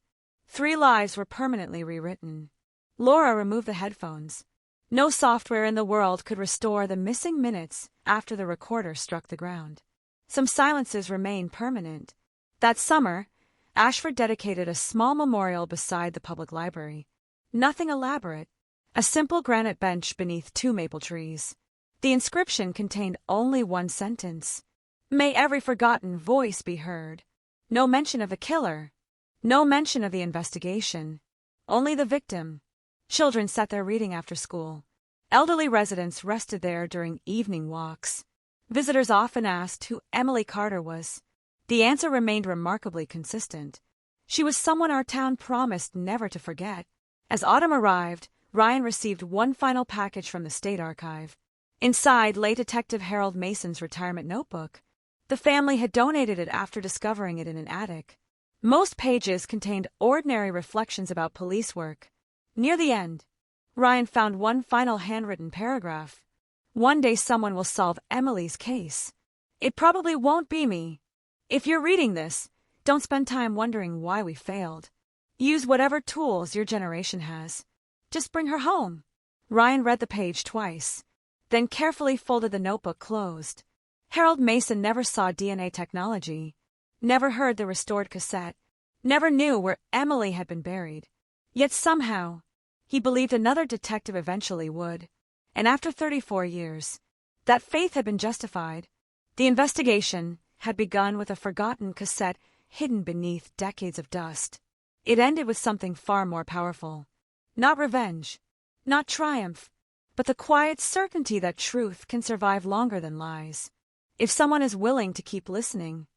3 lives were permanently rewritten. Laura removed the headphones. No software in the world could restore the missing minutes after the recorder struck the ground. Some silences remain permanent. That summer, Ashford dedicated a small memorial beside the public library. Nothing elaborate, a simple granite bench beneath 2 maple trees. The inscription contained only one sentence. May every forgotten voice be heard. No mention of a killer. No mention of the investigation. Only the victim. Children sat there reading after school. Elderly residents rested there during evening walks. Visitors often asked who Emily Carter was. The answer remained remarkably consistent. She was someone our town promised never to forget. As autumn arrived, Ryan received one final package from the State Archive. Inside lay Detective Harold Mason's retirement notebook. The family had donated it after discovering it in an attic. Most pages contained ordinary reflections about police work. Near the end, Ryan found one final handwritten paragraph. One day someone will solve Emily's case. It probably won't be me. If you're reading this, don't spend time wondering why we failed. Use whatever tools your generation has. Just bring her home. Ryan read the page twice, then carefully folded the notebook closed. Harold Mason never saw DNA technology, never heard the restored cassette, never knew where Emily had been buried. Yet somehow, he believed another detective eventually would. And after 34 years, that faith had been justified. The investigation had begun with a forgotten cassette hidden beneath decades of dust. It ended with something far more powerful. Not revenge, not triumph, but the quiet certainty that truth can survive longer than lies. If someone is willing to keep listening,